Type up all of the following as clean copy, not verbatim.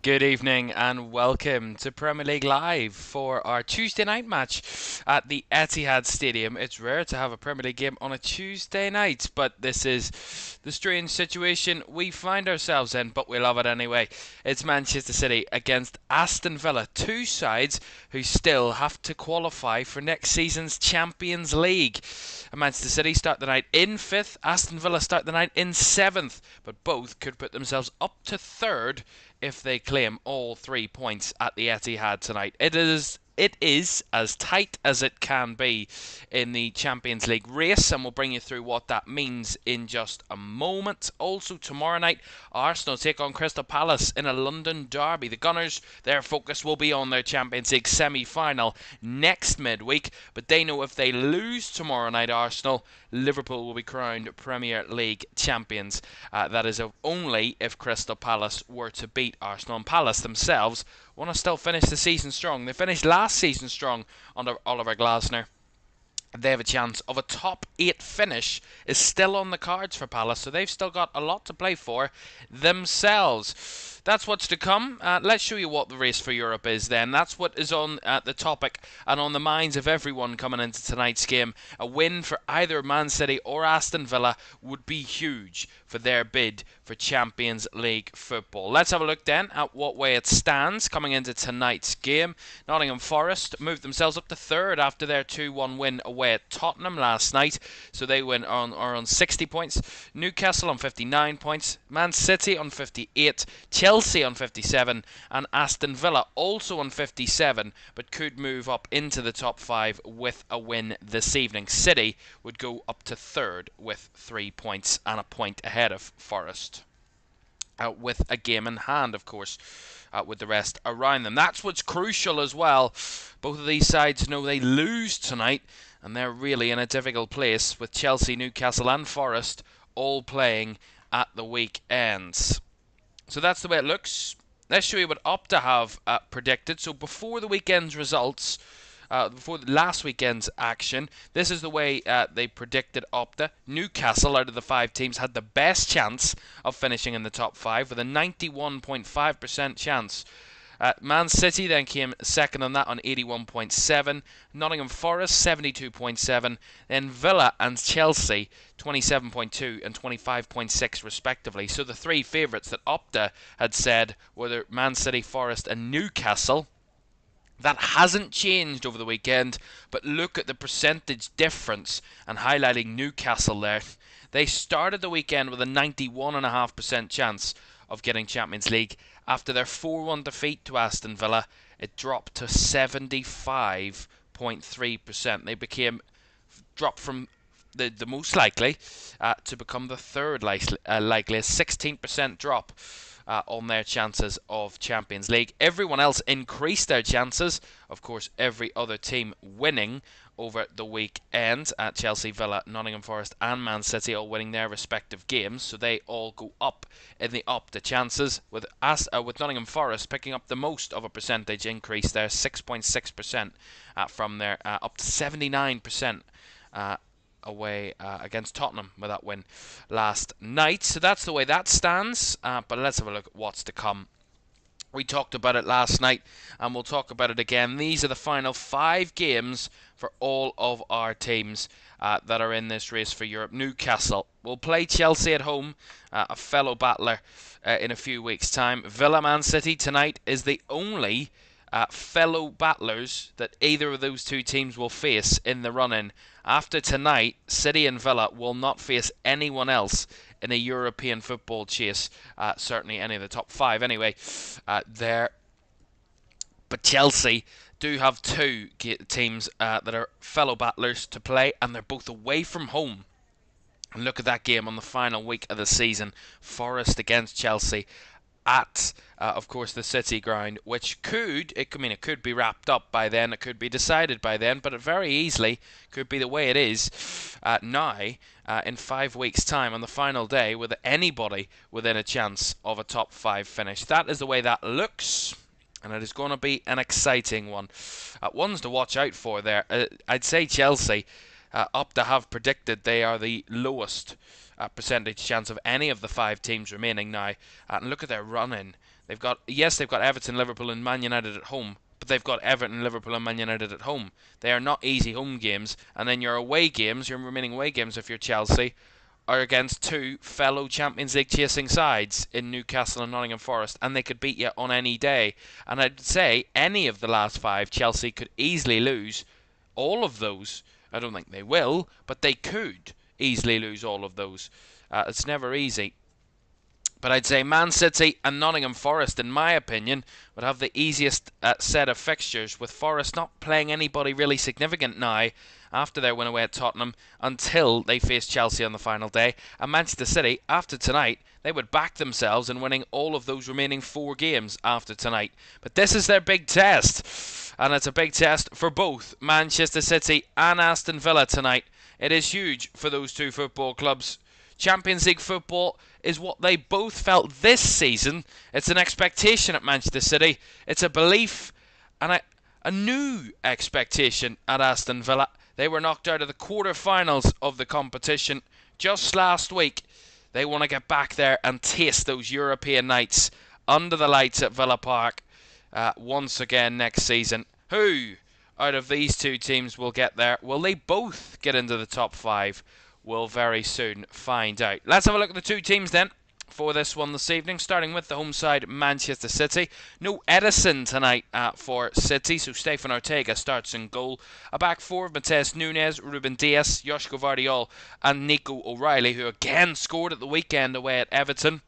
Good evening and welcome to Premier League Live for our Tuesday night match at the Etihad Stadium. It's rare to have a Premier League game on a Tuesday night, but this is the strange situation we find ourselves in, but we love it anyway. It's Manchester City against Aston Villa, two sides who still have to qualify for next season's Champions League. Manchester City start the night in 5th, Aston Villa start the night in 7th, but both could put themselves up to 3rd if they claim all 3 points at the Etihad tonight. It is as tight as it can be in the Champions League race, and we'll bring you through what that means in just a moment. Also, tomorrow night, Arsenal take on Crystal Palace in a London derby. The Gunners, their focus will be on their Champions League semi-final next midweek, but they know if they lose tomorrow night, Arsenal, Liverpool will be crowned Premier League champions. That is only if Crystal Palace were to beat Arsenal. And Palace themselves want to still finish the season strong. They finished last season strong under Oliver Glasner. They have a chance of a top 8 finish is still on the cards for Palace, so they've still got a lot to play for themselves. That's what's to come. Let's show you what the race for Europe is then. That's what is on the topic and on the minds of everyone coming into tonight's game. A win for either Man City or Aston Villa would be huge for their bid for Champions League football. Let's have a look then at what way it stands coming into tonight's game. Nottingham Forest moved themselves up to 3rd after their 2-1 win away at Tottenham last night, so they are on 60 points. Newcastle on 59 points, Man City on 58, Chelsea on 57, and Aston Villa also on 57, but could move up into the top 5 with a win this evening. City would go up to 3rd with 3 points and a point ahead of Forest. With a game in hand, of course, with the rest around them. That's what's crucial as well. Both of these sides know they lose tonight, and they're really in a difficult place with Chelsea, Newcastle and Forest all playing at the weekends. So that's the way it looks. Let's show you what Opta have predicted. So before the weekend's results, before last weekend's action, this is the way they predicted Opta. Newcastle, out of the 5 teams, had the best chance of finishing in the top 5 with a 91.5% chance. Man City then came second on that on 81.7, Nottingham Forest 72.7, then Villa and Chelsea 27.2 and 25.6 respectively. So the 3 favourites that Opta had said were Man City, Forest and Newcastle. That hasn't changed over the weekend, but look at the percentage difference and highlighting Newcastle there. They started the weekend with a 91.5% chance of getting Champions League. After their 4-1 defeat to Aston Villa, it dropped to 75.3%. They dropped from the most likely to become the 3rd likely, a 16% drop on their chances of Champions League. Everyone else increased their chances. Of course, every other team winning over the weekend. Chelsea, Villa, Nottingham Forest and Man City all winning their respective games, so they all go up in the Opta chances, with Nottingham Forest picking up the most of a percentage increase there, 6.6% from there, up to 79% away against Tottenham with that win last night. So that's the way that stands, but let's have a look at what's to come. We talked about it last night, and we'll talk about it again. These are the final 5 games for all of our teams that are in this race for Europe. Newcastle will play Chelsea at home, a fellow battler, in a few weeks' time. Villa Man City tonight is the only fellow battlers that either of those 2 teams will face in the run-in. After tonight, City and Villa will not face anyone else in a European football chase, certainly any of the top 5 anyway, there. But Chelsea do have 2 teams that are fellow battlers to play, and they're both away from home. And look at that game on the final week of the season. Forest against Chelsea at, of course, the City ground, which could be wrapped up by then, it could be decided by then, but it very easily could be the way it is now, in 5 weeks' time on the final day, with anybody within a chance of a top 5 finish. That is the way that looks, and it is going to be an exciting one. Ones to watch out for there. I'd say Chelsea, up to have predicted they are the lowest percentage chance of any of the 5 teams remaining now. And look at their run-in. they've got Everton, Liverpool, and Man United at home, but they've got Everton, Liverpool, and Man United at home. They are not easy home games, and then your away games, your remaining away games, if you're Chelsea, are against two fellow Champions League chasing sides in Newcastle and Nottingham Forest, and they could beat you on any day. And I'd say any of the last five, Chelsea could easily lose all of those. I don't think they will, but they could easily lose all of those. It's never easy. But I'd say Man City and Nottingham Forest, in my opinion, would have the easiest set of fixtures, with Forest not playing anybody really significant now after their win away at Tottenham until they face Chelsea on the final day. And Manchester City, after tonight, they would back themselves in winning all of those remaining 4 games after tonight. But this is their big test, and it's a big test for both Manchester City and Aston Villa tonight. It is huge for those two football clubs. Champions League football is what they both felt this season. It's an expectation at Manchester City. It's a belief and a new expectation at Aston Villa. They were knocked out of the quarter-finals of the competition just last week. They want to get back there and taste those European nights under the lights at Villa Park once again next season. Who out of these two teams will get there? Will they both get into the top 5? We'll very soon find out. Let's have a look at the two teams then for this one this evening, starting with the home side, Manchester City. No Edison tonight for City, so Stefan Ortega starts in goal. A back four of Mateus Nunes, Ruben Dias, Joško Vardiol and Nico O'Reilly, who again scored at the weekend away at Everton.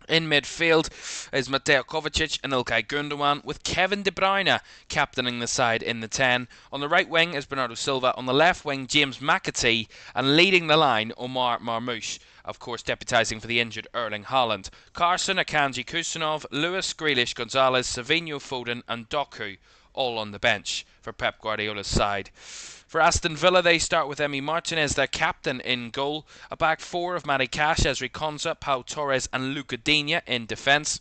In midfield is Mateo Kovacic and Ilkay Gundogan, with Kevin De Bruyne captaining the side in the 10. On the right wing is Bernardo Silva, on the left wing James McAtee, and leading the line Omar Marmoush, of course deputising for the injured Erling Haaland. Carson, Akanji Kusanov, Lewis, Grealish, Gonzalez, Savinho, Foden and Doku all on the bench for Pep Guardiola's side. For Aston Villa, they start with Emi Martinez, their captain, in goal. A back four of Matty Cash, Ezri Konsa, Pau Torres and Luca Digne in defence.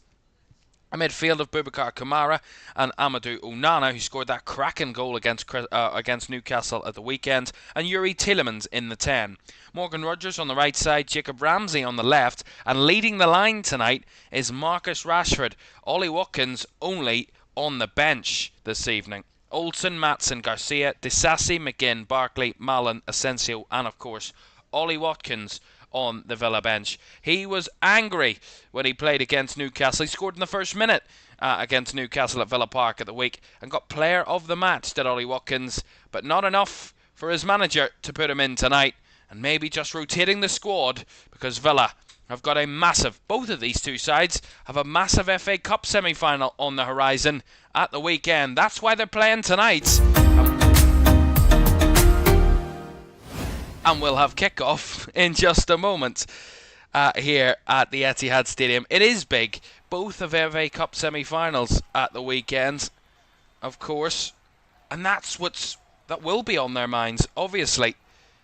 A midfield of Boubacar Kamara and Amadou Onana, who scored that cracking goal against Newcastle at the weekend, and Yuri Tielemans in the 10. Morgan Rogers on the right side, Jacob Ramsey on the left, and leading the line tonight is Marcus Rashford. Ollie Watkins only on the bench this evening. Olsen, Matson, Garcia, Disasi, McGinn, Barkley, Malen, Asensio, and of course Ollie Watkins on the Villa bench. He was angry when he played against Newcastle. He scored in the first minute against Newcastle at Villa Park at the week and got player of the match, did Ollie Watkins, but not enough for his manager to put him in tonight, and maybe just rotating the squad because Villa have got a massive, both of these two sides have a massive FA Cup semi-final on the horizon at the weekend. That's why they're playing tonight. And we'll have kick-off in just a moment here at the Etihad Stadium. It is big. Both of FA Cup semi-finals at the weekend, of course. And that will be on their minds, obviously.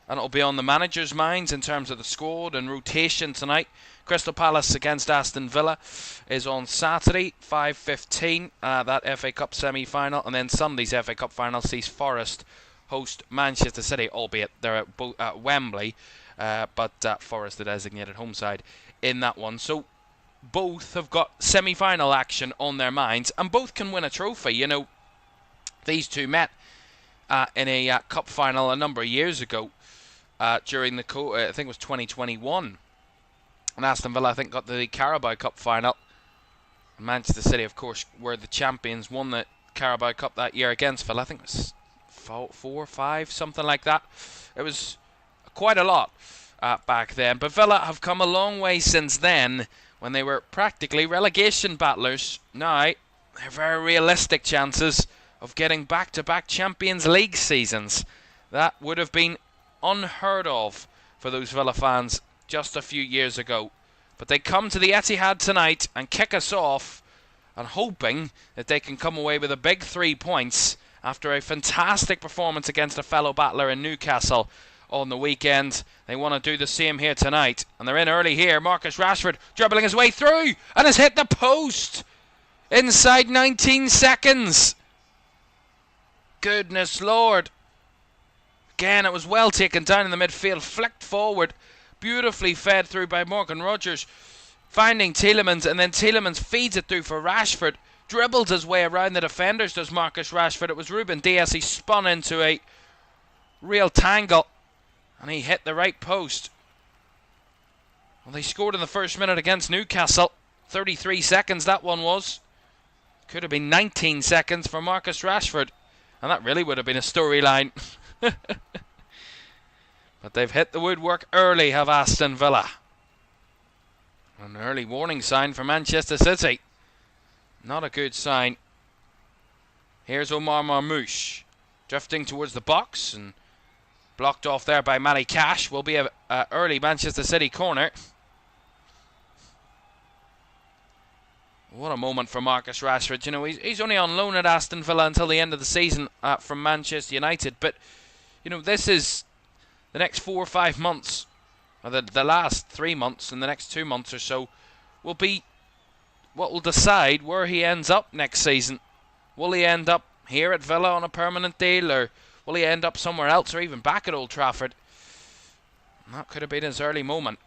And it'll be on the manager's minds in terms of the squad and rotation tonight. Crystal Palace against Aston Villa is on Saturday, 5:15, that FA Cup semi-final. And then Sunday's FA Cup final sees Forest host Manchester City, albeit they're at Wembley, but Forest the designated home side in that one. So both have got semi-final action on their minds, and both can win a trophy. You know, these two met in a cup final a number of years ago during the I think it was 2021, and Aston Villa I think got the Carabao Cup final. Manchester City, of course, were the champions, won the Carabao Cup that year against Villa. I think it was 4-5, something like that. It was quite a lot back then. But Villa have come a long way since then, when they were practically relegation battlers. Now, they're very realistic chances of getting back-to-back Champions League seasons. That would have been unheard of for those Villa fans just a few years ago. But they come to the Etihad tonight and kick us off, and hoping that they can come away with a big 3 points after a fantastic performance against a fellow battler in Newcastle on the weekend. They want to do the same here tonight, and they're in early here. Marcus Rashford dribbling his way through and has hit the post inside 19 seconds. Goodness Lord. Again, it was well taken down in the midfield, flicked forward, beautifully fed through by Morgan Rogers. finding Tielemans, and then Tielemans feeds it through for Rashford. Dribbles his way around the defenders, does Marcus Rashford. It was Ruben Dias. He spun into a real tangle, and he hit the right post. Well, they scored in the first minute against Newcastle. 33 seconds that one was. Could have been 19 seconds for Marcus Rashford, and that really would have been a storyline. But they've hit the woodwork early, have Aston Villa. An early warning sign for Manchester City. Not a good sign. Here's Omar Marmoush drifting towards the box and blocked off there by Matty Cash. Will be a early Manchester City corner. What a moment for Marcus Rashford. You know, he's only on loan at Aston Villa until the end of the season from Manchester United. But, you know, this is the next 4 or 5 months, or the last 3 months and the next 2 months or so, will be what will decide where he ends up next season. Will he end up here at Villa on a permanent deal, or will he end up somewhere else, or even back at Old Trafford? And that could have been his early moment.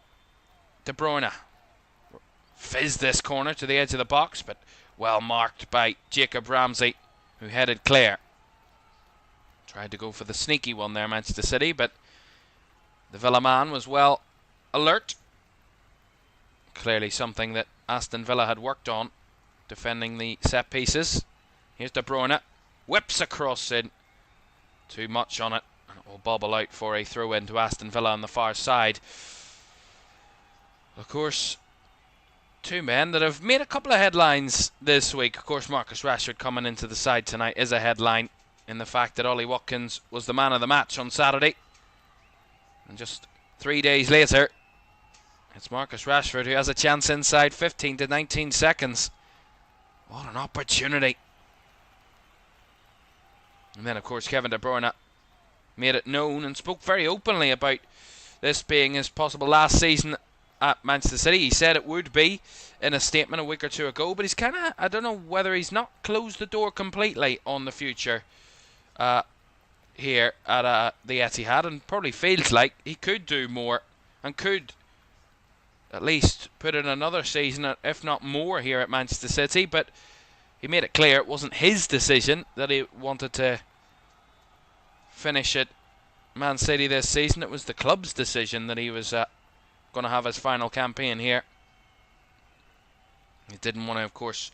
De Bruyne fizzed this corner to the edge of the box, but well marked by Jacob Ramsey, who headed clear. Tried to go for the sneaky one there, Manchester City, but the Villa man was well alert. Clearly something that Aston Villa had worked on, defending the set pieces. Here's De Bruyne, whips across in. Too much on it, and it will bobble out for a throw in to Aston Villa on the far side. Of course, two men that have made a couple of headlines this week. Of course, Marcus Rashford coming into the side tonight is a headline, in the fact that Ollie Watkins was the man of the match on Saturday. And just 3 days later, it's Marcus Rashford who has a chance inside 15 to 19 seconds. What an opportunity. And then, of course, Kevin De Bruyne made it known and spoke very openly about this being his possible last season at Manchester City. He said it would be in a statement a week or two ago, but he's kind of, I don't know whether he's not closed the door completely on the future here at the Etihad, and probably feels like he could do more and could at least put in another season, if not more, here at Manchester City. But he made it clear it wasn't his decision that he wanted to finish at Man City this season. It was the club's decision that he was going to have his final campaign here. He didn't want to, of course,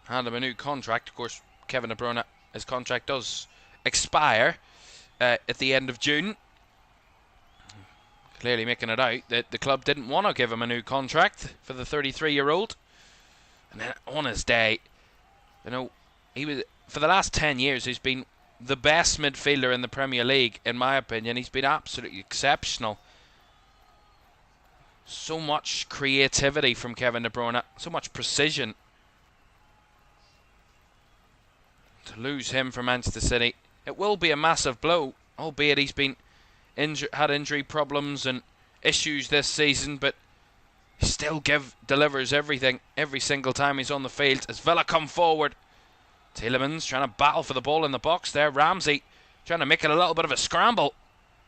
hand him a new contract. Of course, Kevin De Bruyne, his contract does expire at the end of June. Clearly making it out that the club didn't want to give him a new contract for the 33-year-old. And then on his day, you know, he was, for the last 10 years, he's been the best midfielder in the Premier League, in my opinion. He's been absolutely exceptional. So much creativity from Kevin De Bruyne, so much precision. To lose him for Manchester City, it will be a massive blow, albeit he's been had injury problems and issues this season, but he still delivers everything every single time he's on the field. As Villa come forward, Tielemans trying to battle for the ball in the box there. Ramsey trying to make it a little bit of a scramble.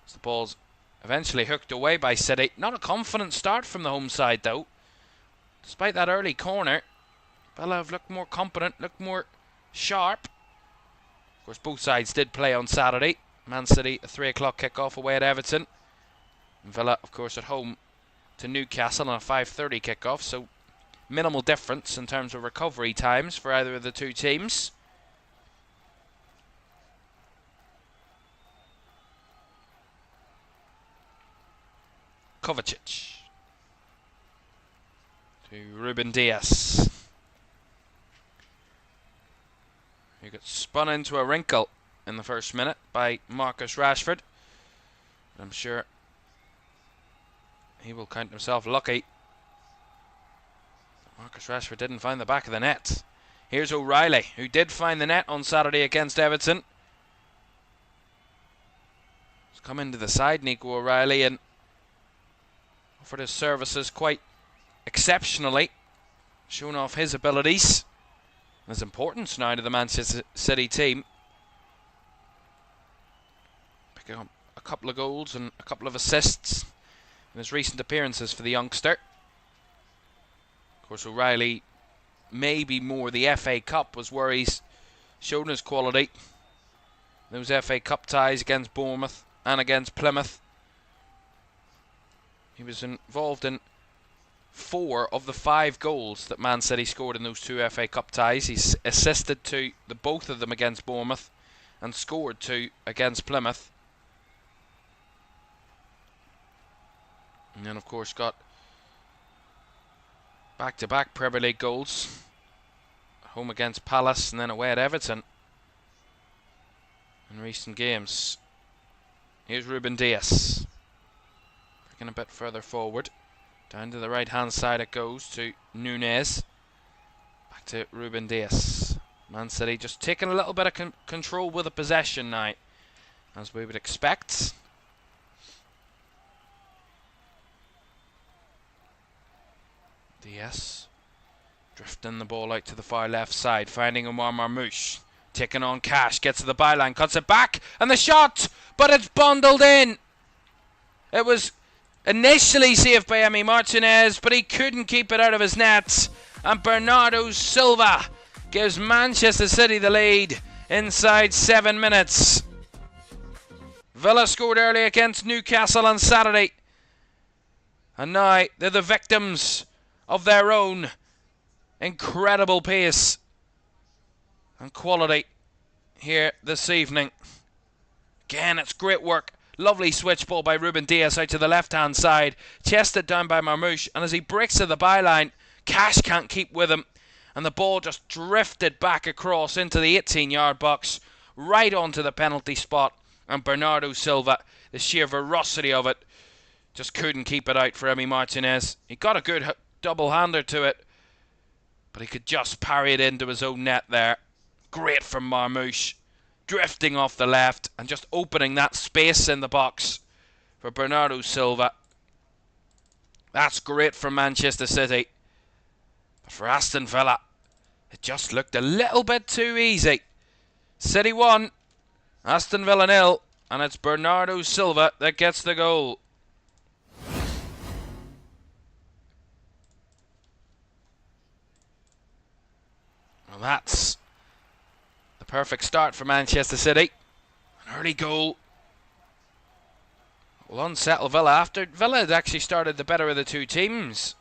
As the ball's eventually hooked away by City. Not a confident start from the home side though. Despite that early corner, Villa have looked more competent, looked more sharp. Of course, both sides did play on Saturday. Man City, a 3 o'clock kickoff away at Everton. And Villa, of course, at home to Newcastle on a 5:30 kickoff. So minimal difference in terms of recovery times for either of the two teams. Kovacic to Ruben Dias, who got spun into a wrinkle in the first minute by Marcus Rashford. I'm sure he will count himself lucky. Marcus Rashford didn't find the back of the net. Here's O'Reilly, who did find the net on Saturday against Everton. He's come into the side, Nico O'Reilly, and offered his services quite exceptionally, showing off his abilities and his importance now to the Manchester City team. Picking up a couple of goals and a couple of assists in his recent appearances for the youngster. course, O'Reilly, maybe more the FA Cup was where he's shown his quality. Those FA Cup ties against Bournemouth and against Plymouth. He was involved in 4 of the 5 goals that Man City scored in those 2 FA Cup ties. He's assisted to both of them against Bournemouth and scored 2 against Plymouth. And then, of course, got back-to-back Premier League goals. Home against Palace and then away at Everton in recent games. Here's Ruben Dias. Breaking a bit further forward. Down to the right-hand side it goes to Nunez. Back to Ruben Dias. Man City just taking a little bit of control with the possession now, as we would expect. Dias drifting the ball out to the far left side, finding Omar Marmoush. Taking on Cash, gets to the byline, cuts it back, and the shot! But it's bundled in! It was initially saved by Emi Martinez, but he couldn't keep it out of his net. And Bernardo Silva gives Manchester City the lead inside 7 minutes. Villa scored early against Newcastle on Saturday, and now they're the victims of their own incredible pace and quality here this evening. Again, it's great work. Lovely switch ball by Ruben Dias out to the left-hand side. Chested down by Marmoush, and as he breaks to the byline, Cash can't keep with him, and the ball just drifted back across into the 18-yard box, right onto the penalty spot, and Bernardo Silva, the sheer ferocity of it, just couldn't keep it out for Emi Martinez. He got a good double-hander to it, but he could just parry it into his own net there. Great from Marmoush, drifting off the left and just opening that space in the box for Bernardo Silva. That's great for Manchester City. But for Aston Villa, it just looked a little bit too easy. City 1, Aston Villa 0, and it's Bernardo Silva that gets the goal. Well, that's the perfect start for Manchester City. An early goal will unsettle Villa after Villa had actually started the better of the two teams.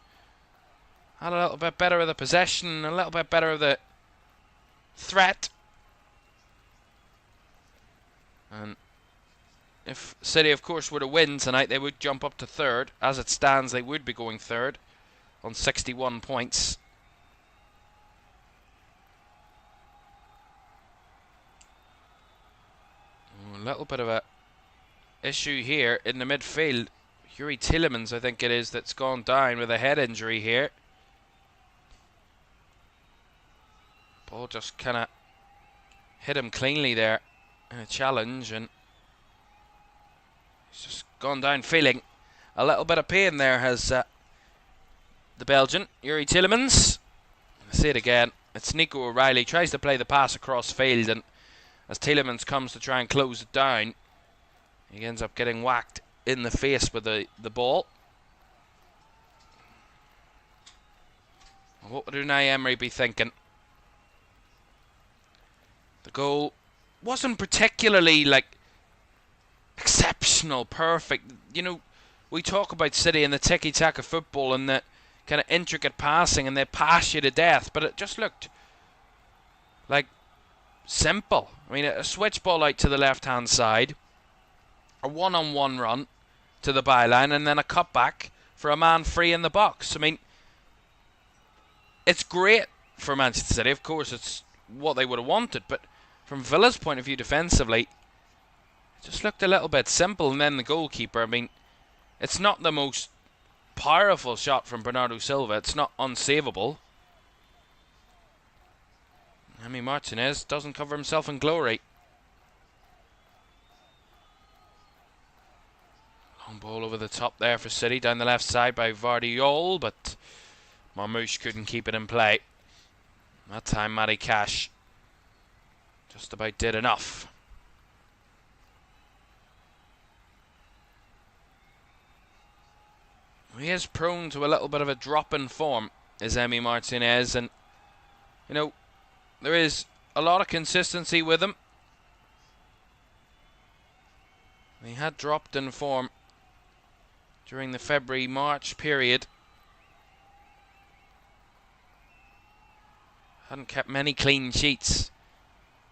Had a little bit better of the possession, a little bit better of the threat. And if City, of course, were to win tonight, they would jump up to 3rd. As it stands, they would be going 3rd on 61 points. A little bit of a issue here in the midfield. Yuri Tielemans, I think it is, that's gone down with a head injury here. Ball just kind of hit him cleanly there in a challenge, and he's just gone down feeling a little bit of pain there, has the Belgian, Yuri Tielemans. I say it again, it's Nico O'Reilly, tries to play the pass across field, and as Tielemans comes to try and close it down, he ends up getting whacked in the face with the ball. What would Unai Emery be thinking? The goal wasn't particularly exceptional, perfect. You know, we talk about City and the tiki-taka football and the kind of intricate passing, and they pass you to death, but it just looked like simple. I mean, a switch ball out to the left-hand side, a one-on-one run to the byline, and then a cutback for a man free in the box. I mean, it's great for Manchester City. Of course, it's what they would have wanted, but from Villa's point of view defensively, it just looked a little bit simple. And then the goalkeeper, I mean, it's not the most powerful shot from Bernardo Silva. It's not unsavable. Emi Martinez doesn't cover himself in glory. Long ball over the top there for City, down the left side by Vardiol, but Marmoush couldn't keep it in play. That time Matty Cash just about did enough. He is prone to a little bit of a drop in form, is Emi Martinez, and you know, there is a lot of consistency with him. He had dropped in form during the February-March period. Hadn't kept many clean sheets,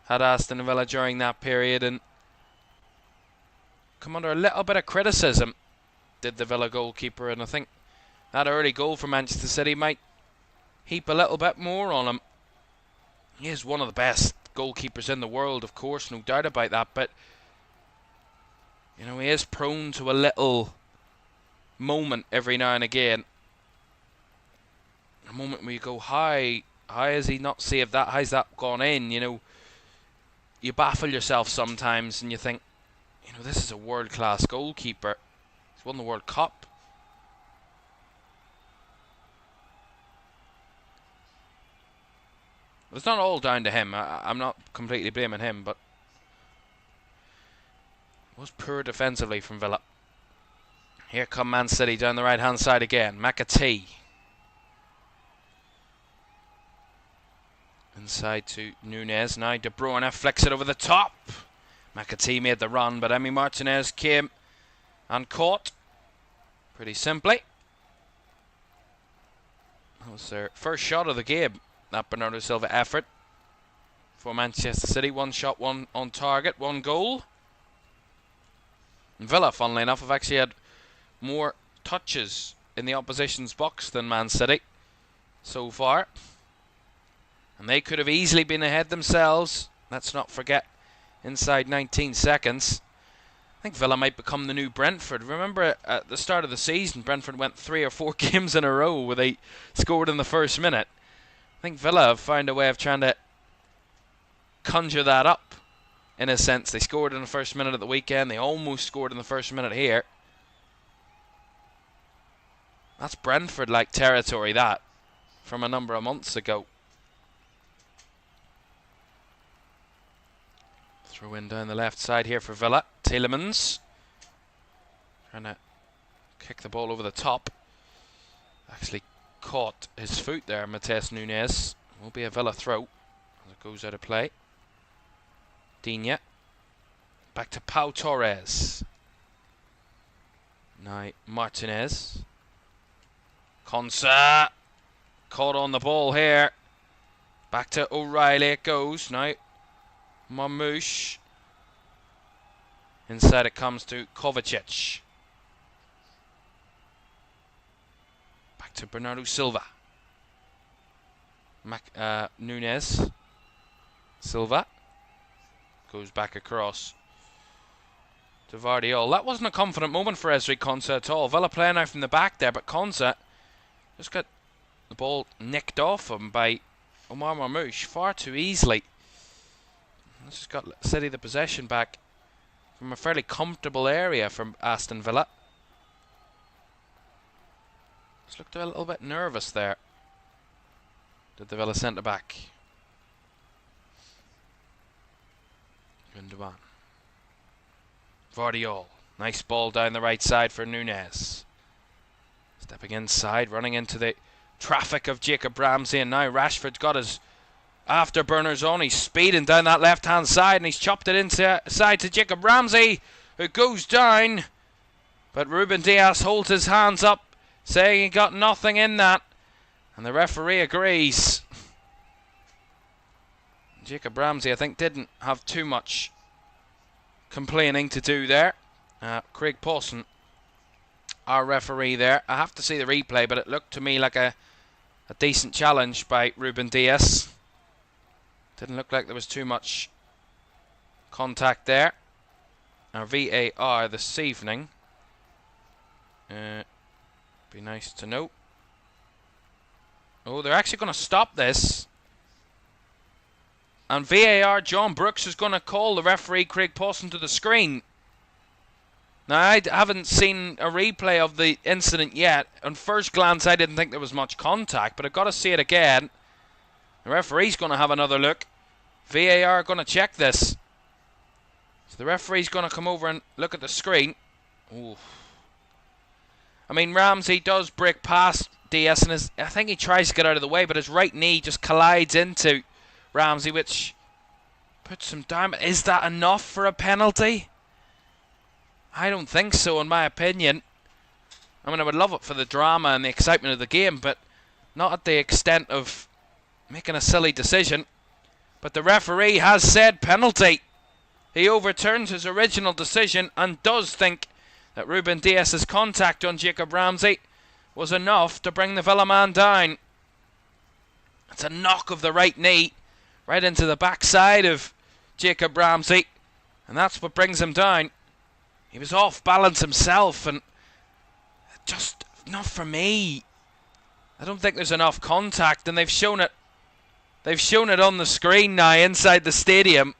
had Aston Villa during that period, and come under a little bit of criticism, did the Villa goalkeeper, and I think that early goal for Manchester City might heap a little bit more on him. He is one of the best goalkeepers in the world, of course, no doubt about that, but you know, he is prone to a little moment every now and again. A moment where you go, how has he not saved that? How's that gone in? You know, you baffle yourself sometimes and you think, you know, this is a world-class goalkeeper. He's won the World Cup. It's not all down to him. I'm not completely blaming him, but it was poor defensively from Villa. Here come Man City down the right-hand side again. McAtee. Inside to Nunez. Now De Bruyne flicks it over the top. McAtee made the run, but Emi Martinez came and caught pretty simply. That was their first shot of the game, that Bernardo Silva effort for Manchester City. One shot, one on target, one goal. And Villa, funnily enough, have actually had more touches in the opposition's box than Man City so far. And they could have easily been ahead themselves. Let's not forget, inside 19 seconds. I think Villa might become the new Brentford. Remember at the start of the season, Brentford went 3 or 4 games in a row where they scored in the first minute. I think Villa have found a way of trying to conjure that up. In a sense, they scored in the first minute at the weekend. They almost scored in the first minute here. That's Brentford-like territory, that, from a number of months ago. Throw in down the left side here for Villa. Tielemans trying to kick the ball over the top. Actually caught his foot there, Matheus Nunes. Will be a Villa throw as it goes out of play. Digne. Back to Pau Torres. Now Martinez. Konsa. Caught on the ball here. Back to O'Reilly it goes. Now Marmouche. Inside it comes to Kovacic. Back to Bernardo Silva. Nunes. Silva. Goes back across to Vardiol. That wasn't a confident moment for Ezri Konsa at all. Villa playing out from the back there, but Konsa just got the ball nicked off him by Omar Marmouche far too easily. This has got City the possession back from a fairly comfortable area from Aston Villa. Just looked a little bit nervous there, did the Villa centre back. Gundogan. Vardiol. Nice ball down the right side for Nunes. Stepping inside, running into the traffic of Jacob Ramsey, and now Rashford's got his afterburners on. He's speeding down that left-hand side, and he's chopped it inside to Jacob Ramsey, who goes down. But Ruben Dias holds his hands up, saying he got nothing in that, and the referee agrees. Jacob Ramsey, I think, didn't have too much complaining to do there. Craig Pawson, our referee there. I have to see the replay, but it looked to me like a decent challenge by Ruben Dias. Didn't look like there was too much contact there. Our VAR this evening. Be nice to know. Oh, they're actually going to stop this. And VAR John Brooks is going to call the referee Craig Pawson to the screen. Now, I haven't seen a replay of the incident yet. On first glance, I didn't think there was much contact, but I've got to see it again. The referee's going to have another look. VAR are going to check this. So the referee's going to come over and look at the screen. Ooh. I mean, Ramsey does break past Diaz, and I think he tries to get out of the way, but his right knee just collides into Ramsey, which puts him down. Is that enough for a penalty? I don't think so, in my opinion. I mean, I would love it for the drama and the excitement of the game, but not at the extent of making a silly decision. But the referee has said penalty. He overturns his original decision and does think that Ruben Diaz's contact on Jacob Ramsey was enough to bring the Villa man down. It's a knock of the right knee right into the backside of Jacob Ramsey, and that's what brings him down. He was off balance himself, and just not for me. I don't think there's enough contact, and they've shown it. They've shown it on the screen now inside the stadium,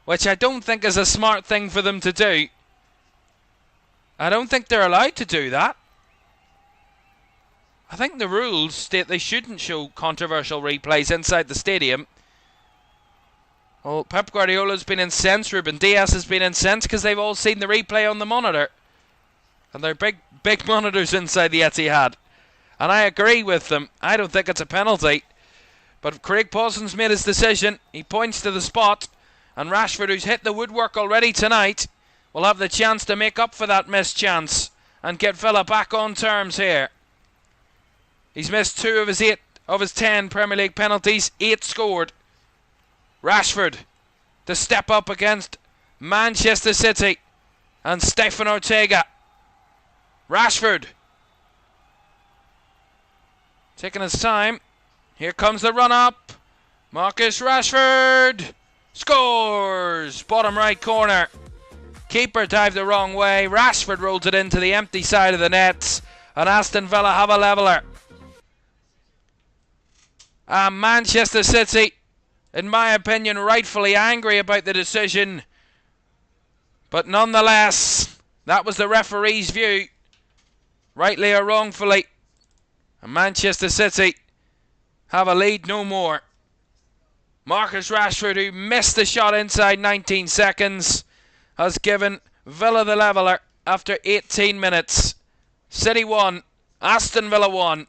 which I don't think is a smart thing for them to do. I don't think they're allowed to do that. I think the rules state they shouldn't show controversial replays inside the stadium. Well, Pep Guardiola's been incensed, Ruben Diaz has been incensed because they've all seen the replay on the monitor. And they're big monitors inside the Etihad. And I agree with them. I don't think it's a penalty. But Craig Pawson's made his decision. He points to the spot. And Rashford, who's hit the woodwork already tonight, will have the chance to make up for that missed chance and get Villa back on terms here. He's missed 2 of his 10 Premier League penalties, 8 scored. Rashford to step up against Manchester City and Stefan Ortega. Rashford taking his time. Here comes the run-up. Marcus Rashford scores! Bottom right corner. Keeper dived the wrong way. Rashford rolls it into the empty side of the nets. And Aston Villa have a leveller. And Manchester City, in my opinion, rightfully angry about the decision. But nonetheless, that was the referee's view. Rightly or wrongfully. And Manchester City have a lead no more. Marcus Rashford, who missed the shot inside 19 seconds, has given Villa the leveller after 18 minutes. City 1, Aston Villa 1.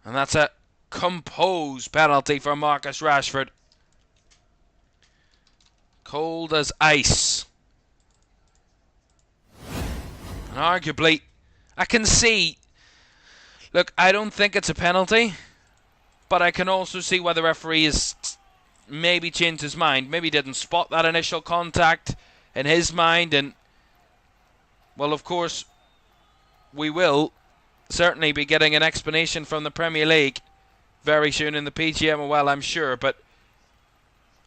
And that's a composed penalty for Marcus Rashford. Cold as ice. And arguably, I can see... Look, I don't think it's a penalty, but I can also see why the referee has maybe changed his mind. Maybe didn't spot that initial contact in his mind, and, well, of course, we will certainly be getting an explanation from the Premier League very soon in the PGMOL, I'm sure, but...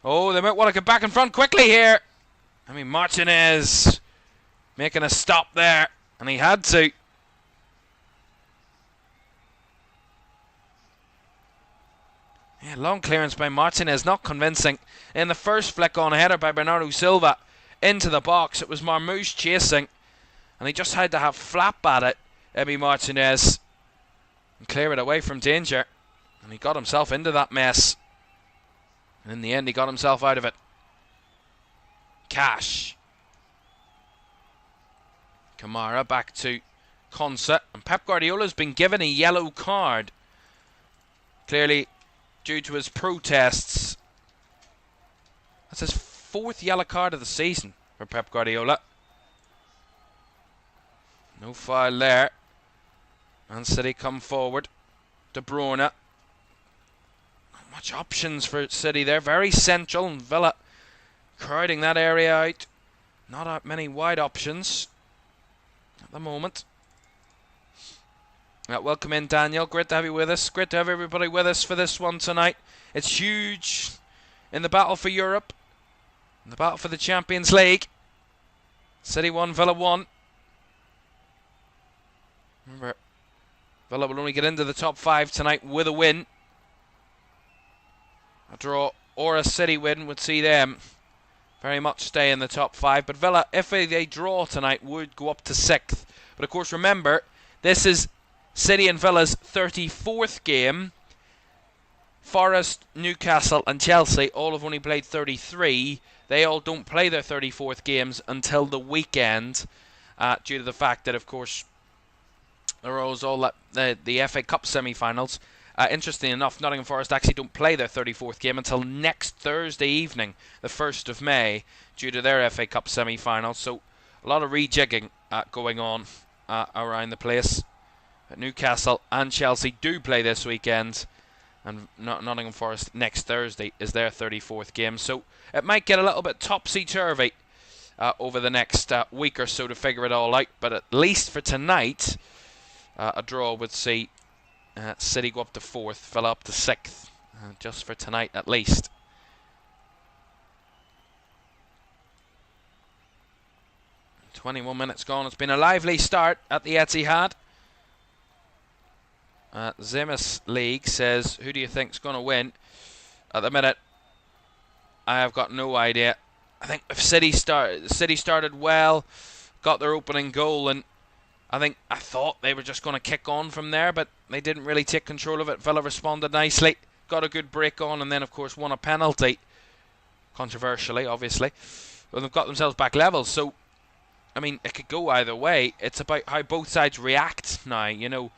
Oh, they might want to get back in front quickly here. I mean, Martinez making a stop there, and he had to. Yeah, long clearance by Martinez, not convincing. In the first flick on header by Bernardo Silva into the box, it was Marmoush chasing, and he just had to have flap at it, Emi Martinez, and clear it away from danger. And he got himself into that mess. And in the end, he got himself out of it. Cash. Kamara back to Konsa. And Pep Guardiola's been given a yellow card. Clearly due to his protests. That's his 4th yellow card of the season for Pep Guardiola. No foul there. Man City come forward. De Bruyne. Not much options for City there. Very central, and Villa crowding that area out. Not that many wide options at the moment. Welcome in, Daniel. Great to have you with us. Great to have everybody with us for this one tonight. It's huge in the battle for Europe, in the battle for the Champions League. City 1, Villa 1. Remember, Villa will only get into the top 5 tonight with a win. A draw or a City win would see them very much stay in the top 5. But Villa, if they draw tonight, would go up to 6th. But of course, remember, this is City and Villa's 34th game. Forest, Newcastle and Chelsea all have only played 33. They all don't play their 34th games until the weekend, due to the fact that, of course, There was all the FA Cup semi-finals. Interestingly enough, Nottingham Forest actually don't play their 34th game until next Thursday evening, the 1st of May, due to their FA Cup semi-finals. So a lot of rejigging going on around the place. Newcastle and Chelsea do play this weekend, and Nottingham Forest next Thursday is their 34th game. So it might get a little bit topsy-turvy over the next week or so to figure it all out. But at least for tonight, a draw would see City go up to 4th, Villa up to 6th, just for tonight at least. "21 minutes gone. It's been a lively start at the Etihad. Zemus League says, who do you think's going to win? At the minute, I have got no idea. I think if City started well, got their opening goal, and I thought they were just going to kick on from there, but they didn't really take control of it. Villa responded nicely, got a good break on, and then of course won a penalty, controversially, obviously. Well, they've got themselves back level, so I mean, it could go either way. It's about how both sides react now. You know,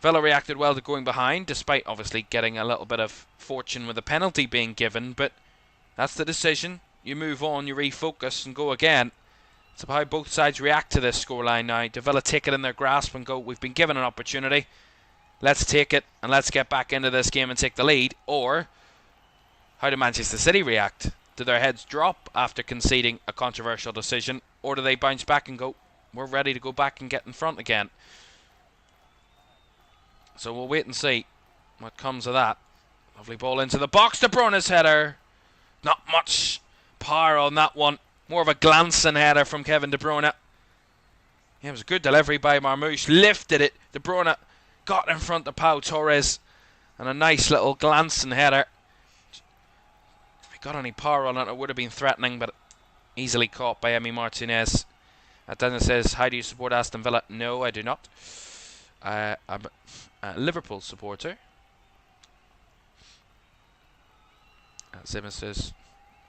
Villa reacted well to going behind, despite obviously getting a little bit of fortune with a penalty being given, but that's the decision. You move on, you refocus, and go again. It's about how both sides react to this scoreline now. Do Villa take it in their grasp and go, we've been given an opportunity, let's take it and let's get back into this game and take the lead? Or how do Manchester City react? Do their heads drop after conceding a controversial decision? Or do they bounce back and go, we're ready to go back and get in front again? So we'll wait and see what comes of that. Lovely ball into the box. De Bruyne's header. Not much power on that one. More of a glancing header from Kevin De Bruyne. Yeah, it was a good delivery by Marmoush. Lifted it. De Bruyne got in front of Pau Torres. And a nice little glancing header. If he got any power on it, it would have been threatening, but easily caught by Emi Martinez. Dennis says, how do you support Aston Villa? No, I do not. I'm a Liverpool supporter. Simmons says,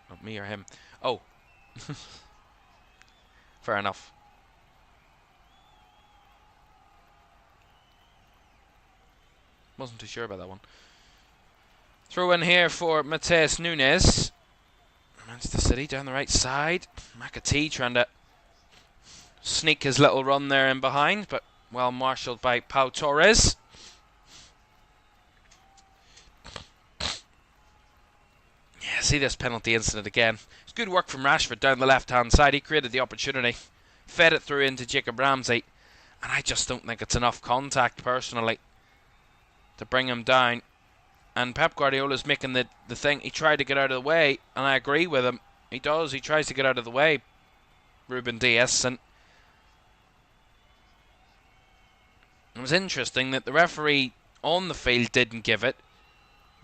not me or him. Oh. Fair enough. Wasn't too sure about that one. Throw in here for Mateus Nunes. Manchester City down the right side. McAtee trying to sneak his little run there in behind, but well marshalled by Pau Torres. Yeah, see this penalty incident again. It's good work from Rashford down the left-hand side. He created the opportunity, fed it through into Jacob Ramsey, and I just don't think it's enough contact, personally, to bring him down. And Pep Guardiola's making the thing. He tried to get out of the way, and I agree with him. He does. He tries to get out of the way, Ruben Dias, and it was interesting that the referee on the field didn't give it,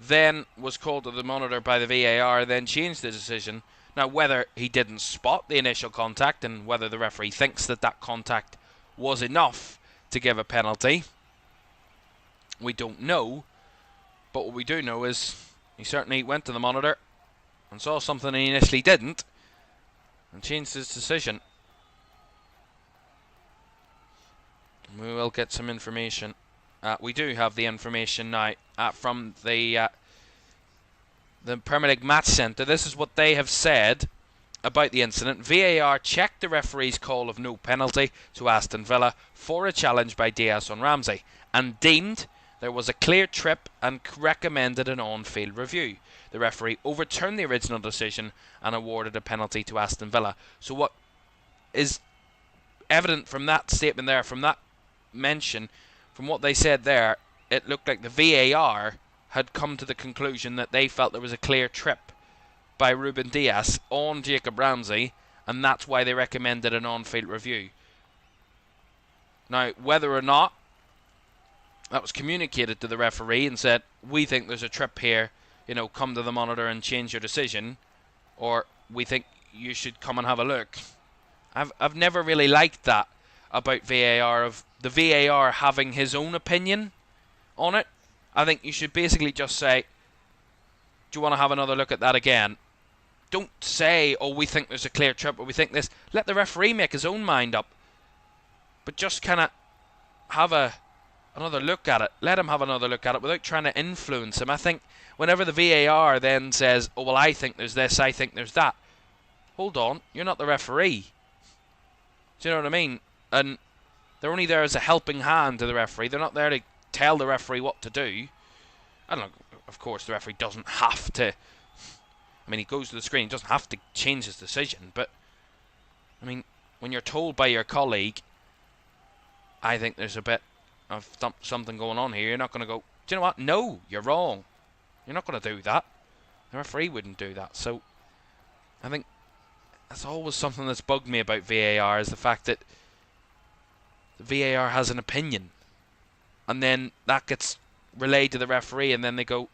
then was called to the monitor by the VAR, then changed the decision. Now, whether he didn't spot the initial contact and whether the referee thinks that that contact was enough to give a penalty, we don't know. But what we do know is he certainly went to the monitor and saw something he initially didn't and changed his decision. We will get some information. We do have the information now from the Premier League Match Centre. This is what they have said about the incident. VAR checked the referee's call of no penalty to Aston Villa for a challenge by Diaz on Ramsey and deemed there was a clear trip and recommended an on-field review. The referee overturned the original decision and awarded a penalty to Aston Villa. So what is evident from that statement there, from that mention, from what they said there, it looked like the VAR had come to the conclusion that they felt there was a clear trip by Ruben Dias on Jacob Ramsey, and that's why they recommended an on-field review. Now, whether or not that was communicated to the referee and said, we think there's a trip here, you know, come to the monitor and change your decision, or we think you should come and have a look. I've never really liked that about VAR, of the VAR having his own opinion on it. I think you should basically just say, do you want to have another look at that again? Don't say, oh, we think there's a clear trip, or we think this. Let the referee make his own mind up. But just kind of have another look at it. Let him have another look at it without trying to influence him. I think whenever the VAR then says, oh, well, I think there's this, I think there's that. Hold on, you're not the referee. Do you know what I mean? And they're only there as a helping hand to the referee. They're not there to tell the referee what to do. I don't know, of course, the referee doesn't have to. I mean, he goes to the screen, he doesn't have to change his decision. But, I mean, when you're told by your colleague, I think there's a bit of something going on here, you're not going to go, do you know what? No, you're wrong. You're not going to do that. The referee wouldn't do that. So, I think that's always something that's bugged me about VAR, is the fact that the VAR has an opinion. And then that gets relayed to the referee, and then they go,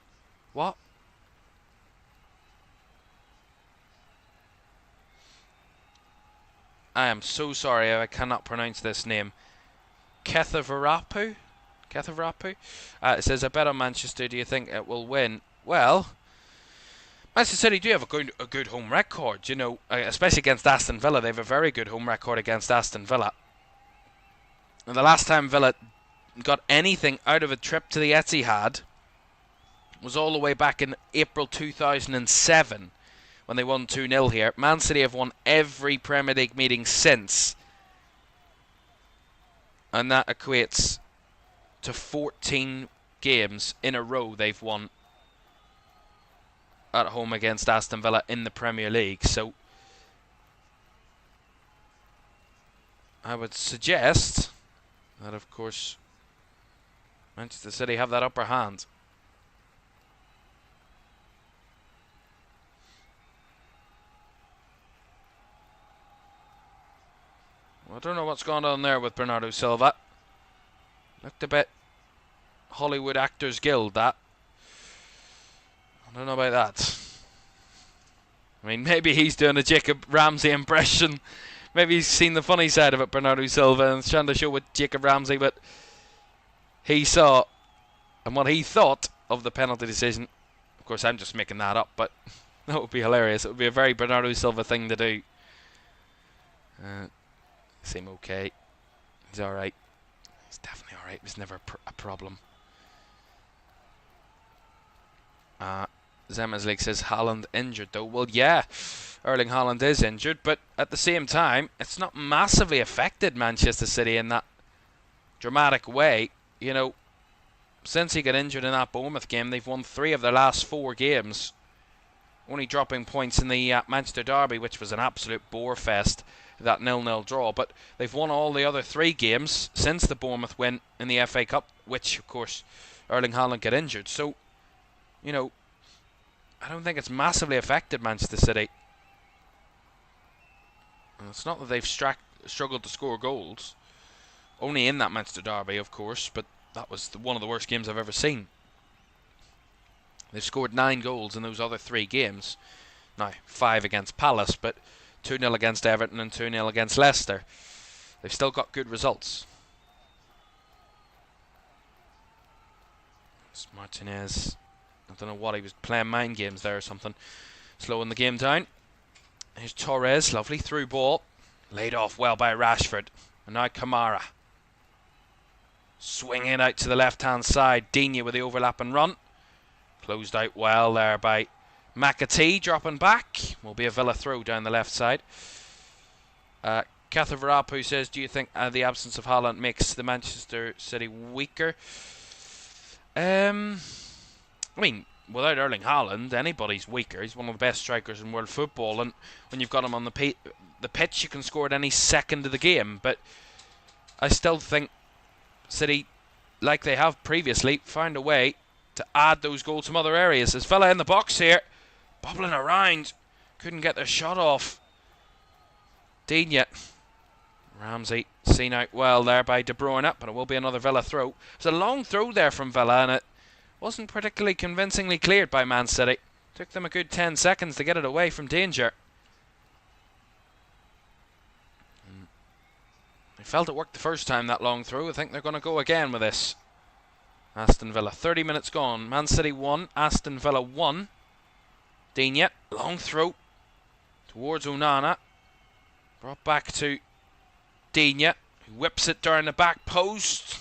what? I am so sorry, I cannot pronounce this name. Kethavarapu? It says, I bet on Manchester, do you think it will win? Well, Manchester City do have a good home record, you know, especially against Aston Villa. They have a very good home record against Aston Villa. And the last time Villa got anything out of a trip to the Etihad was all the way back in April 2007 when they won 2-0 here. Man City have won every Premier League meeting since, and that equates to 14 games in a row they've won at home against Aston Villa in the Premier League. So I would suggest that, of course, Manchester City have that upper hand. Well, I don't know what's going on there with Bernardo Silva. Looked a bit Hollywood Actors Guild, that. I don't know about that. I mean, maybe he's doing a Jacob Ramsey impression. Maybe he's seen the funny side of it, Bernardo Silva, and trying to show with Jacob Ramsey what he saw and what he thought of the penalty decision. Of course, I'm just making that up, but that would be hilarious. It would be a very Bernardo Silva thing to do. Seem okay. He's alright. He's definitely alright. It was never a problem. Zemmes League says Haaland injured though. Well, yeah, Erling Haaland is injured, but at the same time, it's not massively affected Manchester City in that dramatic way. You know, since he got injured in that Bournemouth game, they've won 3 of their last 4 games. Only dropping points in the Manchester derby, which was an absolute bore fest, that 0-0 draw. But they've won all the other 3 games since the Bournemouth win in the FA Cup, which, of course, Erling Haaland got injured. So, you know, I don't think it's massively affected Manchester City. And it's not that they've struggled to score goals. Only in that Manchester derby, of course, but that was one of the worst games I've ever seen. They've scored 9 goals in those other 3 games. Now, 5 against Palace, but 2-0 against Everton and 2-0 against Leicester. They've still got good results. It's Martinez. I don't know what, he was playing mind games there or something. Slowing the game down. Here's Torres, lovely through ball. Laid off well by Rashford. And now Kamara. Swinging out to the left-hand side. Digne with the overlap and run. Closed out well there by McAtee, dropping back. Will be a Villa throw down the left side. Kathavarapu says, do you think the absence of Haaland makes the Manchester City weaker? I mean, without Erling Haaland, anybody's weaker. He's one of the best strikers in world football, and when you've got him on the pitch, you can score at any second of the game. But I still think City, like they have previously, found a way to add those goals from other areas. There's Villa in the box here, bobbling around, couldn't get their shot off. Digne. Ramsey seen out well there by De Bruyne, but it will be another Villa throw. It's a long throw there from Villa, and it wasn't particularly convincingly cleared by Man City. Took them a good 10 seconds to get it away from danger. They felt it worked the first time, that long throw. I think they're going to go again with this. Aston Villa, 30 minutes gone. Man City 1, Aston Villa 1. Digne, long throw towards Onana. Brought back to Digne, Whips it down the back post.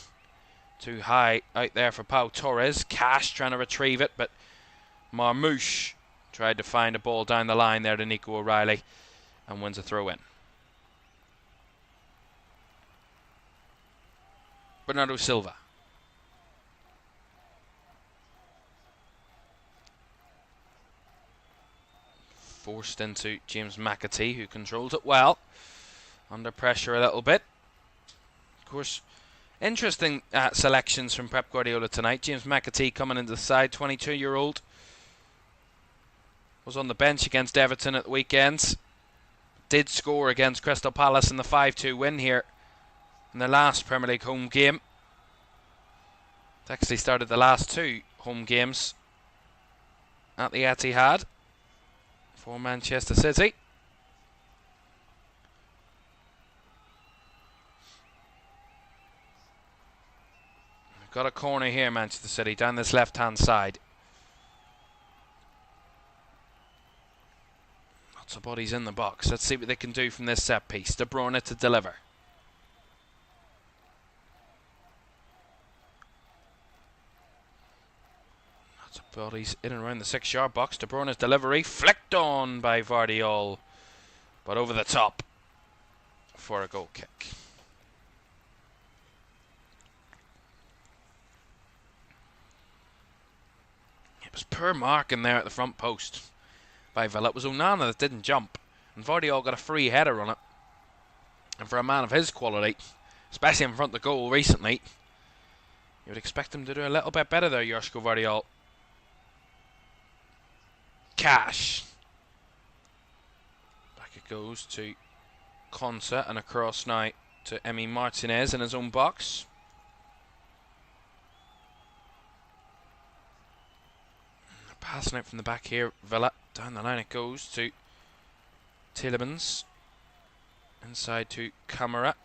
Too high out there for Pau Torres. Cash trying to retrieve it, but Marmouche tried to find a ball down the line there to Nico O'Reilly and wins a throw in. Bernardo Silva. Forced into James McAtee, who controls it well. Under pressure a little bit. Of course, interesting selections from Pep Guardiola tonight. James McAtee coming into the side, 22-year-old. Was on the bench against Everton at the weekend. Did score against Crystal Palace in the 5-2 win here in their last Premier League home game. It actually started the last 2 home games at the Etihad for Manchester City. We've got a corner here, Manchester City, down this left-hand side. Lots of bodies in the box. Let's see what they can do from this set piece. De Bruyne to deliver. Lots of bodies in and around the 6-yard box. De Bruyne's delivery flicked on by Vardiol, but over the top for a goal kick. It was poor marking there at the front post by Villa. It was Onana that didn't jump, and Vardiol got a free header on it. And for a man of his quality, especially in front of the goal recently, you would expect him to do a little bit better there, Joško Vardiol. Cash. Back it goes to Konsa, and across now to Emi Martinez in his own box. Passing out from the back here, Villa. Down the line it goes to Tielemans. Inside to Camara.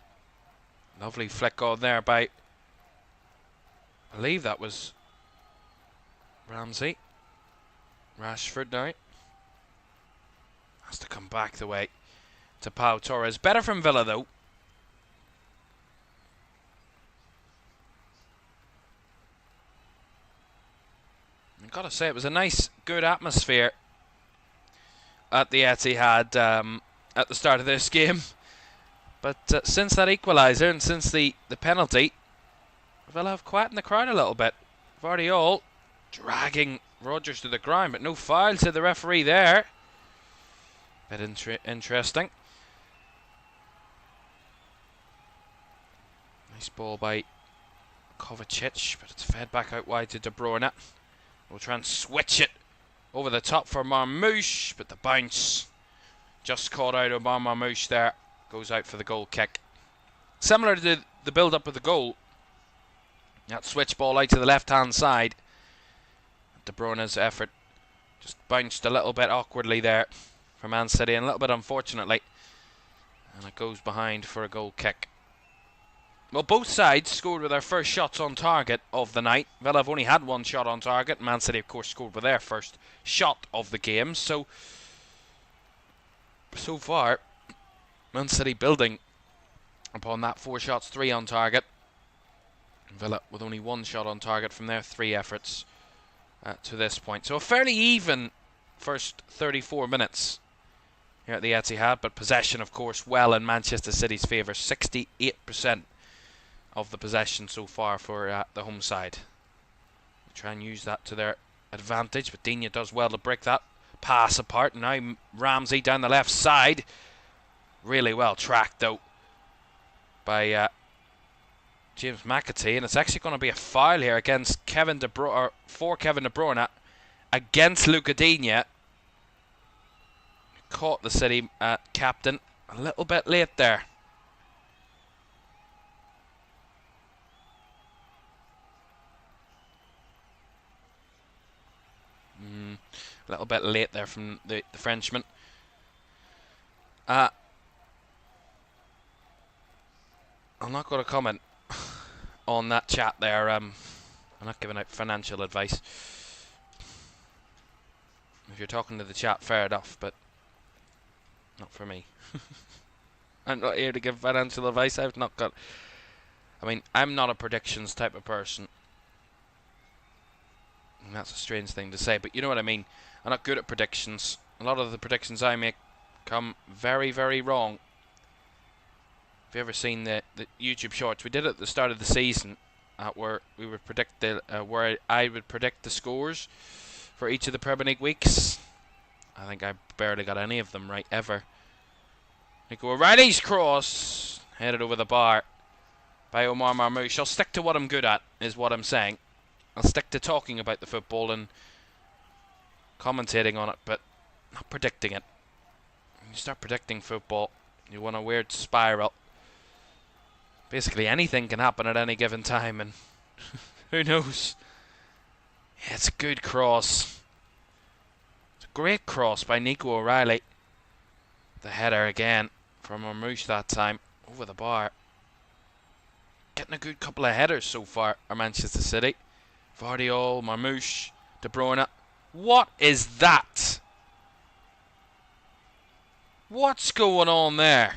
Lovely flick on there by, I believe that was Ramsey. Rashford now. Has to come back the way to Pau Torres. Better from Villa though. I've got to say, it was a nice, good atmosphere at the Etihad at the start of this game. But since that equaliser and since the penalty, Villa have quietened the crowd a little bit. Vardiol dragging Rodgers to the ground, but no foul to the referee there. Bit interesting. Nice ball by Kovacic, but it's fed back out wide to De Bruyne. We'll try and switch it over the top for Marmouche, but the bounce just caught out of Marmouche there. Goes out for the goal kick. Similar to the build-up of the goal, that switch ball out to the left-hand side. De Bruyne's effort just bounced a little bit awkwardly there for Man City, and a little bit unfortunately. And it goes behind for a goal kick. Well, both sides scored with their first shots on target of the night. Villa have only had one shot on target. Man City, of course, scored with their first shot of the game. So far, Man City building upon that 4 shots, 3 on target. Villa with only 1 shot on target from their 3 efforts to this point. So a fairly even first 34 minutes here at the Etihad, but possession, of course, well in Manchester City's favour. 68% of the possession so far for the home side. They try and use that to their advantage, but Digne does well to break that pass apart. Now Ramsey down the left side. Really well tracked though by James McAtee, and it's actually going to be a foul here against Kevin De Bruyne, or for Kevin De Bruyne against Luca Digne. Caught the City captain a little bit late there. A little bit late there from the Frenchman. I'm not going to comment on that chat there. I'm not giving out financial advice. If you're talking to the chat, fair enough, but not for me. I'm not here to give financial advice. I've not got... I mean, I'm not a predictions type of person. And that's a strange thing to say, but you know what I mean. I'm not good at predictions. A lot of the predictions I make come very, very wrong. Have you ever seen the YouTube shorts? We did it at the start of the season, where we would predict where I would predict the scores for each of the Premier League weeks. I think I barely got any of them right ever. Nico O'Reilly's cross headed over the bar by Omar Marmoush. I'll stick to what I'm good at, is what I'm saying. I'll stick to talking about the football and commentating on it, but not predicting it. When you start predicting football, you want a weird spiral. Basically anything can happen at any given time, and who knows? Yeah, it's a good cross. It's a great cross by Nico O'Reilly. The header again from Marmoush that time over the bar. Getting a good couple of headers so far are Manchester City. Vardiol, Marmoush, De Bruyne. What is that? What's going on there?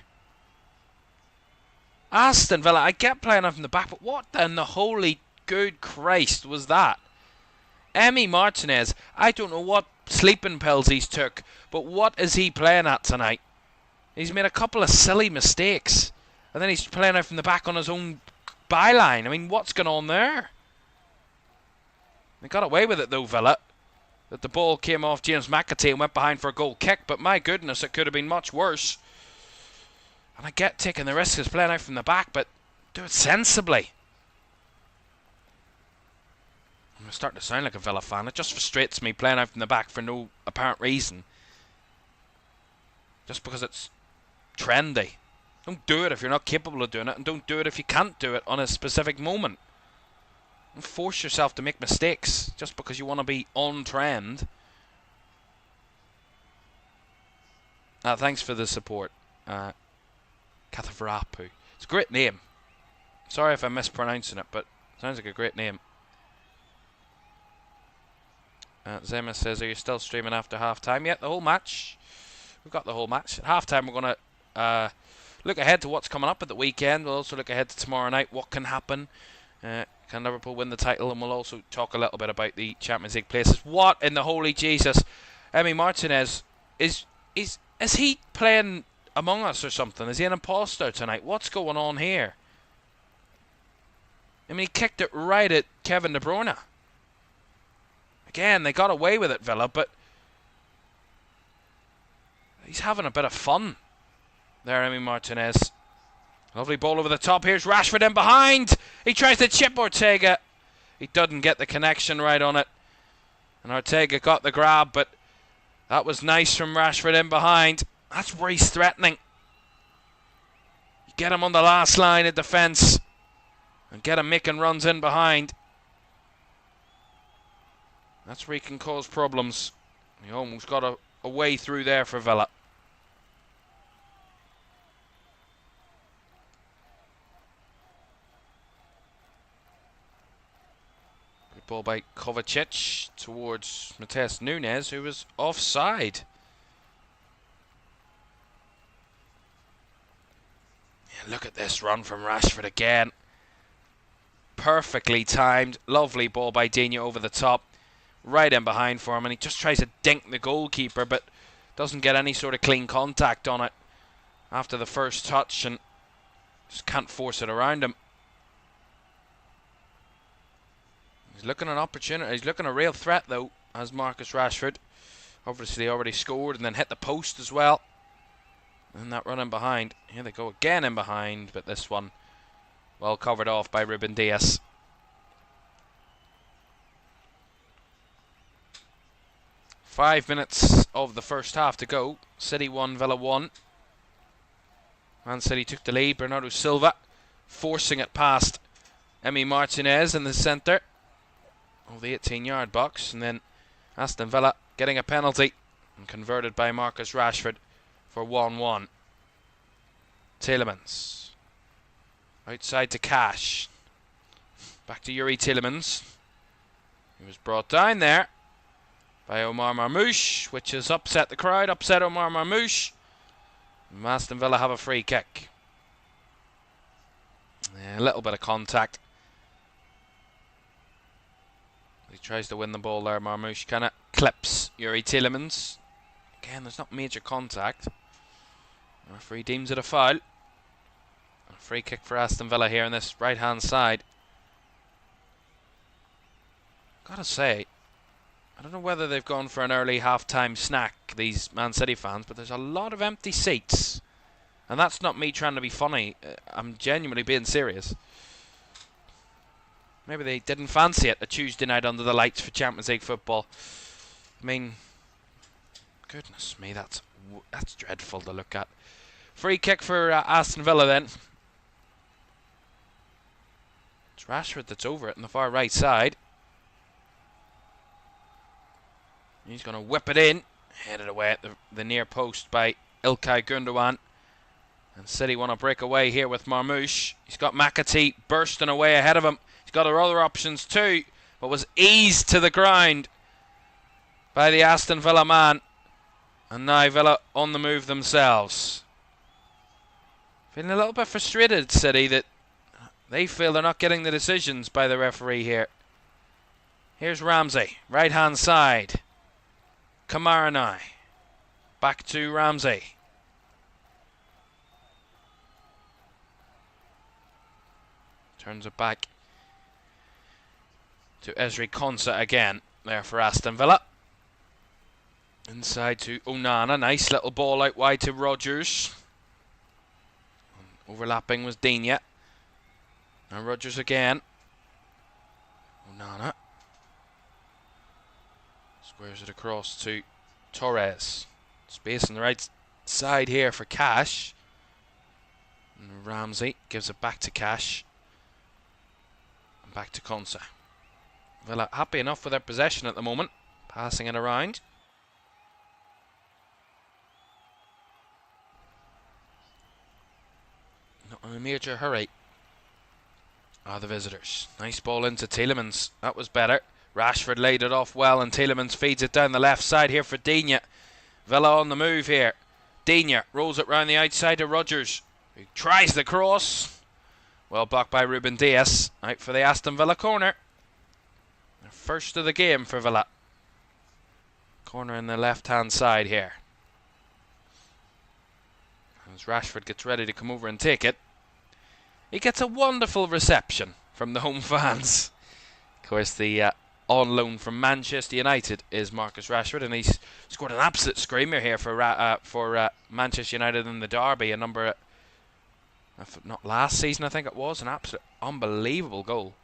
Aston Villa, I get playing off from the back, but what in the holy good Christ was that? Emi Martinez, I don't know what sleeping pills he's took, but what is he playing at tonight? He's made a couple of silly mistakes, and then he's playing out from the back on his own byline. I mean, what's going on there? They got away with it though, Villa. That the ball came off James McAtee and went behind for a goal kick, but my goodness, it could have been much worse. And I get taking the risk of playing out from the back, but do it sensibly. I'm starting to sound like a Villa fan. It just frustrates me playing out from the back for no apparent reason. Just because it's trendy. Don't do it if you're not capable of doing it, and don't do it if you can't do it on a specific moment. Don't force yourself to make mistakes just because you want to be on trend. Thanks for the support. Kathavarapu. It's a great name. Sorry if I'm mispronouncing it, but it sounds like a great name. Zema says, are you still streaming after half-time? Yeah, the whole match. We've got the whole match. At half-time, we're going to look ahead to what's coming up at the weekend. We'll also look ahead to tomorrow night, what can happen. Can Liverpool win the title? And we'll also talk a little bit about the Champions League places. What in the holy Jesus? Emi Martinez, is he playing Among Us or something? Is he an imposter tonight? What's going on here? I mean, he kicked it right at Kevin De Bruyne. Again, they got away with it, Villa, but he's having a bit of fun there, Emi Martinez. Lovely ball over the top. Here's Rashford in behind. He tries to chip Ortega. He doesn't get the connection right on it. And Ortega got the grab, but that was nice from Rashford in behind. That's where he's threatening. You get him on the last line of defence and get him making runs in behind. That's where he can cause problems. He almost got a way through there for Villa. Good ball by Kovacic towards Matheus Nunes, who was offside. Yeah, look at this run from Rashford again. Perfectly timed. Lovely ball by Digne over the top. Right in behind for him, and he just tries to dink the goalkeeper, but doesn't get any sort of clean contact on it after the first touch, and just can't force it around him. He's looking an opportunity. He's looking a real threat, though, as Marcus Rashford. Obviously already scored and then hit the post as well. And that run in behind. Here they go again in behind, but this one well covered off by Ruben Dias. Five minutes of the first half to go. City 1, Villa 1. Man City took the lead. Bernardo Silva forcing it past Emi Martinez in the centre of the 18-yard box. And then Aston Villa getting a penalty and converted by Marcus Rashford for 1-1. Tielemans. Outside to Cash. Back to Yuri Tielemans. He was brought down there by Omar Marmoush, which has upset the crowd, upset Omar Marmoush. Aston Villa have a free kick. Yeah, a little bit of contact. He tries to win the ball there. Marmoush kind of clips Yuri Tielemans. Again, there's not major contact. The referee deems it a foul. A free kick for Aston Villa here on this right-hand side. Gotta say, I don't know whether they've gone for an early half-time snack, these Man City fans, but there's a lot of empty seats. And that's not me trying to be funny. I'm genuinely being serious. Maybe they didn't fancy it a Tuesday night under the lights for Champions League football. I mean, goodness me, that's dreadful to look at. Free kick for Aston Villa then. It's Rashford that's over it on the far right side. He's going to whip it in. Headed away at the near post by Ilkay Gundogan. And City want to break away here with Marmoush. He's got McAtee bursting away ahead of him. He's got other options too, but was eased to the ground by the Aston Villa man. And now Villa on the move themselves. Feeling a little bit frustrated, City, that they feel they're not getting the decisions by the referee here. Here's Ramsey, right hand side. Kamara now. Back to Ramsey. Turns it back to Ezri Konsa again. There for Aston Villa. Inside to Onana. Nice little ball out wide to Rodgers. Overlapping was Digne. Now Rodgers again. Onana. Squares it across to Torres. Space on the right side here for Cash. And Ramsey gives it back to Cash. And back to Konsa. Villa happy enough with their possession at the moment. Passing it around. Not in a major hurry are the visitors. Nice ball into Tielemans. That was better. Rashford laid it off well and Tielemans feeds it down the left side here for Digne. Villa on the move here. Digne rolls it round the outside to Rodgers. He tries the cross. Well blocked by Ruben Dias. Out for the Aston Villa corner. The first of the game for Villa. Corner in the left hand side here. As Rashford gets ready to come over and take it. He gets a wonderful reception from the home fans. Of course, the on loan from Manchester United is Marcus Rashford, and he's scored an absolute screamer here for Manchester United in the derby. A number, not last season, I think it was, an absolute unbelievable goal.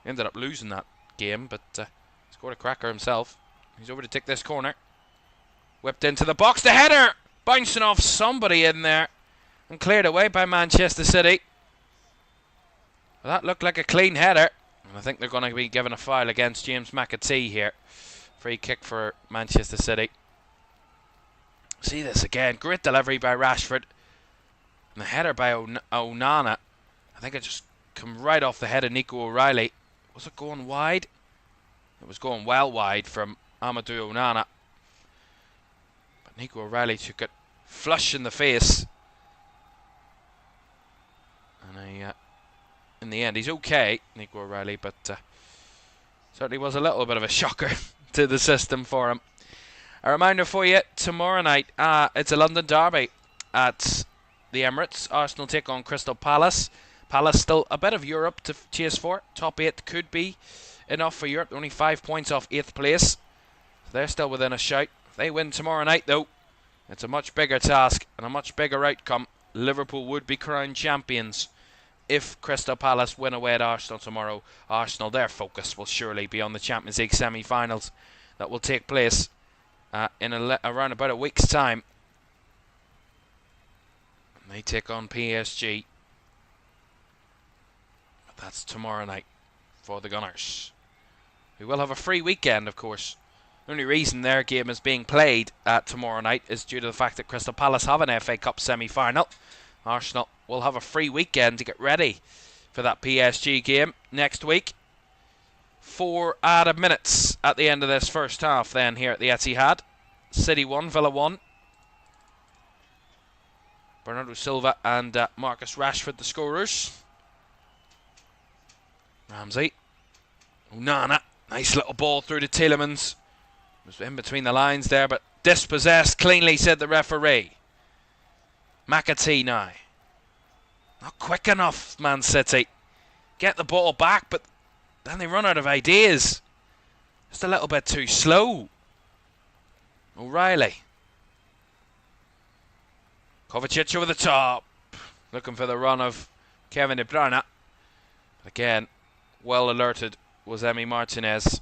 He ended up losing that game, but scored a cracker himself. He's over to take this corner. Whipped into the box, the header! Bouncing off somebody in there and cleared away by Manchester City. Well, that looked like a clean header. And I think they're going to be given a foul against James McAtee here. Free kick for Manchester City. See this again. Great delivery by Rashford. And the header by Onana. I think it just come right off the head of Nico O'Reilly. Was it going wide? It was going well wide from Amadou Onana. But Nico O'Reilly took it flush in the face. And in the end, he's okay, Nico O'Reilly, but certainly was a little bit of a shocker to the system for him. A reminder for you, tomorrow night, it's a London derby at the Emirates. Arsenal take on Crystal Palace. Palace still a bit of Europe to chase for. Top 8 could be enough for Europe. Only 5 points off 8th place. So they're still within a shout. If they win tomorrow night, though, it's a much bigger task and a much bigger outcome. Liverpool would be crowned champions. If Crystal Palace win away at Arsenal tomorrow, Arsenal, their focus will surely be on the Champions League semi-finals that will take place in around about a week's time. And they take on PSG. But that's tomorrow night for the Gunners. We will have a free weekend, of course. The only reason their game is being played tomorrow night is due to the fact that Crystal Palace have an FA Cup semi-final. Arsenal will have a free weekend to get ready for that PSG game next week. 4 added minutes at the end of this first half then here at the Etihad. City 1, Villa 1. Bernardo Silva and Marcus Rashford, the scorers. Ramsey. Onana. Nice little ball through to Tielemans. Was in between the lines there, but dispossessed cleanly, said the referee. McAtee now. Not quick enough, Man City. Get the ball back, but then they run out of ideas. Just a little bit too slow. O'Reilly. Kovacic over the top. Looking for the run of Kevin De Bruyne. Again, well alerted was Emi Martinez.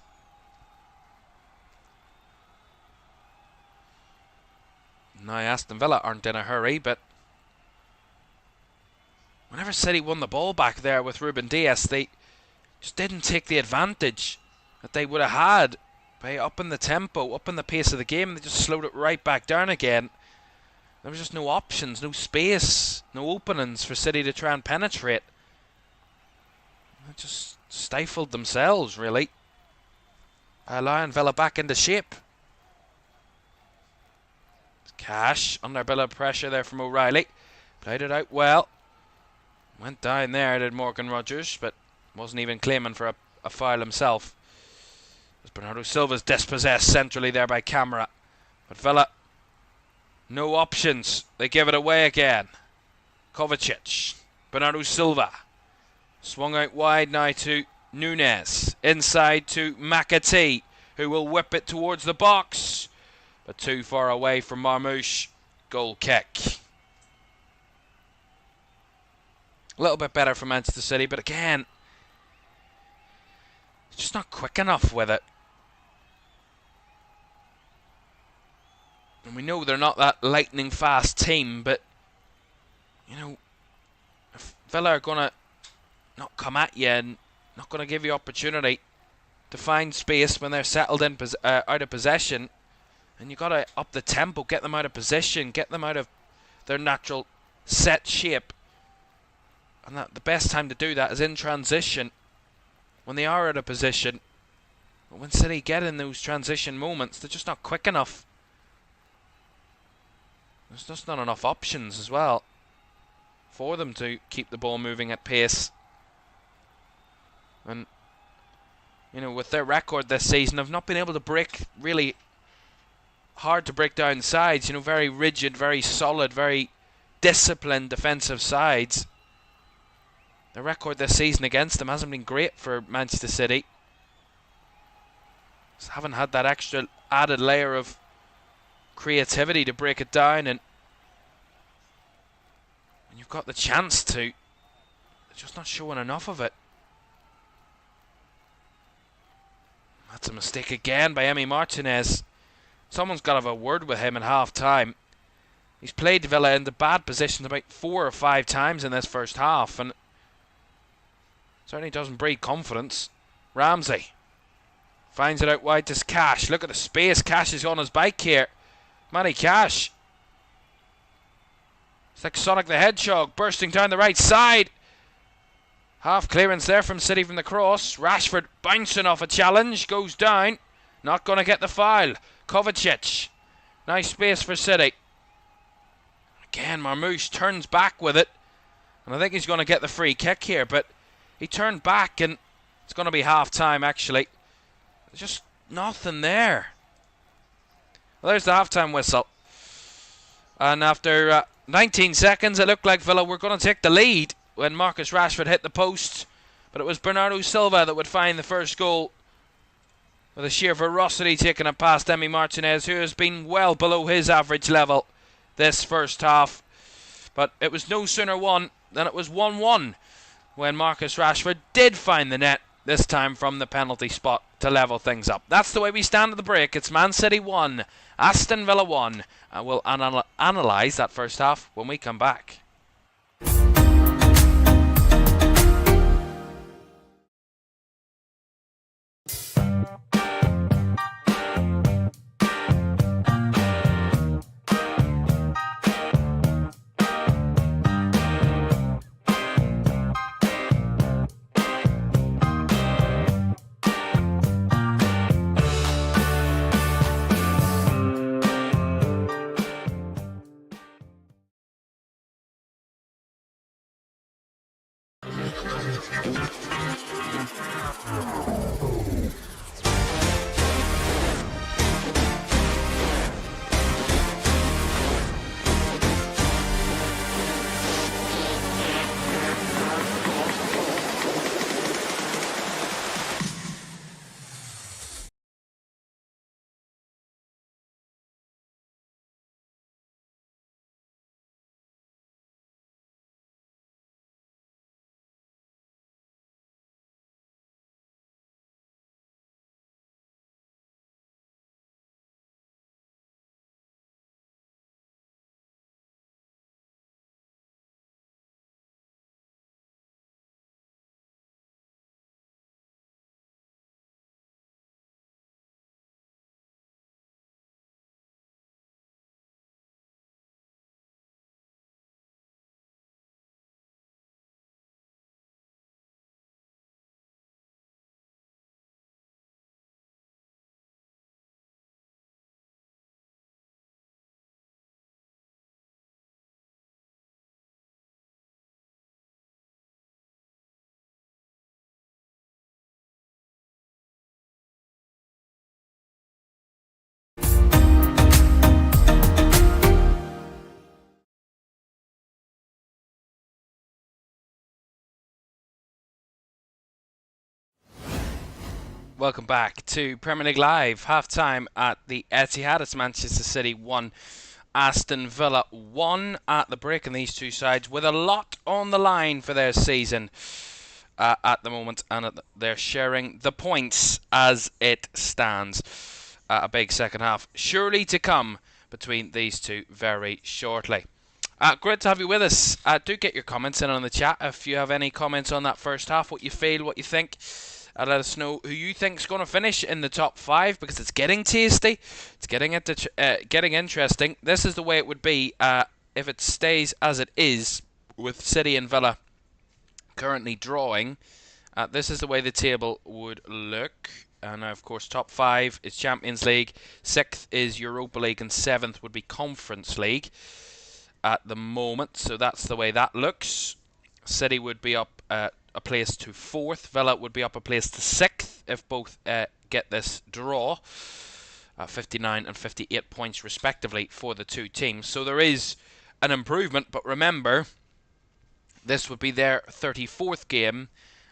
Now Aston Villa aren't in a hurry, but whenever City won the ball back there with Ruben Dias, they just didn't take the advantage that they would have had by upping the tempo, upping the pace of the game. They just slowed it right back down again. There was just no options, no space, no openings for City to try and penetrate. They just stifled themselves, really, allowing Villa back into shape. Cash under a bit of pressure there from O'Reilly. Played it out well. Went down there, did Morgan Rogers, but wasn't even claiming for a foul himself. As Bernardo Silva's dispossessed centrally there by Camara. But Villa, no options. They give it away again. Kovacic. Bernardo Silva. Swung out wide now to Nunes. Inside to McAtee, who will whip it towards the box. But too far away from Marmoush. Goal kick. A little bit better for Manchester City, but again, just not quick enough with it. And we know they're not that lightning fast team, but you know, if Villa are going to not come at you and not going to give you opportunity to find space when they're settled in out of possession, and you've got to up the tempo, get them out of position, get them out of their natural set shape. And that the best time to do that is in transition, when they are out of position. But when City get in those transition moments, they're just not quick enough. There's just not enough options as well for them to keep the ball moving at pace. And you know, with their record this season of not being able to break, really hard to break down sides, you know, very rigid, very solid, very disciplined defensive sides. The record this season against them hasn't been great for Manchester City. Just haven't had that extra added layer of creativity to break it down, and you've got the chance to. They're just not showing enough of it. That's a mistake again by Emi Martinez. Someone's got to have a word with him at half time. He's played Villa into bad positions about 4 or 5 times in this first half, and certainly doesn't breed confidence. Ramsey finds it out wide to Cash. Look at the space. Cash is on his bike here. Matty Cash. It's like Sonic the Hedgehog bursting down the right side. Half clearance there from City from the cross. Rashford bouncing off a challenge. Goes down. Not going to get the foul. Kovacic. Nice space for City. Again, Marmoush turns back with it. And I think he's going to get the free kick here. But he turned back, and it's going to be half time actually. There's just nothing there. Well, there's the half-time whistle. And after 19 seconds, it looked like Villa were going to take the lead when Marcus Rashford hit the post. But it was Bernardo Silva that would find the first goal, with a sheer ferocity taking it past Emi Martinez, who has been well below his average level this first half. But it was no sooner won than it was 1-1 when Marcus Rashford did find the net, this time from the penalty spot, to level things up. That's the way we stand at the break. It's Man City 1, Aston Villa 1. And we'll analyse that first half when we come back. Welcome back to Premier League Live. Half-time at the Etihad. It's Manchester City 1, Aston Villa 1 at the break, and these two sides with a lot on the line for their season at the moment, and they're sharing the points as it stands. A big second half surely to come between these two very shortly. Great to have you with us. Do get your comments in on the chat if you have any comments on that first half, what you feel, what you think. Let us know who you think is going to finish in the top 5, because it's getting tasty. It's getting interesting. This is the way it would be if it stays as it is, with City and Villa currently drawing. This is the way the table would look. And of course, top 5 is Champions League, 6th is Europa League, and 7th would be Conference League at the moment. So that's the way that looks. City would be up a place to 4th. Villa would be up a place to 6th if both get this draw. 59 and 58 points respectively for the two teams. So there is an improvement, but remember, this would be their 34th game.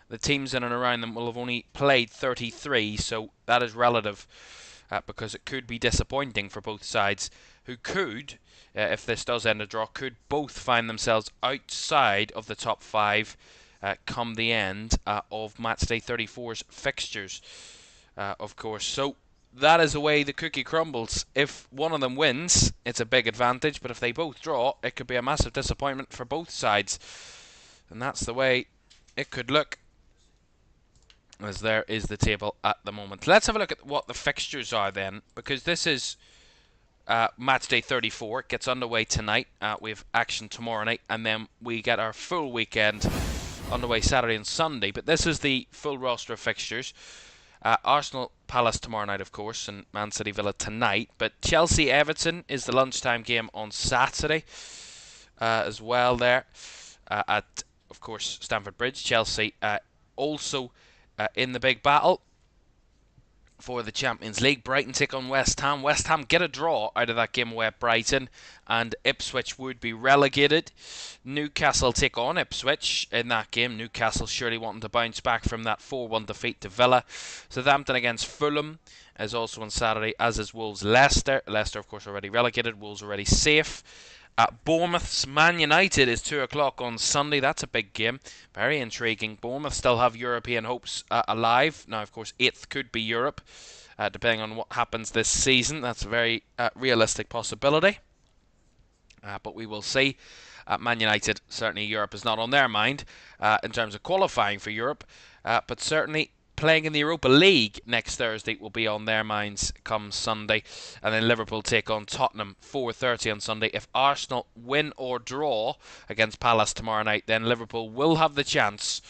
The teams in and around them will have only played 33, so that is relative, because it could be disappointing for both sides, who could, if this does end a draw, could both find themselves outside of the top 5 come the end of Matchday 34's fixtures, of course. So that is the way the cookie crumbles. If one of them wins, it's a big advantage, but if they both draw, it could be a massive disappointment for both sides. And that's the way it could look, as there is the table at the moment. Let's have a look at what the fixtures are then, because this is Matchday 34. It gets underway tonight. We have action tomorrow night, and then we get our full weekend underway Saturday and Sunday. But this is the full roster of fixtures. Arsenal Palace tomorrow night, of course, and Man City Villa tonight. But Chelsea Everton is the lunchtime game on Saturday as well there at, of course, Stamford Bridge. Chelsea also in the big battle for the Champions League. Brighton take on West Ham. West Ham get a draw out of that game away at Brighton, and Ipswich would be relegated. Newcastle take on Ipswich in that game. Newcastle surely wanting to bounce back from that 4-1 defeat to Villa. Southampton against Fulham is also on Saturday, as is Wolves Leicester. Leicester, of course, already relegated. Wolves already safe. Bournemouth's Man United is 2 o'clock on Sunday. That's a big game. Very intriguing. Bournemouth still have European hopes alive. Now, of course, 8th could be Europe, depending on what happens this season. That's a very realistic possibility. But we will see. Man United, certainly Europe is not on their mind in terms of qualifying for Europe. But certainly playing in the Europa League next Thursday will be on their minds come Sunday. And then Liverpool take on Tottenham 4:30 on Sunday. If Arsenal win or draw against Palace tomorrow night, then Liverpool will have the chance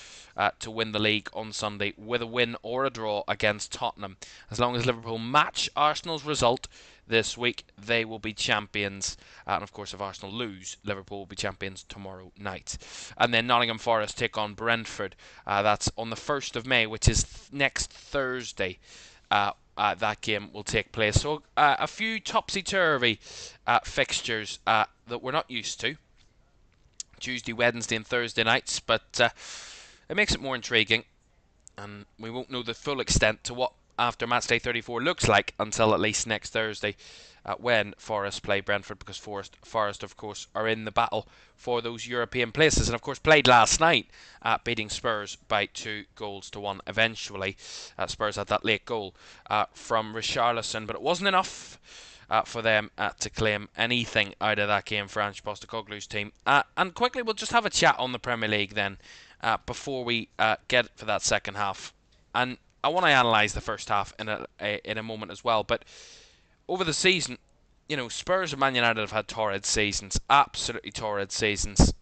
to win the league on Sunday with a win or a draw against Tottenham. As long as Liverpool match Arsenal's result, this week, they will be champions. And of course, if Arsenal lose, Liverpool will be champions tomorrow night. And then Nottingham Forest take on Brentford. That's on the 1st of May, which is next Thursday. That game will take place. So a few topsy-turvy fixtures that we're not used to. Tuesday, Wednesday and Thursday nights, but it makes it more intriguing, and we won't know the full extent to what after Matchday 34 looks like until at least next Thursday when Forest play Brentford, because Forest of course are in the battle for those European places, and of course played last night beating Spurs by 2-1 eventually. Spurs had that late goal from Richarlison, but it wasn't enough for them to claim anything out of that game for Ange Postecoglou's team. And quickly, we'll just have a chat on the Premier League then before we get for that second half. And I want to analyse the first half in a moment as well. But over the season, you know, Spurs and Man United have had torrid seasons, absolutely torrid seasons.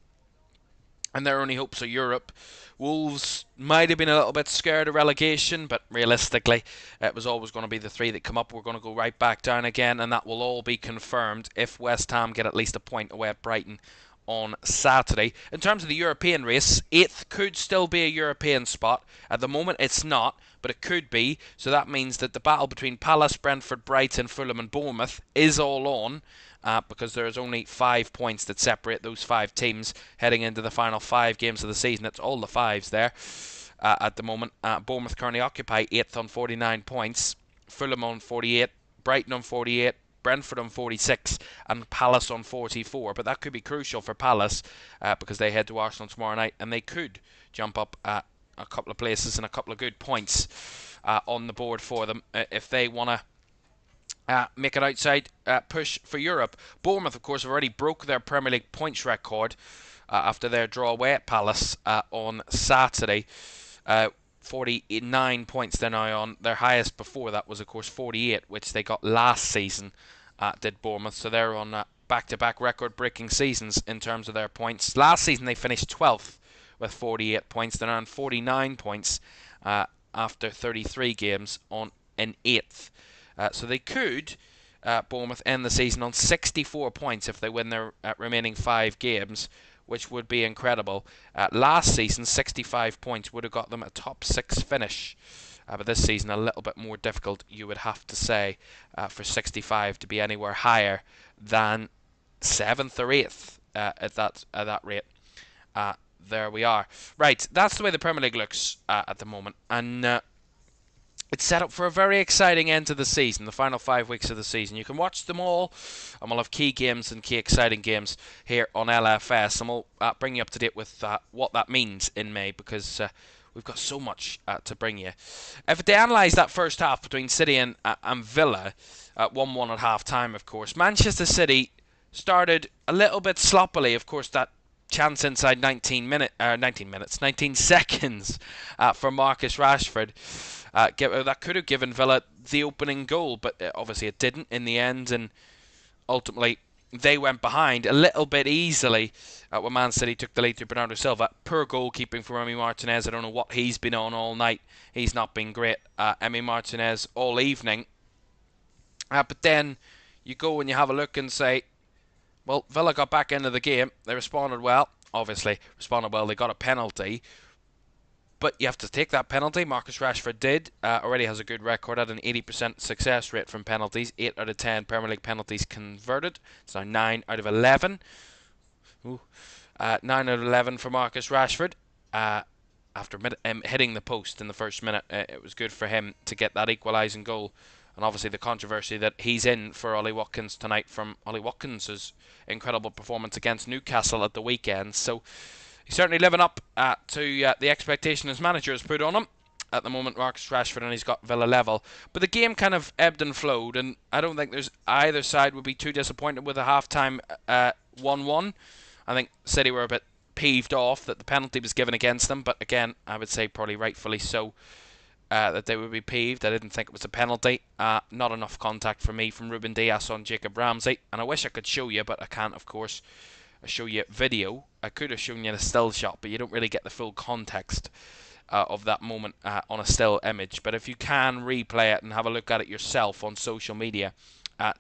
And their only hopes are Europe. Wolves might have been a little bit scared of relegation, but realistically, it was always going to be the three that come up. We're going to go right back down again, and that will all be confirmed if West Ham get at least a point away at Brighton on Saturday. In terms of the European race, 8th could still be a European spot. At the moment, it's not, but it could be. So that means that the battle between Palace, Brentford, Brighton, Fulham and Bournemouth is all on. Because there is only 5 points that separate those 5 teams heading into the final 5 games of the season. It's all the 5s there at the moment. Bournemouth currently occupy 8th on 49 points, Fulham on 48, Brighton on 48, Brentford on 46 and Palace on 44. But that could be crucial for Palace because they head to Arsenal tomorrow night, and they could jump up a couple of places and a couple of good points on the board for them if they want to make an outside push for Europe. Bournemouth, of course, have already broke their Premier League points record after their draw away at Palace on Saturday. 49 points they're now on. Their highest before that was, of course, 48, which they got last season, did Bournemouth. So they're on back-to-back record-breaking seasons in terms of their points. Last season they finished 12th with 48 points. They're on 49 points after 33 games in 8th. So they could, Bournemouth, end the season on 64 points if they win their remaining 5 games, which would be incredible. Last season, 65 points would have got them a top 6 finish. But this season, a little bit more difficult, you would have to say, for 65 to be anywhere higher than 7th or 8th at that rate. There we are. Right, that's the way the Premier League looks at the moment. And it's set up for a very exciting end to the season, the final 5 weeks of the season. You can watch them all, and we'll have key games and key exciting games here on LFS, and we'll bring you up to date with what that means in May, because we've got so much to bring you. If they analyse that first half between City and Villa, 1-1 at half-time, of course, Manchester City started a little bit sloppily. Of course, that chance inside 19 seconds for Marcus Rashford. That could have given Villa the opening goal, but obviously it didn't in the end, and ultimately they went behind a little bit easily when Man City took the lead through Bernardo Silva. Poor goalkeeping for Emi Martinez. I don't know what he's been on all night. He's not been great. Emi Martinez all evening. But then you go and you have a look and say, well, Villa got back into the game. They responded well. Obviously, responded well. They got a penalty. But you have to take that penalty. Marcus Rashford did. Already has a good record at an 80% success rate from penalties. 8 out of 10 Premier League penalties converted. It's now 9 out of 11. 9 out of 11 for Marcus Rashford. After hitting the post in the first minute, it was good for him to get that equalising goal. And obviously the controversy that he's in for Ollie Watkins tonight from Ollie Watkins' incredible performance against Newcastle at the weekend. So he's certainly living up to the expectation his manager has put on him. At the moment, Marcus Rashford, and he's got Villa level. But the game kind of ebbed and flowed, and I don't think there's either side would be too disappointed with a half-time 1-1. I think City were a bit peeved off that the penalty was given against them, but again, I would say probably rightfully so that they would be peeved. I didn't think it was a penalty. Not enough contact for me from Ruben Dias on Jacob Ramsey, and I wish I could show you, but I can't, of course. Show you video. I could have shown you the still shot, but you don't really get the full context of that moment on a still image. But if you can replay it and have a look at it yourself on social media,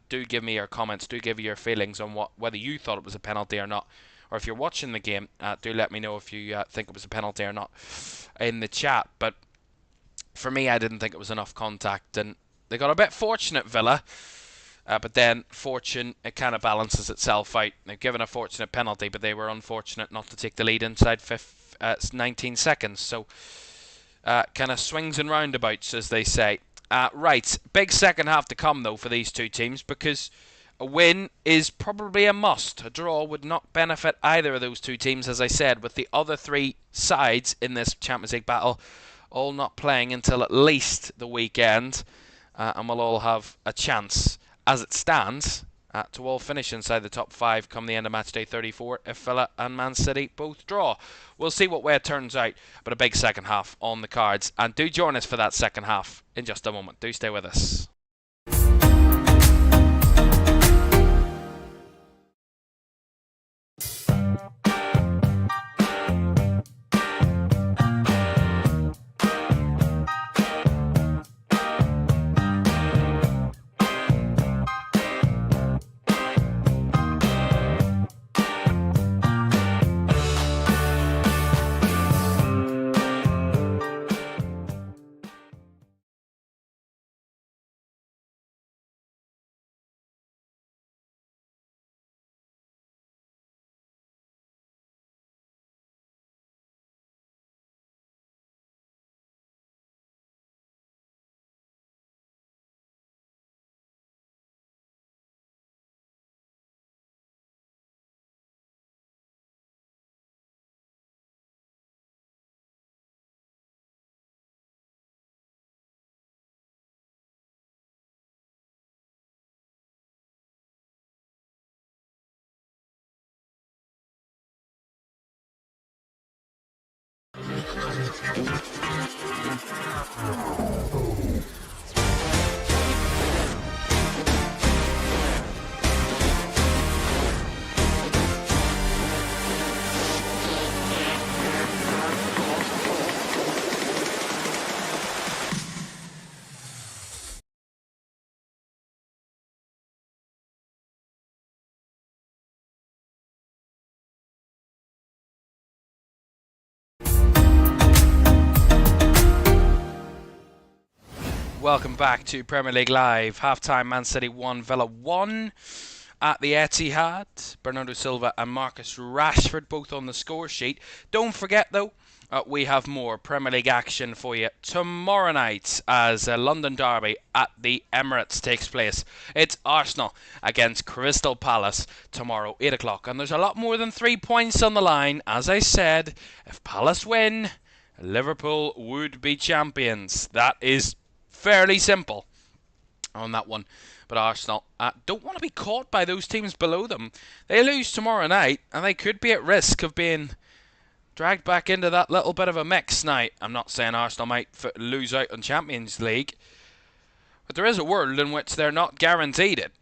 Do give me your comments. Do give me your feelings on whether you thought it was a penalty or not. Or if you're watching the game, do let me know if you think it was a penalty or not in the chat. But for me, I didn't think it was enough contact. And they got a bit fortunate, Villa. But then fortune, it kind of balances itself out. They've given a fortunate penalty, but they were unfortunate not to take the lead inside 19 seconds. So kind of swings and roundabouts, as they say. Right, big second half to come, though, for these two teams, because a win is probably a must. A draw would not benefit either of those two teams, as I said, with the other three sides in this Champions League battle all not playing until at least the weekend, and we'll all have a chance, as it stands, to all finish inside the top 5 come the end of Matchday 34 if Villa and Man City both draw. We'll see what way it turns out, but a big second half on the cards. And do join us for that second half in just a moment. Do stay with us. Welcome back to Premier League Live. Half-time, Man City 1, Villa 1 at the Etihad. Bernardo Silva and Marcus Rashford both on the score sheet. Don't forget, though, we have more Premier League action for you tomorrow night as a London derby at the Emirates takes place. It's Arsenal against Crystal Palace tomorrow, 8 o'clock. And there's a lot more than 3 points on the line. As I said, if Palace win, Liverpool would be champions. That is fairly simple on that one. But Arsenal don't want to be caught by those teams below them. They lose tomorrow night and they could be at risk of being dragged back into that little bit of a mix. Now, I'm not saying Arsenal might lose out on Champions League, but there is a world in which they're not guaranteed it.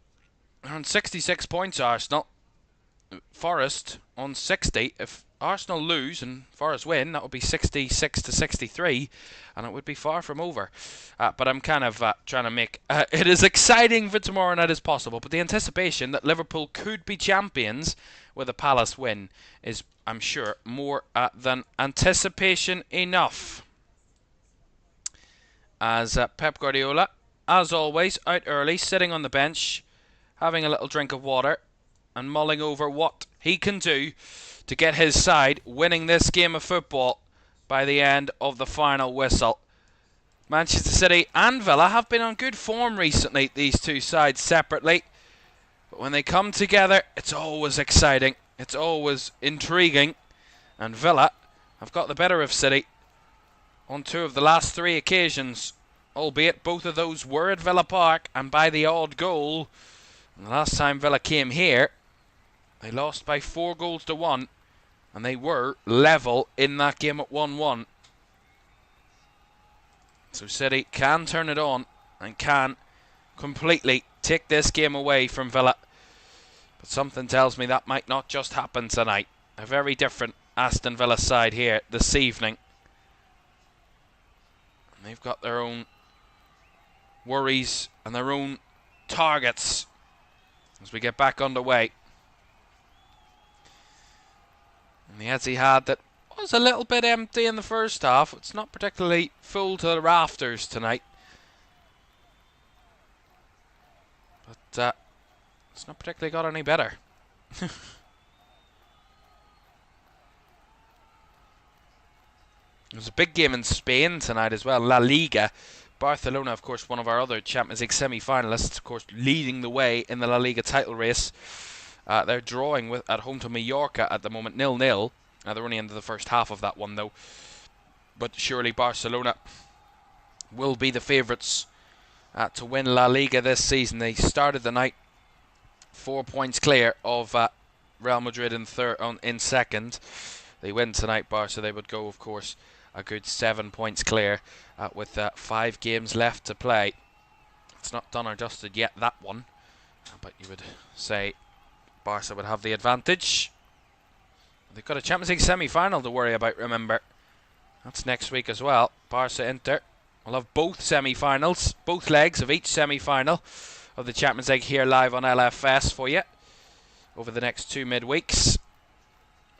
They're on 66 points, Arsenal. Forest on 60. If Arsenal lose and Forest win, that would be 66 to 63, and it would be far from over. But I'm kind of trying to make it as exciting for tomorrow night as possible. But the anticipation that Liverpool could be champions with a Palace win is, I'm sure, more than anticipation enough. As Pep Guardiola, as always, out early, sitting on the bench, having a little drink of water, and mulling over what he can do to get his side winning this game of football by the end of the final whistle. Manchester City and Villa have been on good form recently, these two sides separately. But when they come together, it's always exciting. It's always intriguing. And Villa have got the better of City on 2 of the last 3 occasions. Albeit both of those were at Villa Park and by the odd goal. And the last time Villa came here, they lost by 4 goals to 1. And they were level in that game at 1-1. So City can turn it on and can completely take this game away from Villa. But something tells me that might not just happen tonight. A very different Aston Villa side here this evening. And they've got their own worries and their own targets as we get back underway. And the Etihad that was a little bit empty in the first half. It's not particularly full to the rafters tonight. But it's not particularly got any better. There's a big game in Spain tonight as well, La Liga. Barcelona, of course, one of our other Champions League semi-finalists, of course, leading the way in the La Liga title race. They're drawing at home to Mallorca at the moment, 0-0. They're only into the first half of that one, though. But surely Barcelona will be the favourites to win La Liga this season. They started the night 4 points clear of Real Madrid in second. They win tonight, Barca. They would go, of course, a good 7 points clear with 5 games left to play. It's not done or dusted yet, that one. But you would say Barca would have the advantage. They've got a Champions League semi-final to worry about, remember. That's next week as well. Barca-Inter. We'll have both semi-finals, both legs of each semi-final of the Champions League here live on LFS for you over the next 2 midweeks.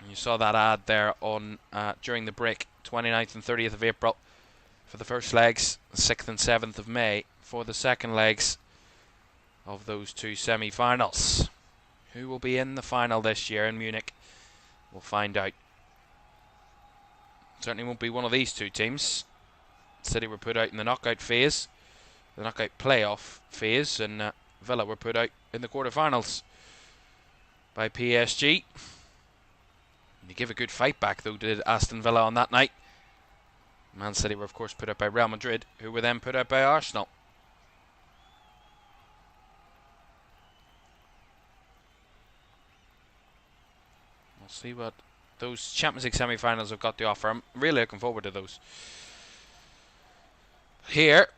And you saw that ad there on during the break, 29th and 30th of April for the first legs, 6th and 7th of May for the second legs of those 2 semi-finals. Who will be in the final this year in Munich? We'll find out. Certainly won't be one of these 2 teams. City were put out in the knockout phase, the knockout playoff phase, and Villa were put out in the quarterfinals by PSG. They give a good fight back, though, did Aston Villa on that night. Man City were, of course, put out by Real Madrid, who were then put out by Arsenal. We'll see what those Champions League semi-finals have got to offer. I'm really looking forward to those. Here,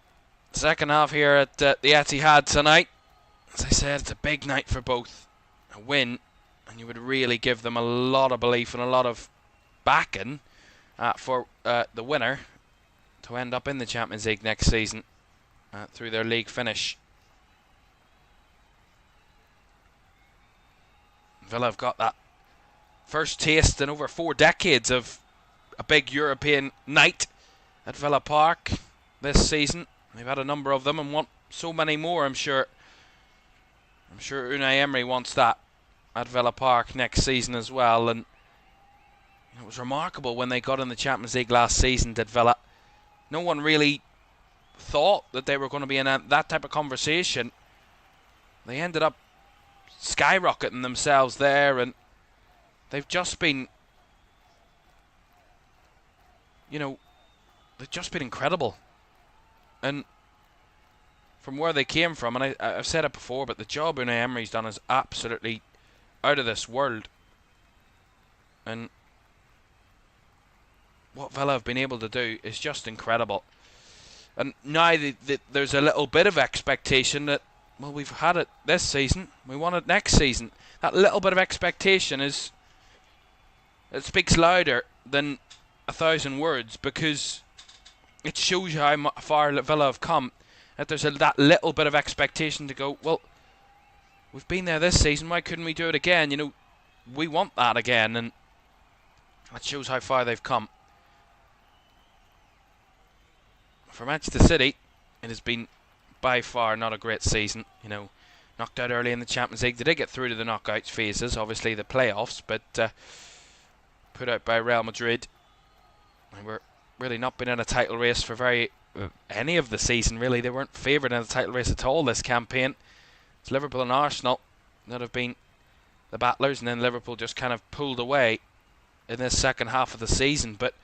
second half here at the Etihad tonight. As I said, it's a big night for both. A win, and you would really give them a lot of belief and a lot of backing for the winner to end up in the Champions League next season through their league finish. Villa have got that first taste in over 4 decades of a big European night at Villa Park this season. They've had a number of them and want so many more, I'm sure. I'm sure Unai Emery wants that at Villa Park next season as well. And it was remarkable when they got in the Champions League last season at Villa. No one really thought that they were going to be in that type of conversation. They ended up skyrocketing themselves there, and they've just been, they've just been incredible. And from where they came from, and I've said it before, but the job Unai Emery's done is absolutely out of this world. And what Villa have been able to do is just incredible. And now there's a little bit of expectation that, well, we've had it this season, we want it next season. That little bit of expectation it speaks louder than 1,000 words, because it shows you how far Villa have come. That there's that little bit of expectation to go, well, we've been there this season, why couldn't we do it again? We want that again, and that shows how far they've come. For Manchester City, it has been by far not a great season. Knocked out early in the Champions League. They did get through to the knockouts phases, obviously the playoffs, but put out by Real Madrid. They were really not been in a title race for any of the season, really. They weren't favoured in the title race at all this campaign. It's Liverpool and Arsenal that have been the battlers, and then Liverpool just kind of pulled away in this second half of the season. But,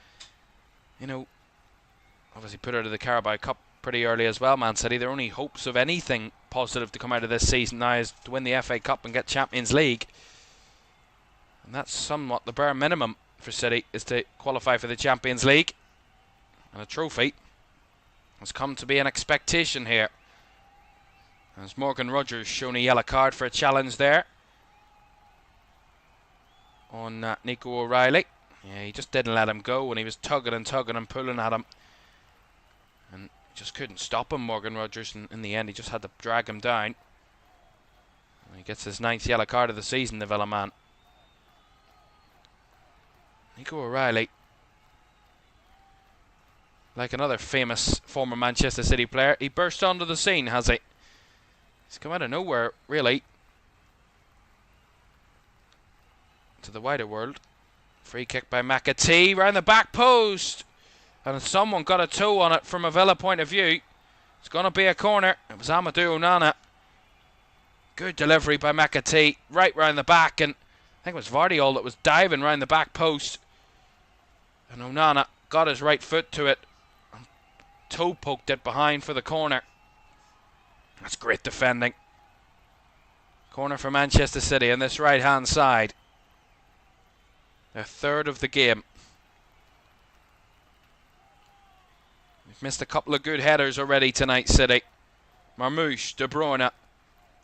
obviously put out of the Carabao Cup pretty early as well, Man City. Their only hopes of anything positive to come out of this season now is to win the FA Cup and get Champions League. And that's somewhat the bare minimum for City, is to qualify for the Champions League. And a trophy has come to be an expectation here. As Morgan Rogers shown a yellow card for a challenge there on Nico O'Reilly. Yeah, he just didn't let him go, and he was tugging and pulling at him. And just couldn't stop him, Morgan Rogers, and in the end he just had to drag him down. He gets his 9th yellow card of the season, the Villa man. Nico O'Reilly, like another famous former Manchester City player, he burst onto the scene, has he? He's come out of nowhere, really, to the wider world. Free kick by McAtee, round the back post. And someone got a toe on it from a Villa point of view. It's going to be a corner. It was Amadou Onana. Good delivery by McAtee, right round the back. And I think it was Vardiol that was diving round the back post. And Onana got his right foot to it. And toe poked it behind for the corner. That's great defending. Corner for Manchester City on this right-hand side. Their third of the game. We've missed a couple of good headers already tonight, City. Marmouche, De Bruyne,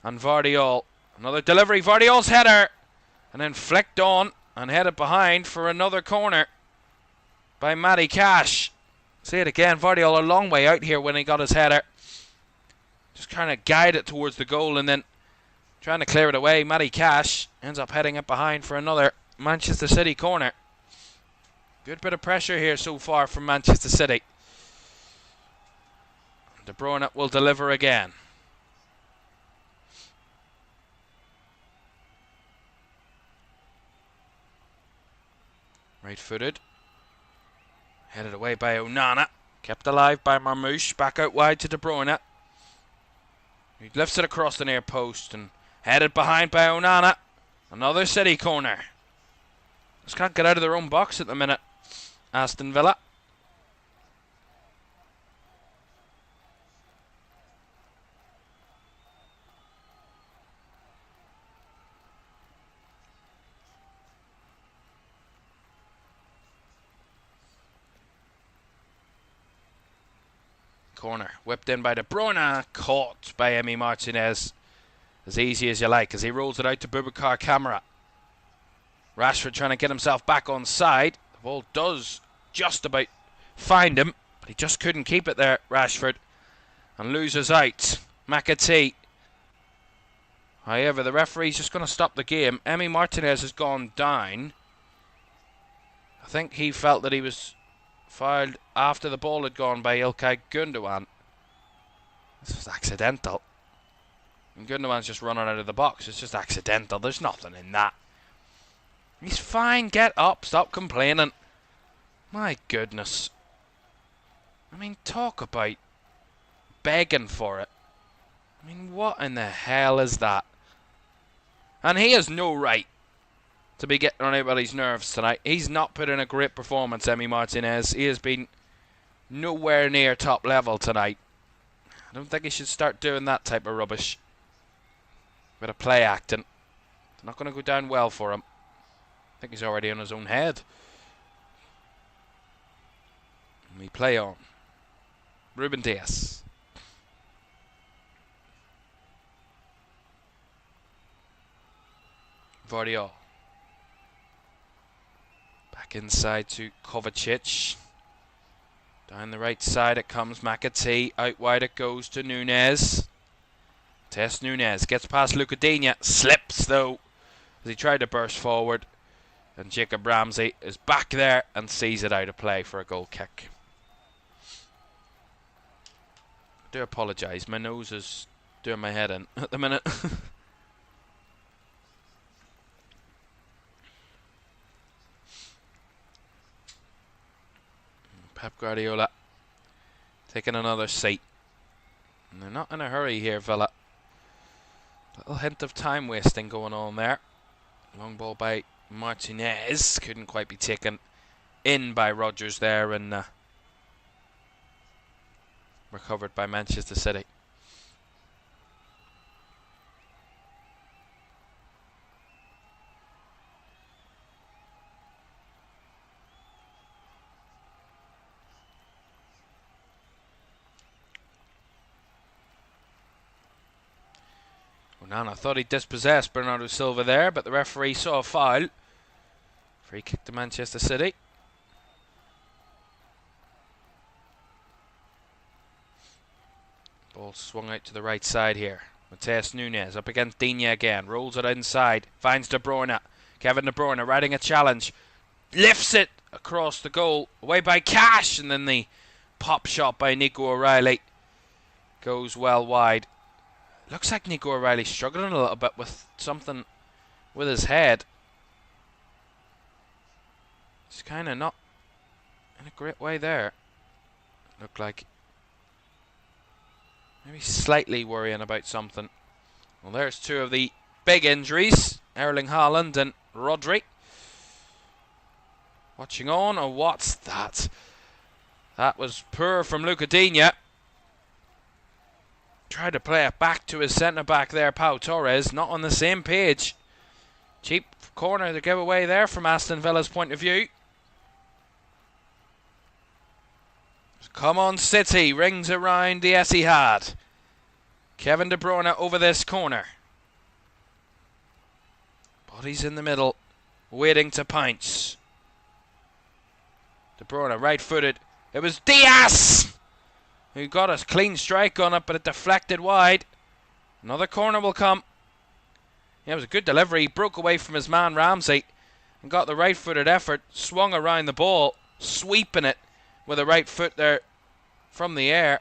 and Vardiol. Another delivery, Vardiol's header. And then flicked on and headed behind for another corner by Matty Cash. See it again, Vardiol a long way out here when he got his header. Just trying to guide it towards the goal and then trying to clear it away. Matty Cash ends up heading it behind for another Manchester City corner. Good bit of pressure here so far from Manchester City. De Bruyne will deliver again. Right-footed. Headed away by Onana. Kept alive by Marmouche. Back out wide to De Bruyne. He lifts it across the near post and headed behind by Onana. Another City corner. Just can't get out of their own box at the minute, Aston Villa. Corner whipped in by De Bruyne, caught by Emi Martinez. As easy as you like, as he rolls it out to Boubacar Kamara. Rashford trying to get himself back on side. The ball does just about find him, but he just couldn't keep it there, Rashford. And loses out. McAtee. However, the referee's just going to stop the game. Emi Martinez has gone down. I think he felt that he was fouled after the ball had gone by Ilkay Gundogan. This was accidental. And Gundogan's just running out of the box. It's just accidental. There's nothing in that. He's fine. Get up. Stop complaining. My goodness. I mean, talk about begging for it. I mean, what in the hell is that? And he has no right to be getting on anybody's nerves tonight. He's not put in a great performance, Emi Martinez. He has been nowhere near top level tonight. I don't think he should start doing that type of rubbish. Bit of play acting. It's not going to go down well for him. I think he's already on his own head. And we play on. Ruben Dias. Vardiol. Back inside to Kovacic. Down the right side it comes, McAtee. Out wide it goes to Nunez. Tess Nunez gets past Lucadinha. Slips though as he tried to burst forward. And Jacob Ramsey is back there and sees it out of play for a goal kick. I do apologise. My nose is doing my head in at the minute. Pep Guardiola taking another seat. And they're not in a hurry here, Villa. Little hint of time wasting going on there. Long ball by Martinez. Couldn't quite be taken in by Rodgers there and recovered by Manchester City. Onana thought he dispossessed Bernardo Silva there, but the referee saw a foul. Free kick to Manchester City. Ball swung out to the right side here. Mateus Nunes up against Digne again. Rolls it inside. Finds De Bruyne. Kevin De Bruyne riding a challenge. Lifts it across the goal. Away by Cash. And then the pop shot by Nico O'Reilly goes well wide. Looks like Nico O'Reilly struggling a little bit with something with his head. It's kind of not in a great way there. Looked like maybe slightly worrying about something. Well, there's two of the big injuries. Erling Haaland and Rodri. Watching on. Oh, what's that? That was poor from Luca Digne. Tried to play it back to his centre-back there, Pau Torres. Not on the same page. Cheap corner to give away there from Aston Villa's point of view. Come on, City. Rings around the Etihad. Kevin De Bruyne over this corner. Bodies in the middle, waiting to pounce. De Bruyne right-footed. It was Diaz who got a clean strike on it, but it deflected wide. Another corner will come. Yeah, it was a good delivery. He broke away from his man Ramsey and got the right-footed effort. Swung around the ball, sweeping it with a right foot there from the air.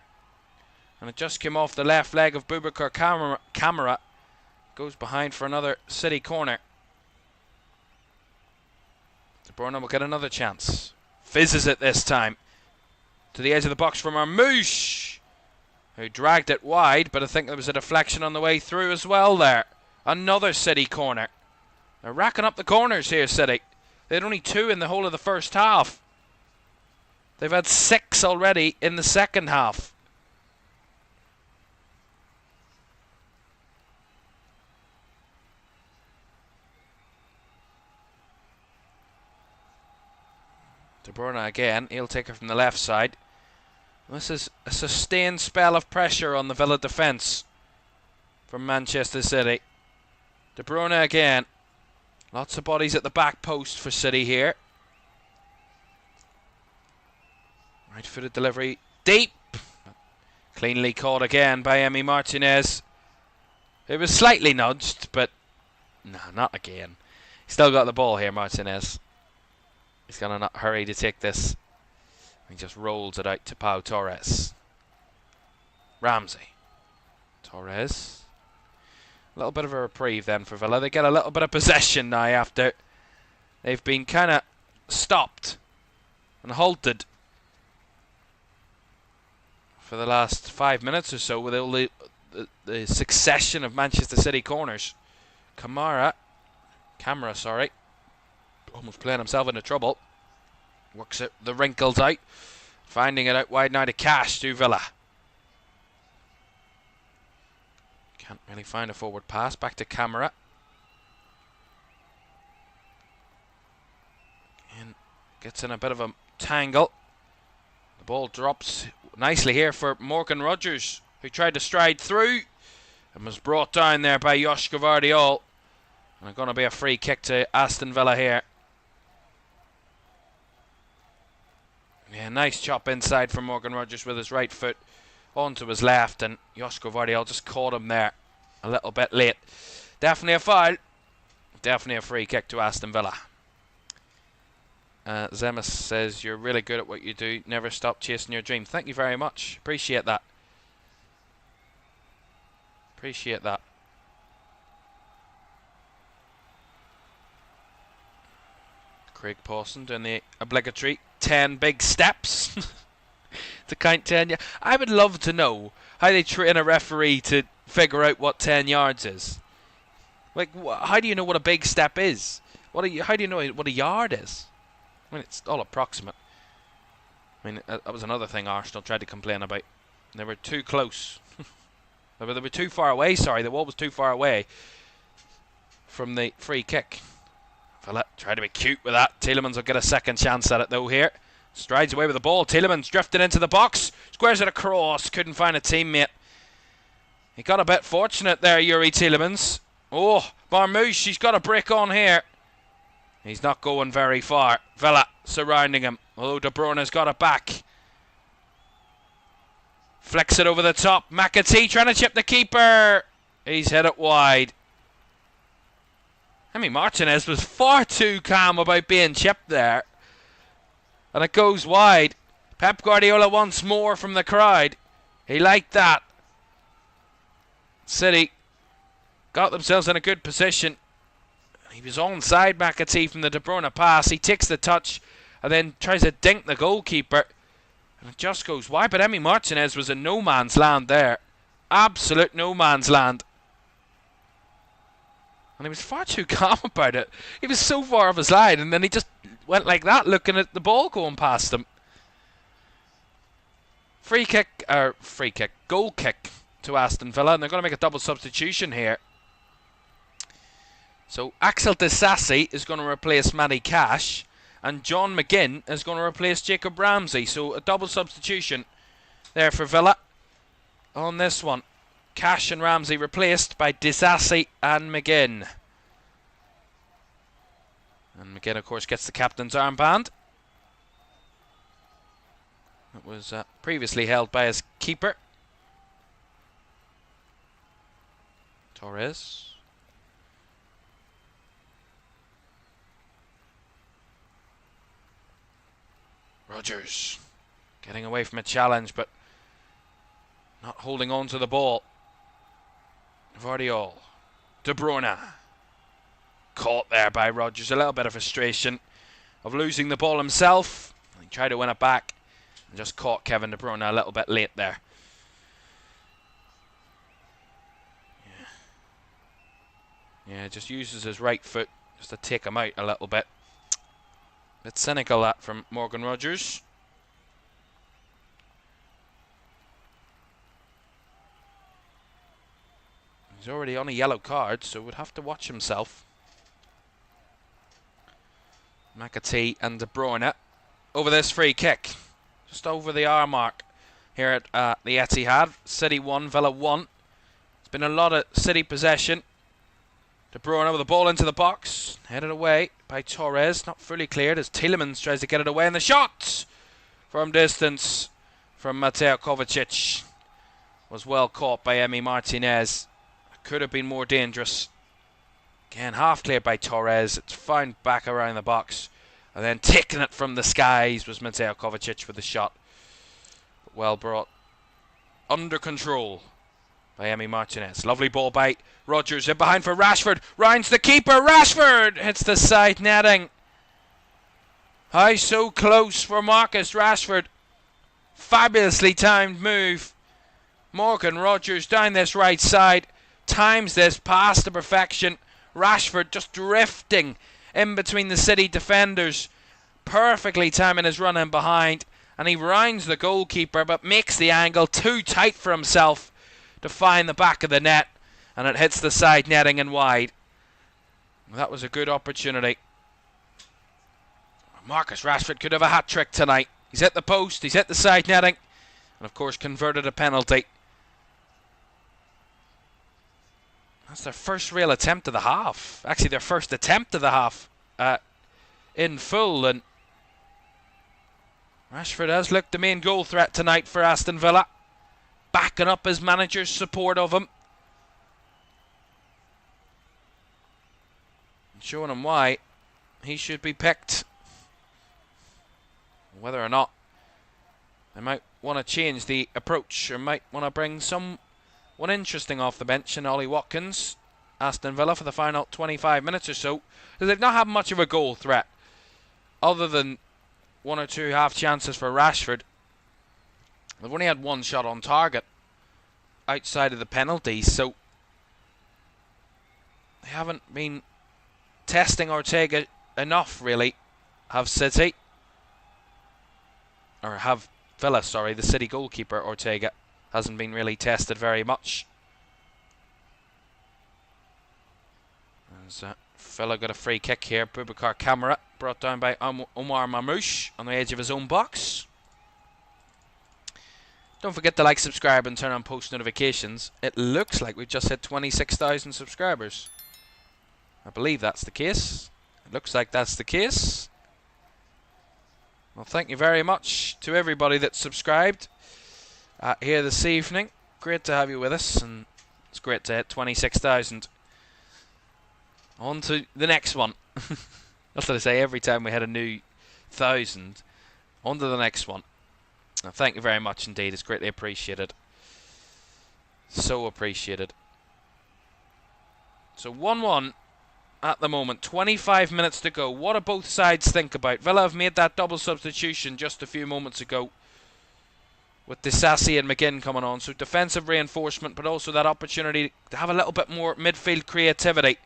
And it just came off the left leg of Boubacar Kamara. Goes behind for another City corner. De Bruyne will get another chance. Fizzes it this time. To the edge of the box from Marmoush, who dragged it wide, but I think there was a deflection on the way through as well there. Another City corner. They're racking up the corners here, City. They had only 2 in the whole of the first half. They've had 6 already in the second half. De Bruyne again. He'll take it from the left side. This is a sustained spell of pressure on the Villa defence from Manchester City. De Bruyne again. Lots of bodies at the back post for City here. Right-footed delivery. Deep. Cleanly caught again by Emi Martinez. It was slightly nudged, but no, not again. He's still got the ball here, Martinez. He's going to not hurry to take this. He just rolls it out to Pau Torres. Ramsey. Torres. A little bit of a reprieve then for Villa. They get a little bit of possession now after they've been kind of stopped and halted for the last 5 minutes or so with all the succession of Manchester City corners. Kamara, sorry. Almost playing himself into trouble. Works it, the wrinkles out. Finding it out wide now to Cash to Villa. Can't really find a forward pass. Back to Kamara. And gets in a bit of a tangle. The ball drops nicely here for Morgan Rogers, who tried to stride through and was brought down there by Joshua Gvardiol. And going to be a free kick to Aston Villa here. Yeah, nice chop inside from Morgan Rogers with his right foot onto his left, and Joshua Gvardiol just caught him there a little bit late. Definitely a foul. Definitely a free kick to Aston Villa. Zemis says, you're really good at what you do. Never stop chasing your dream. Thank you very much. Appreciate that. Appreciate that. Craig Pawson doing the obligatory 10 big steps to count 10. I would love to know how they train a referee to figure out what 10 yards is. Like, how do you know what a big step is? How do you know what a yard is? I mean, it's all approximate. I mean, that was another thing Arsenal tried to complain about. They were too close. They were too far away, sorry. The wall was too far away from the free kick. Villa try to be cute with that. Tielemans will get a second chance at it though here. Strides away with the ball. Tielemans drifted into the box. Squares it across. Couldn't find a teammate. He got a bit fortunate there, Yuri Tielemans. Oh, Marmoush, he's got a brick on here. He's not going very far. Villa surrounding him. Although De Bruyne's got it back. Flicks it over the top. McAtee trying to chip the keeper. He's hit it wide. Emi Martinez was far too calm about being chipped there. And it goes wide. Pep Guardiola wants more from the crowd. He liked that. City got themselves in a good position. He was onside McAtee from the De Bruyne pass. He takes the touch and then tries to dink the goalkeeper. And it just goes wide. But Emi Martinez was in no man's land there. Absolute no man's land. And he was far too calm about it. He was so far off his line, and then he just went like that, looking at the ball going past him. Goal kick to Aston Villa, and they're going to make a double substitution here. So Axel Disasi is going to replace Matty Cash, and John McGinn is going to replace Jacob Ramsey. So a double substitution there for Villa on this one. Cash and Ramsey replaced by Disasi and McGinn. And McGinn, of course, gets the captain's armband. It was previously held by his keeper, Torres. Rodgers getting away from a challenge, but not holding on to the ball. Vardiol. De Bruyne. Caught there by Rodgers. A little bit of frustration of losing the ball himself. He tried to win it back and just caught Kevin De Bruyne a little bit late there. Yeah, just uses his right foot just to take him out a little bit. Bit cynical that from Morgan Rodgers. He's already on a yellow card, so would have to watch himself. McAtee and De Bruyne over this free kick. Just over the hour mark here at the Etihad. City 1, Villa 1. It's been a lot of City possession. De Bruyne with the ball into the box. Headed away by Torres. Not fully cleared as Tielemans tries to get it away. And the shot from distance from Mateo Kovacic was well caught by Emi Martinez. Could have been more dangerous. Again, half cleared by Torres. It's found back around the box. And then taking it from the skies was Mateo Kovacic with the shot. But well brought under control by Emi Martinez. Lovely ball by Rodgers. In behind for Rashford. Rounds the keeper. Rashford hits the side netting. How so close for Marcus Rashford. Fabulously timed move. Morgan Rodgers down this right side. Times this pass to perfection. Rashford just drifting in between the City defenders. Perfectly timing his run in behind. And he rounds the goalkeeper but makes the angle too tight for himself to find the back of the net. And it hits the side netting and wide. That was a good opportunity. Marcus Rashford could have a hat-trick tonight. He's hit the post, he's hit the side netting. And of course converted a penalty. That's their first real attempt of the half. Actually, their first attempt of the half in full. And Rashford has looked the main goal threat tonight for Aston Villa. Backing up his manager's support of him. And showing him why he should be picked. Whether or not they might want to change the approach or might want to bring someone interesting off the bench in Ollie Watkins, Aston Villa, for the final 25 minutes or so. They've not had much of a goal threat other than one or two half chances for Rashford. They've only had one shot on target outside of the penalties, so they haven't been testing Ortega enough, really, have City. Or have Villa, sorry, the City goalkeeper Ortega hasn't been really tested very much. As Villa got a free kick here. Boubacar Kamara brought down by Omar Marmoush on the edge of his own box. Don't forget to like, subscribe and turn on post notifications. It looks like we've just hit 26,000 subscribers. I believe that's the case. It looks like that's the case. Well, thank you very much to everybody that subscribed here this evening. Great to have you with us, and It's great to hit 26,000. On to the next one. That's what I say every time we had a new 1,000. On to the next one. Thank you very much indeed. It's greatly appreciated. So appreciated. So 1-1 at the moment. 25 minutes to go. What do both sides think about? Villa have made that double substitution just a few moments ago, with Disasi and McGinn coming on. So defensive reinforcement, but also that opportunity to have a little bit more midfield creativity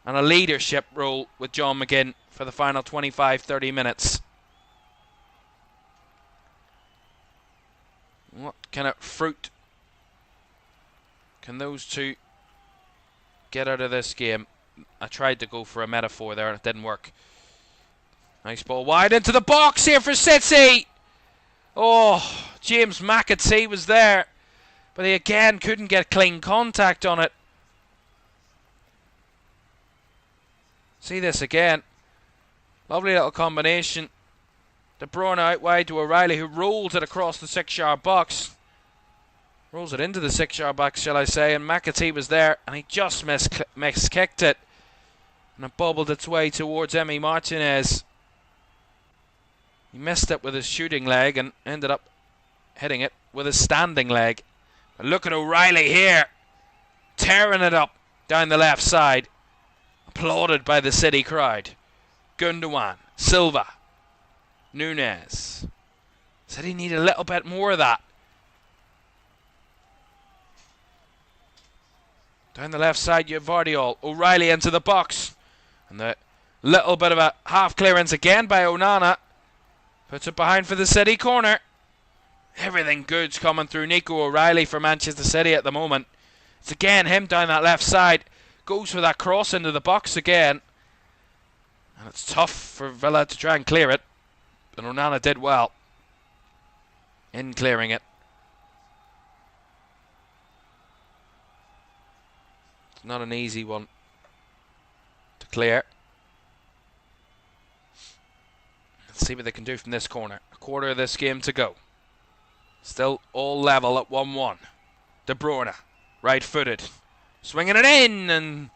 and a leadership role with John McGinn for the final 25-30 minutes. What kind of fruit can those two get out of this game? I tried to go for a metaphor there and it didn't work. Nice ball wide into the box here for City. Oh, James McAtee was there, but he again couldn't get clean contact on it. See this again. Lovely little combination. De Bruyne out wide to O'Reilly, who rolls it across the 6-yard box. Rolls it into the 6-yard box, shall I say, and McAtee was there, and he just miskicked it. And it bobbled its way towards Emi Martinez. He missed it with his shooting leg and ended up hitting it with his standing leg. But look at O'Reilly here, tearing it up down the left side. Applauded by the City crowd. Gundogan, Silva, Nunes. Said he needed a little bit more of that. Down the left side, you have Vardiol. O'Reilly into the box. And the little bit of a half clearance again by Onana. Puts it behind for the City corner. Everything good's coming through Nico O'Reilly for Manchester City at the moment. It's again him down that left side. Goes for that cross into the box again. And it's tough for Villa to try and clear it. But Onana did well in clearing it. It's not an easy one to clear. Let's see what they can do from this corner. A quarter of this game to go. Still all level at 1-1. De Bruyne, right-footed. Swinging it in, and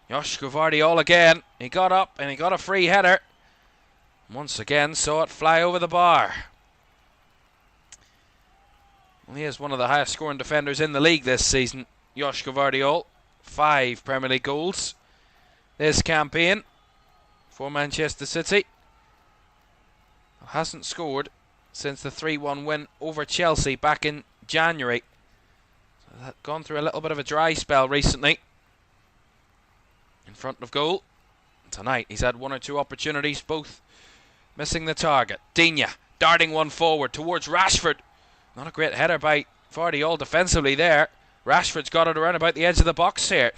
Joshua Vardiol again. He got up and he got a free header. Once again saw it fly over the bar. Well, he is one of the highest scoring defenders in the league this season, Joshua Vardiol. 5 Premier League goals this campaign for Manchester City. Hasn't scored since the 3-1 win over Chelsea back in January. So that gone through a little bit of a dry spell recently in front of goal. Tonight he's had 1 or 2 opportunities, both missing the target. Digne darting one forward towards Rashford. Not a great header by Vardiol defensively there. Rashford's got it around about the edge of the box here.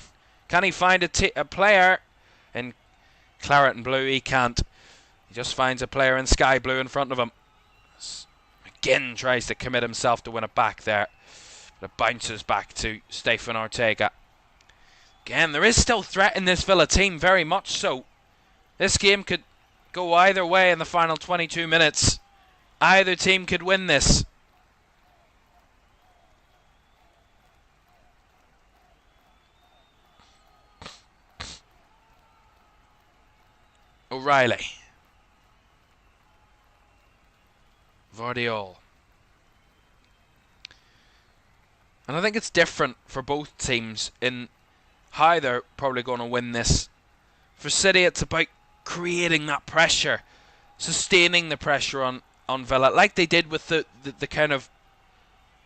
Can he find a player in claret and blue? He can't. He just finds a player in sky blue in front of him. McGinn tries to commit himself to win it back there. But it bounces back to Stefan Ortega. Again, there is still threat in this Villa team, very much so. This game could go either way in the final 22 minutes. Either team could win this. O'Reilly. Vardiol. And I think it's different for both teams in how they're probably going to win this. For City, it's about creating that pressure, sustaining the pressure on Villa, like they did with the kind of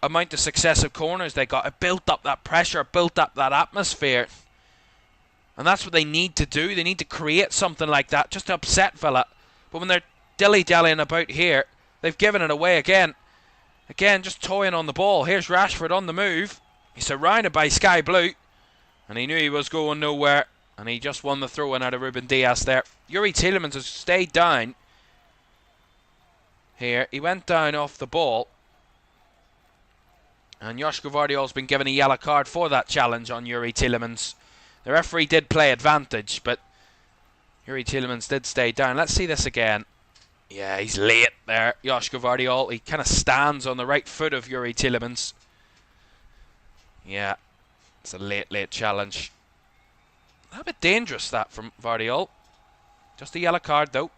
amount of successive corners they got. It built up that pressure, built up that atmosphere. And that's what they need to do. They need to create something like that just to upset Villa. But when they're dilly-dallying about here, they've given it away again. Again, just toying on the ball. Here's Rashford on the move. He's surrounded by sky blue. And he knew he was going nowhere. And he just won the throw-in out of Ruben Dias there. Yuri Tielemans has stayed down here. He went down off the ball. And Joshua Vardiol's been given a yellow card for that challenge on Yuri Tielemans. The referee did play advantage, but Yuri Tielemans did stay down. Let's see this again. Yeah, he's late there. Joshua Vardiol, he kind of stands on the right foot of Yuri Tielemans. Yeah, It's a late challenge. A bit dangerous, that, from Vardiol. Just a yellow card, though.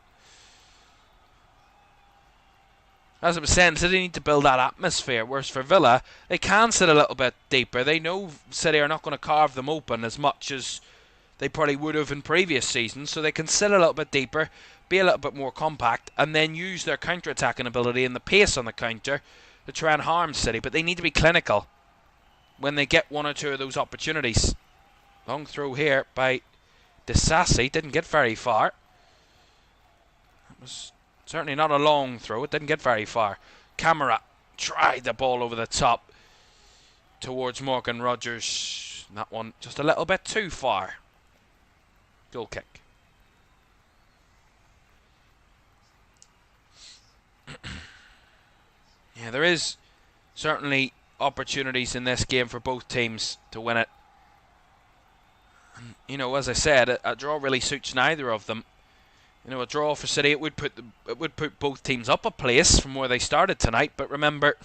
As I was saying, City need to build that atmosphere. Whereas for Villa, they can sit a little bit deeper. They know City are not going to carve them open as much as they probably would have in previous seasons. So they can sit a little bit deeper, be a little bit more compact, and then use their counter-attacking ability and the pace on the counter to try and harm City. But they need to be clinical when they get one or two of those opportunities. Long throw here by Disasi. Didn't get very far. That was certainly not a long throw. It didn't get very far. Camara tried the ball over the top towards Morgan Rogers. That one just a little bit too far. Goal kick. Yeah, there is certainly opportunities in this game for both teams to win it. And, you know, as I said, a draw really suits neither of them. You know, a draw for City, it would put both teams up a place from where they started tonight. But remember,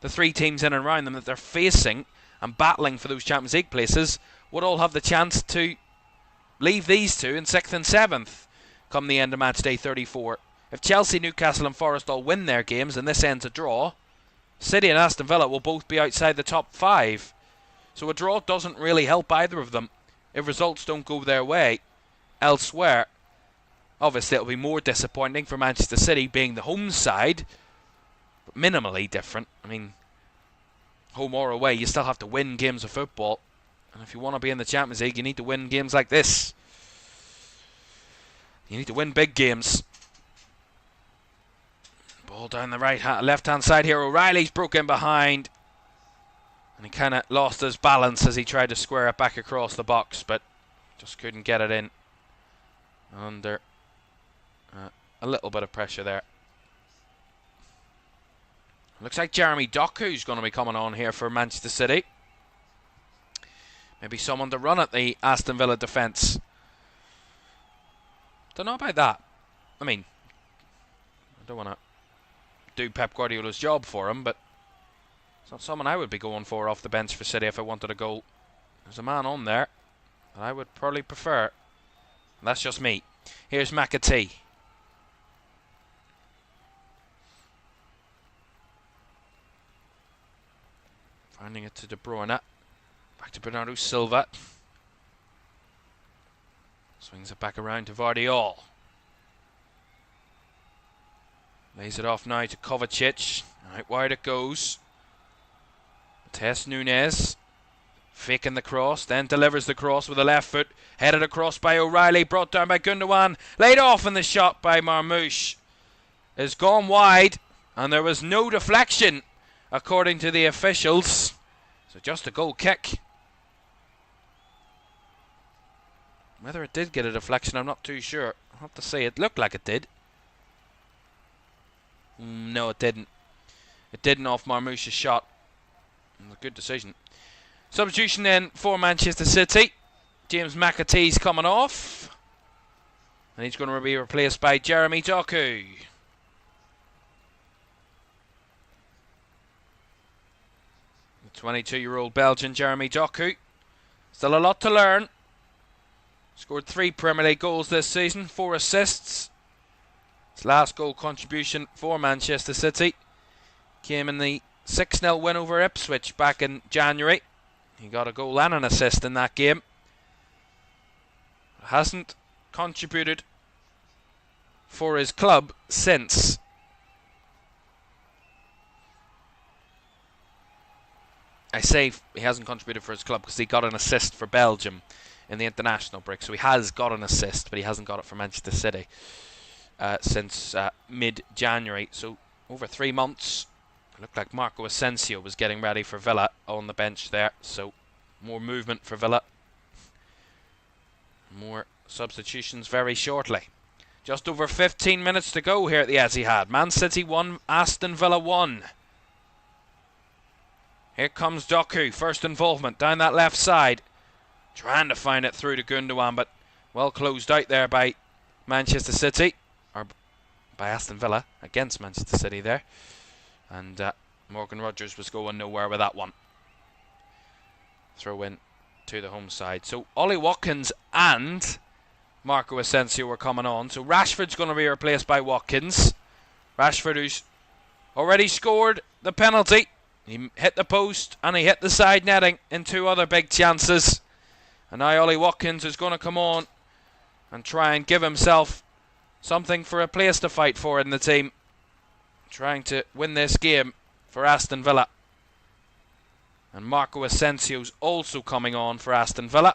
the three teams in and around them that they're facing and battling for those Champions League places would all have the chance to leave these two in 6th and 7th come the end of match day 34. If Chelsea, Newcastle and Forest all win their games and this ends a draw, City and Aston Villa will both be outside the top 5. So a draw doesn't really help either of them if results don't go their way elsewhere. Obviously, it'll be more disappointing for Manchester City being the home side, but minimally different. I mean, home or away, you still have to win games of football. And if you want to be in the Champions League, you need to win games like this. You need to win big games. Ball down the left-hand side here. O'Reilly's broken behind. And he kind of lost his balance as he tried to square it back across the box, but just couldn't get it in. Under a little bit of pressure there. Looks like Jeremy Doku's going to be coming on here for Manchester City. Maybe someone to run at the Aston Villa defence. Don't know about that. I mean, I don't want to do Pep Guardiola's job for him, but it's not someone I would be going for off the bench for City if I wanted a goal. There's a man on there that I would probably prefer. That's just me. Here's McAtee. Finding it to De Bruyne. Back to Bernardo Silva. Swings it back around to Vardiol. Lays it off now to Kovacic. Out wide it goes. Tess Nunez. Faking the cross, then delivers the cross with the left foot. Headed across by O'Reilly, brought down by Gundogan. Laid off in the shot by Marmoush. Has gone wide, and there was no deflection, according to the officials. So just a goal kick. Whether it did get a deflection, I'm not too sure. I'll have to say it looked like it did. No, it didn't. It didn't off Marmoush's shot. A good decision. Substitution then for Manchester City. James McAtee's coming off. And he's going to be replaced by Jeremy Doku. The 22-year-old Belgian Jeremy Doku. Still a lot to learn. Scored 3 Premier League goals this season, 4 assists. His last goal contribution for Manchester City came in the 6-0 win over Ipswich back in January. He got a goal and an assist in that game. Hasn't contributed for his club since. I say he hasn't contributed for his club because he got an assist for Belgium in the international break. So he has got an assist, but he hasn't got it for Manchester City since mid-January. So over 3 months. It looked like Marco Asensio was getting ready for Villa on the bench there. So more movement for Villa. More substitutions very shortly. Just over 15 minutes to go here at the Etihad. Man City 1, Aston Villa 1. Here comes Doku, first involvement down that left side. Trying to find it through to Gundogan, but well closed out there by Manchester City. Or by Aston Villa against Manchester City there. And Morgan Rogers was going nowhere with that one. Throw in to the home side. So Ollie Watkins and Marco Asensio were coming on. So Rashford's going to be replaced by Watkins. Rashford, who's already scored the penalty. He hit the post and he hit the side netting in 2 other big chances. And now Ollie Watkins is going to come on and try and give himself something for a place to fight for in the team. Trying to win this game for Aston Villa. And Marco Asensio's also coming on for Aston Villa.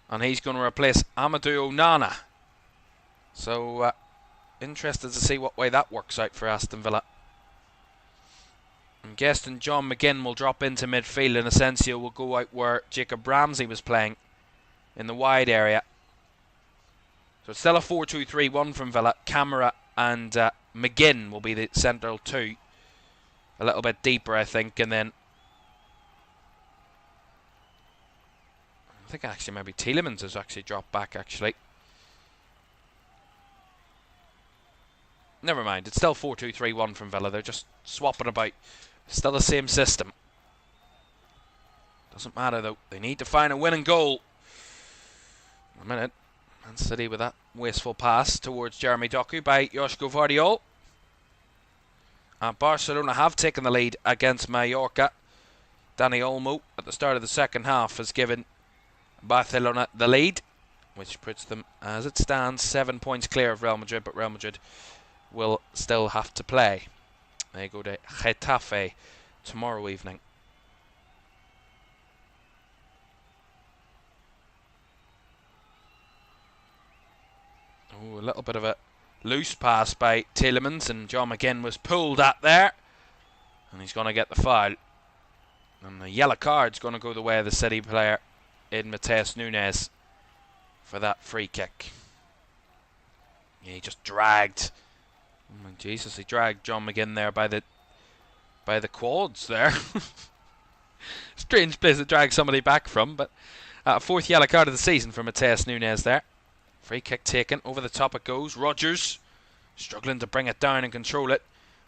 And he's going to replace Amadou Onana. So, interested to see what way that works out for Aston Villa. I'm guessing John McGinn will drop into midfield and Asensio will go out where Jacob Ramsey was playing in the wide area. So it's still a 4-2-3-1 from Villa. Camara and McGinn will be the central 2. A little bit deeper, I think, and then I think actually maybe Tielemans has actually dropped back, actually. Never mind, it's still 4-2-3-1 from Villa. They're just swapping about. Still the same system. Doesn't matter, though. They need to find a winning goal. A minute. Man City with that wasteful pass towards Jeremy Doku by Joško Gvardiol. Barcelona have taken the lead against Mallorca. Dani Olmo at the start of the second half has given Barcelona the lead, which puts them, as it stands, 7 points clear of Real Madrid, but Real Madrid will still have to play. They go to Getafe tomorrow evening. Oh, a little bit of a loose pass by Tielemans, and John McGinn was pulled at there. And he's going to get the foul. And the yellow card's going to go the way of the City player in Matheus Nunes for that free kick. Yeah, he just dragged. Oh my Jesus, he dragged John McGinn there by the quads there. Strange place to drag somebody back from, but 4th yellow card of the season for Matheus Nunes there. Free kick taken, over the top it goes. Rodgers struggling to bring it down and control it.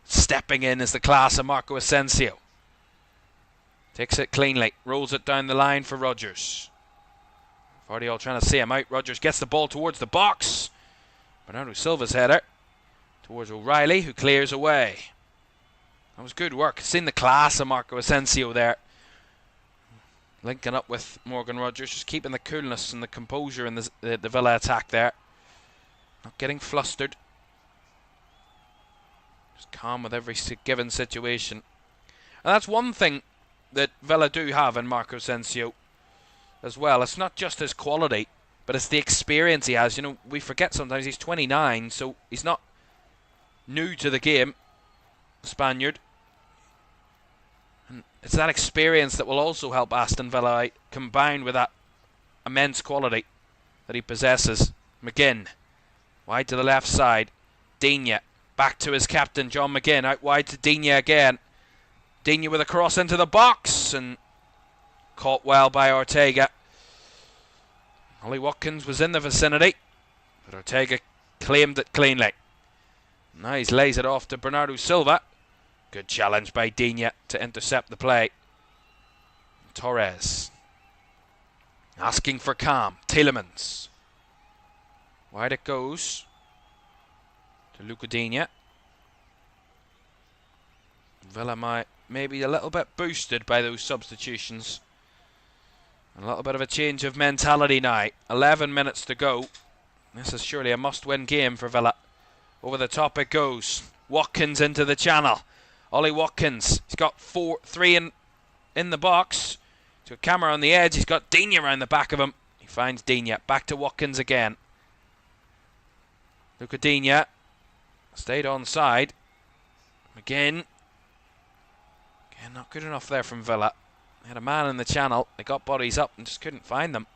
Stepping in is the class of Marco Asensio. Takes it cleanly, rolls it down the line for Rodgers. Gvardiol trying to see him out. Rodgers gets the ball towards the box. Bernardo Silva's header towards O'Reilly, who clears away. That was good work. Seen the class of Marco Asensio there. Linking up with Morgan Rodgers, just keeping the coolness and the composure in the Villa attack there. Not getting flustered. Just calm with every given situation. And that's one thing that Villa do have in Marco Asensio as well. It's not just his quality, but it's the experience he has. You know, we forget sometimes he's 29, so he's not new to the game, Spaniard. And it's that experience that will also help Aston Villa out, combined with that immense quality that he possesses. McGinn, wide to the left side. Digne, back to his captain, John McGinn, out wide to Digne again. Digne with a cross into the box, and caught well by Ortega. Ollie Watkins was in the vicinity, but Ortega claimed it cleanly. Now he lays it off to Bernardo Silva. Good challenge by Digne to intercept the play. Torres asking for calm. Tielemans. Wide it goes to Luca Digne. Villa maybe a little bit boosted by those substitutions. A little bit of a change of mentality now. 11 minutes to go. This is surely a must-win game for Villa. Over the top it goes. Watkins into the channel. Ollie Watkins. He's got 3 in the box. He's got Camara on the edge. He's got Digne around the back of him. He finds Digne. Back to Watkins again. Luca Digne. Stayed onside. Again, not good enough there from Villa. They had a man in the channel. They got bodies up and just couldn't find them.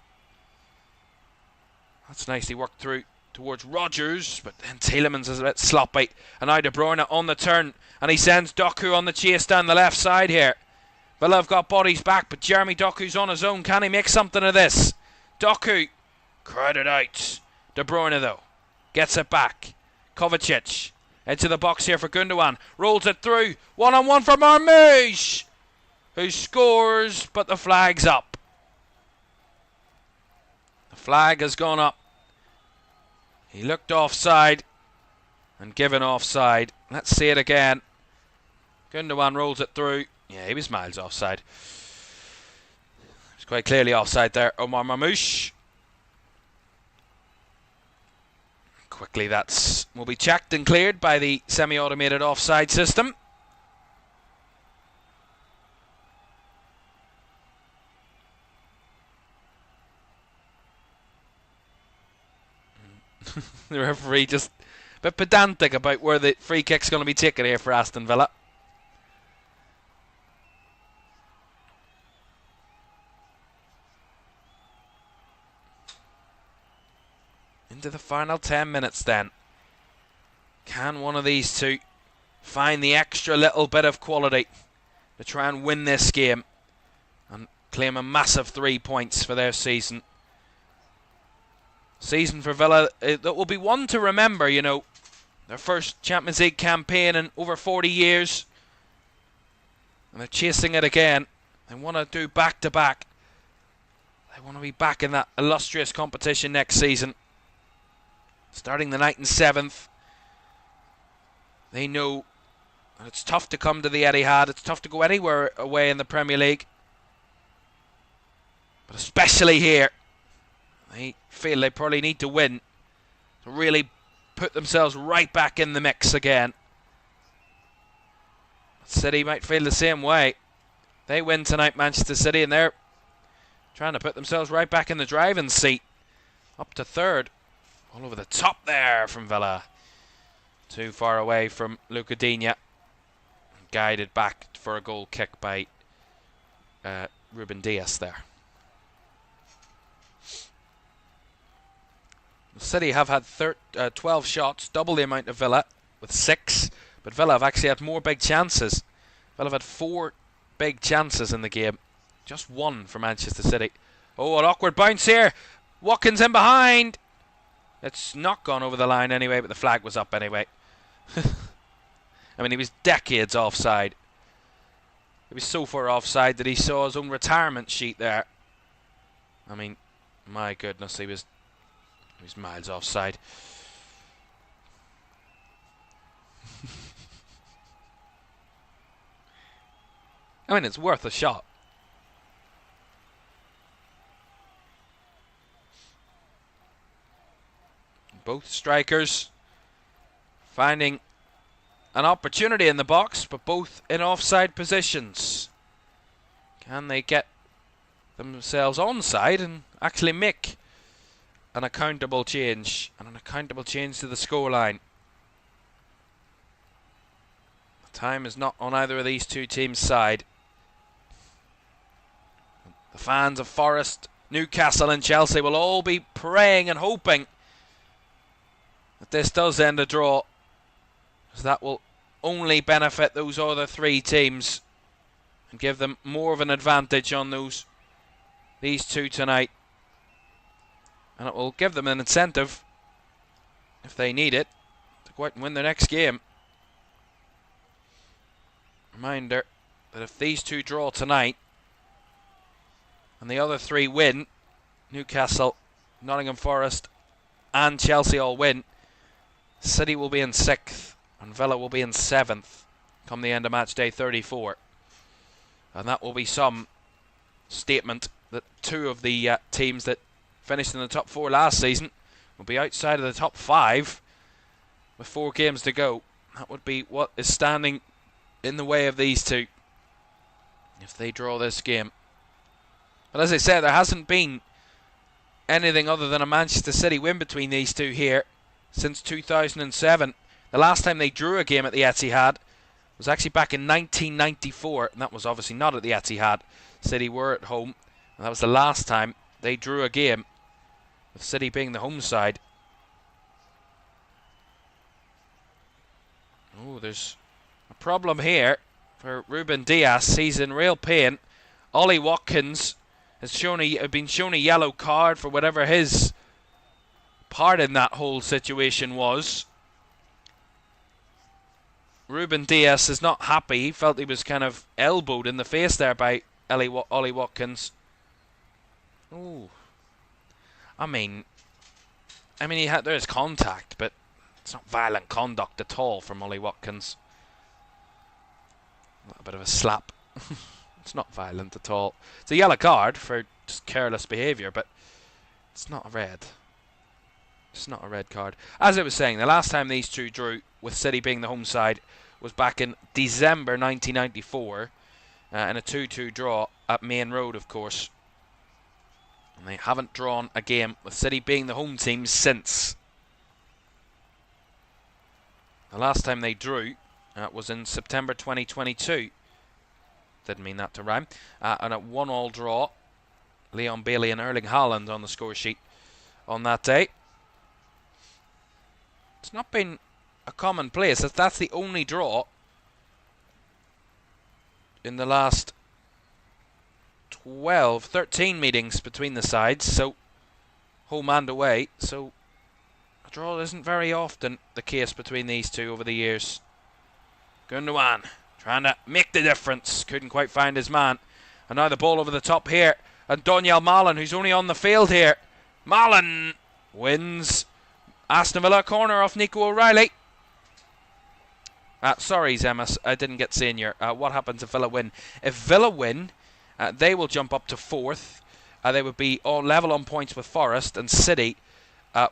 That's nicely worked through towards Rodgers, but then Tielemans is a bit sloppy. And now De Bruyne on the turn, and he sends Doku on the chase down the left side here. Villa have got bodies back, but Jeremy Doku's on his own. Can he make something of this? Doku crowded out. De Bruyne though gets it back. Kovacic into the box here for Gundogan. Rolls it through. One-on-one for Marmoush, who scores, but the flag's up. The flag has gone up. He looked offside and given offside. Let's see it again. Gundogan rolls it through. Yeah, he was miles offside. It's quite clearly offside there. Omar Mamouche. Quickly, that will be checked and cleared by the semi-automated offside system. The referee just a bit pedantic about where the free kick's going to be taken here for Aston Villa. Into the final 10 minutes then. Can one of these two find the extra little bit of quality to try and win this game and claim a massive 3 points for their season? Season for Villa that will be one to remember, you know. Their first Champions League campaign in over 40 years. And they're chasing it again. They want to do back-to-back. They want to be back in that illustrious competition next season. Starting the night in 7th. They know that it's tough to come to the Etihad. It's tough to go anywhere away in the Premier League. But especially here. They feel they probably need to win to really put themselves right back in the mix again. City might feel the same way. They win tonight, Manchester City, and they're trying to put themselves right back in the driving seat. Up to 3rd. All over the top there from Villa. Too far away from Luca Digne. Guided back for a goal kick by Ruben Dias there. City have had 12 shots, double the amount of Villa, with 6. But Villa have actually had more big chances. Villa have had 4 big chances in the game. Just 1 for Manchester City. Oh, an awkward bounce here. Watkins in behind. It's not gone over the line anyway, but the flag was up anyway. I mean, he was decades offside. He was so far offside that he saw his own retirement sheet there. I mean, my goodness, he was miles offside. I mean, it's worth a shot. Both strikers finding an opportunity in the box, but both in offside positions. Can they get themselves onside and actually make an accountable change, and an accountable change to the scoreline? The time is not on either of these two teams' side. The fans of Forest, Newcastle and Chelsea will all be praying and hoping that this does end a draw, because that will only benefit those other 3 teams and give them more of an advantage on these two tonight. And it will give them an incentive, if they need it, to go out and win their next game. Reminder that if these two draw tonight and the other 3 win, Newcastle, Nottingham Forest and Chelsea all win, City will be in 6th and Villa will be in 7th come the end of match day 34. And that will be some statement that 2 of the teams that finished in the top 4 last season will be outside of the top 5 with 4 games to go. That would be what is standing in the way of these two if they draw this game. But as I said, there hasn't been anything other than a Manchester City win between these two here since 2007. The last time they drew a game at the Etihad was actually back in 1994, and that was obviously not at the Etihad. City were at home, and that was the last time they drew a game, with City being the home side. Oh, there's a problem here for Ruben Dias. He's in real pain. Ollie Watkins has been shown a yellow card for whatever his part in that whole situation was. Ruben Diaz is not happy. He felt he was kind of elbowed in the face there by Ollie Watkins. Ooh. I mean, there's contact, but it's not violent conduct at all from Ollie Watkins. A little bit of a slap. It's not violent at all. It's a yellow card for just careless behaviour, but it's not a red. It's not a red card. As I was saying, the last time these two drew, with City being the home side, was back in December 1994, in a 2-2 draw at Main Road, of course. And they haven't drawn a game with City being the home team since. The last time they drew was in September 2022. Didn't mean that to rhyme. And a 1-1 draw. Leon Bailey and Erling Haaland on the score sheet on that day. It's not been a commonplace. That's the only draw in the last 13 meetings between the sides. So, home and away. So, a draw isn't very often the case between these two over the years. Gundogan trying to make the difference. Couldn't quite find his man. And now the ball over the top here. And Donyell Malen, who's only on the field here. Malen wins. Aston Villa corner off Nico O'Reilly. Sorry, Zemas, I didn't get senior. What happens if Villa win? If Villa win, they will jump up to 4th. They would be on level on points with Forest, and City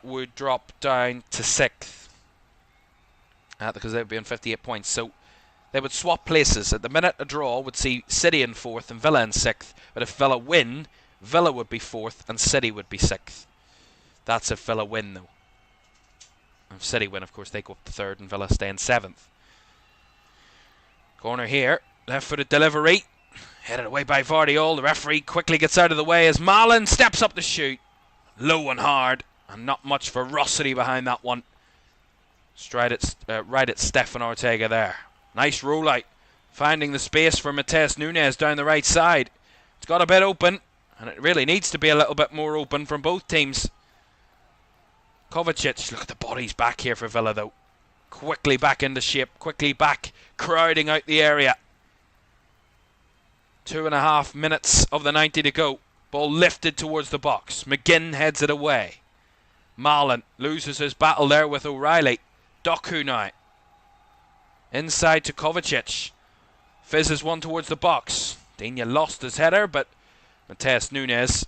would drop down to 6th. Because they would be on 58 points. So they would swap places. At the minute, a draw would see City in 4th and Villa in 6th. But if Villa win, Villa would be 4th and City would be 6th. That's if Villa win, though. If City win, of course, they go up to 3rd and Villa stay in 7th. Corner here. Left-footed delivery. Headed away by Vardiol. The referee quickly gets out of the way as Malen steps up to shoot. Low and hard. And not much ferocity behind that one. Right at Stefan Ortega there. Nice rollout. Finding the space for Matheus Nunes down the right side. It's got a bit open. And it really needs to be a little bit more open from both teams. Kovacic, look at the bodies back here for Villa though. Quickly back into shape, quickly back, crowding out the area. 2.5 minutes of the 90 to go. Ball lifted towards the box. McGinn heads it away. Malen loses his battle there with O'Reilly. Doku now. Inside to Kovacic. Fizzes one towards the box. Digne lost his header, but Matheus Nunes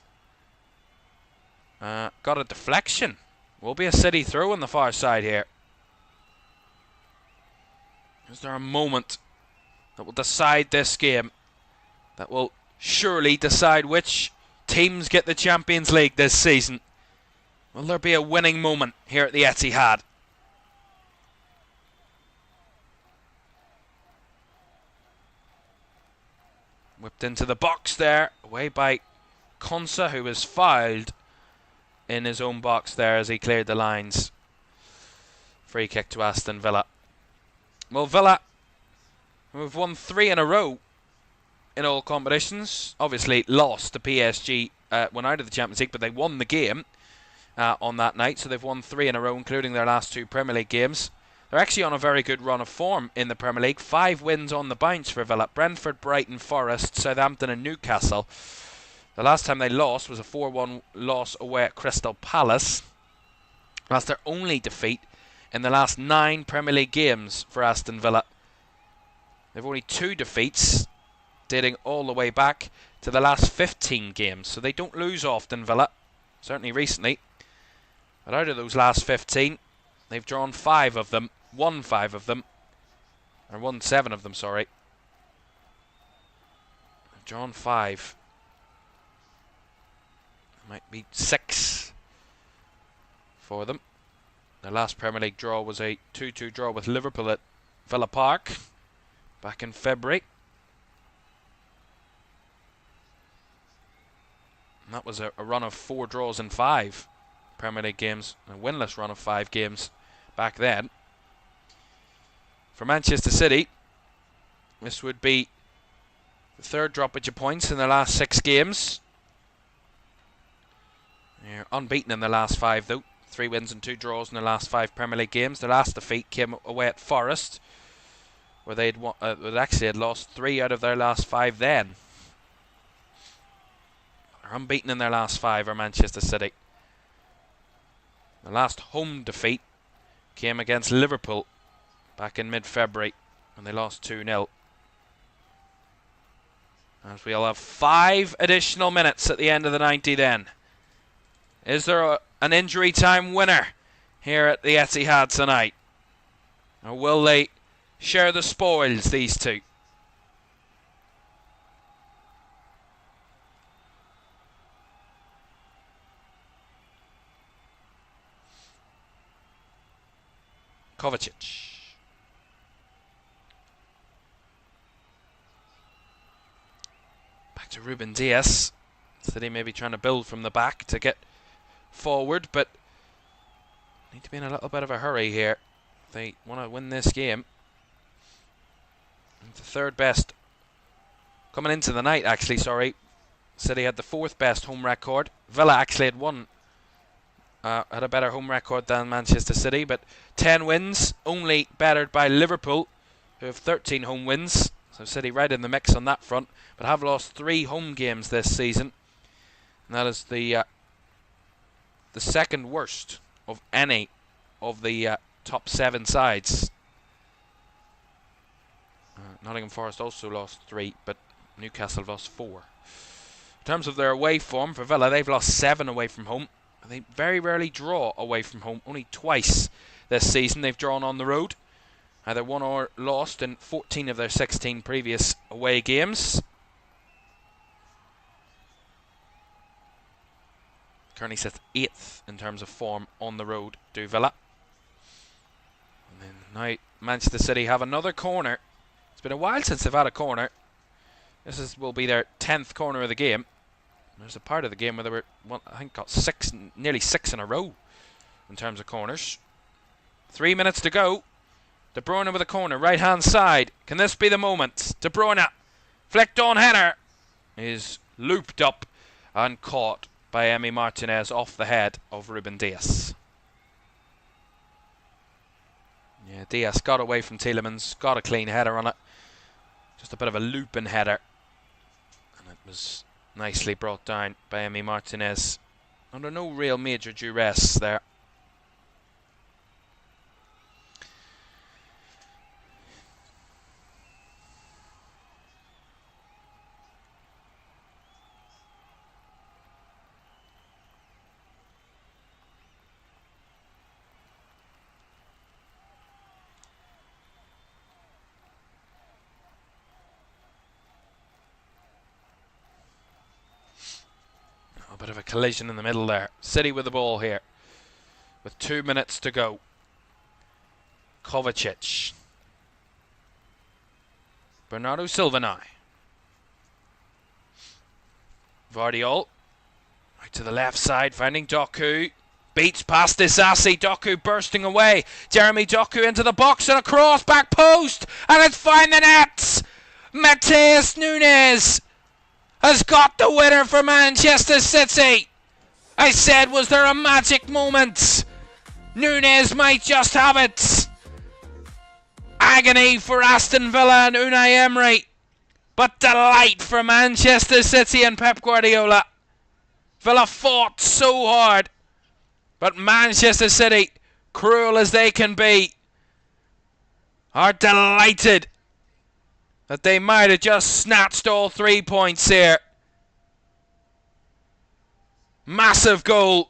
got a deflection. Will be a City throw on the far side here. Is there a moment that will decide this game? That will surely decide which teams get the Champions League this season. Will there be a winning moment here at the Etihad? Whipped into the box there, away by Konsa, who was fouled in his own box there as he cleared the lines. Free kick to Aston Villa. Well, Villa, we've won 3 in a row in all competitions. Obviously lost to PSG when out of the Champions League, but they won the game on that night. So they've won 3 in a row, including their last 2 Premier League games. They're actually on a very good run of form in the Premier League. 5 wins on the bounce for Villa. Brentford, Brighton, Forest, Southampton and Newcastle. The last time they lost was a 4-1 loss away at Crystal Palace. That's their only defeat in the last 9 Premier League games for Aston Villa. They've only 2 defeats, dating all the way back to the last 15 games. So they don't lose often, Villa. Certainly recently. But out of those last 15, they've drawn 5 of them. Won 5 of them. Or won 7 of them, sorry. They've drawn 5. Might be 6 for them. Their last Premier League draw was a 2-2 draw with Liverpool at Villa Park back in February. And that was a run of 4 draws in 5 Premier League games. A winless run of 5 games back then. For Manchester City, this would be the 3rd droppage of points in their last 6 games. They're unbeaten in the last 5 though. 3 wins and 2 draws in the last 5 Premier League games. Their last defeat came away at Forest, where they actually had lost 3 out of their last 5 then. They're unbeaten in their last 5 are Manchester City. The last home defeat came against Liverpool back in mid-February when they lost 2-0. As we'll have 5 additional minutes at the end of the 90 then. Is there an injury time winner here at the Etihad tonight? Or will they share the spoils, these two? Kovacic. Back to Ruben Dias. City maybe trying to build from the back to get forward, but need to be in a little bit of a hurry here. They want to win this game. It's the 3rd best coming into the night, actually, sorry. City had the 4th best home record. Villa actually had a better home record than Manchester City, but 10 wins, only bettered by Liverpool, who have 13 home wins. So City right in the mix on that front, but have lost 3 home games this season. And that is the 2nd worst of any of the top 7 sides. Nottingham Forest also lost 3, but Newcastle lost 4. In terms of their away form for Villa, they've lost 7 away from home. They very rarely draw away from home. Only twice this season they've drawn on the road. Either won or lost in 14 of their 16 previous away games. Currently sits 8th in terms of form on the road, do Villa. And then now Manchester City have another corner. It's been a while since they've had a corner. Will be their 10th corner of the game. There's a part of the game where they were, well, I think, got nearly 6 in a row in terms of corners. 3 minutes to go. De Bruyne with a corner, right hand side. Can this be the moment? De Bruyne, flicked on header, is looped up and caught by Emi Martinez off the head of Ruben Dias. Yeah, Dias got away from Tielemans, got a clean header on it. Just a bit of a looping header. And it was nicely brought down by Emi Martinez. Under no real major duress there. A bit of a collision in the middle there. City with the ball here, with 2 minutes to go. Kovacic. Bernardo Silva now. Vardiol. Right to the left side, finding Doku. Beats past Disasi. Doku bursting away. Jeremy Doku into the box and across, back post. And it's found the nets. Matheus Nunes has got the winner for Manchester City. I said, was there a magic moment? Nunes might just have it. Agony for Aston Villa and Unai Emery, but delight for Manchester City and Pep Guardiola. Villa fought so hard, but Manchester City, cruel as they can be, are delighted that they might have just snatched all 3 points here. Massive goal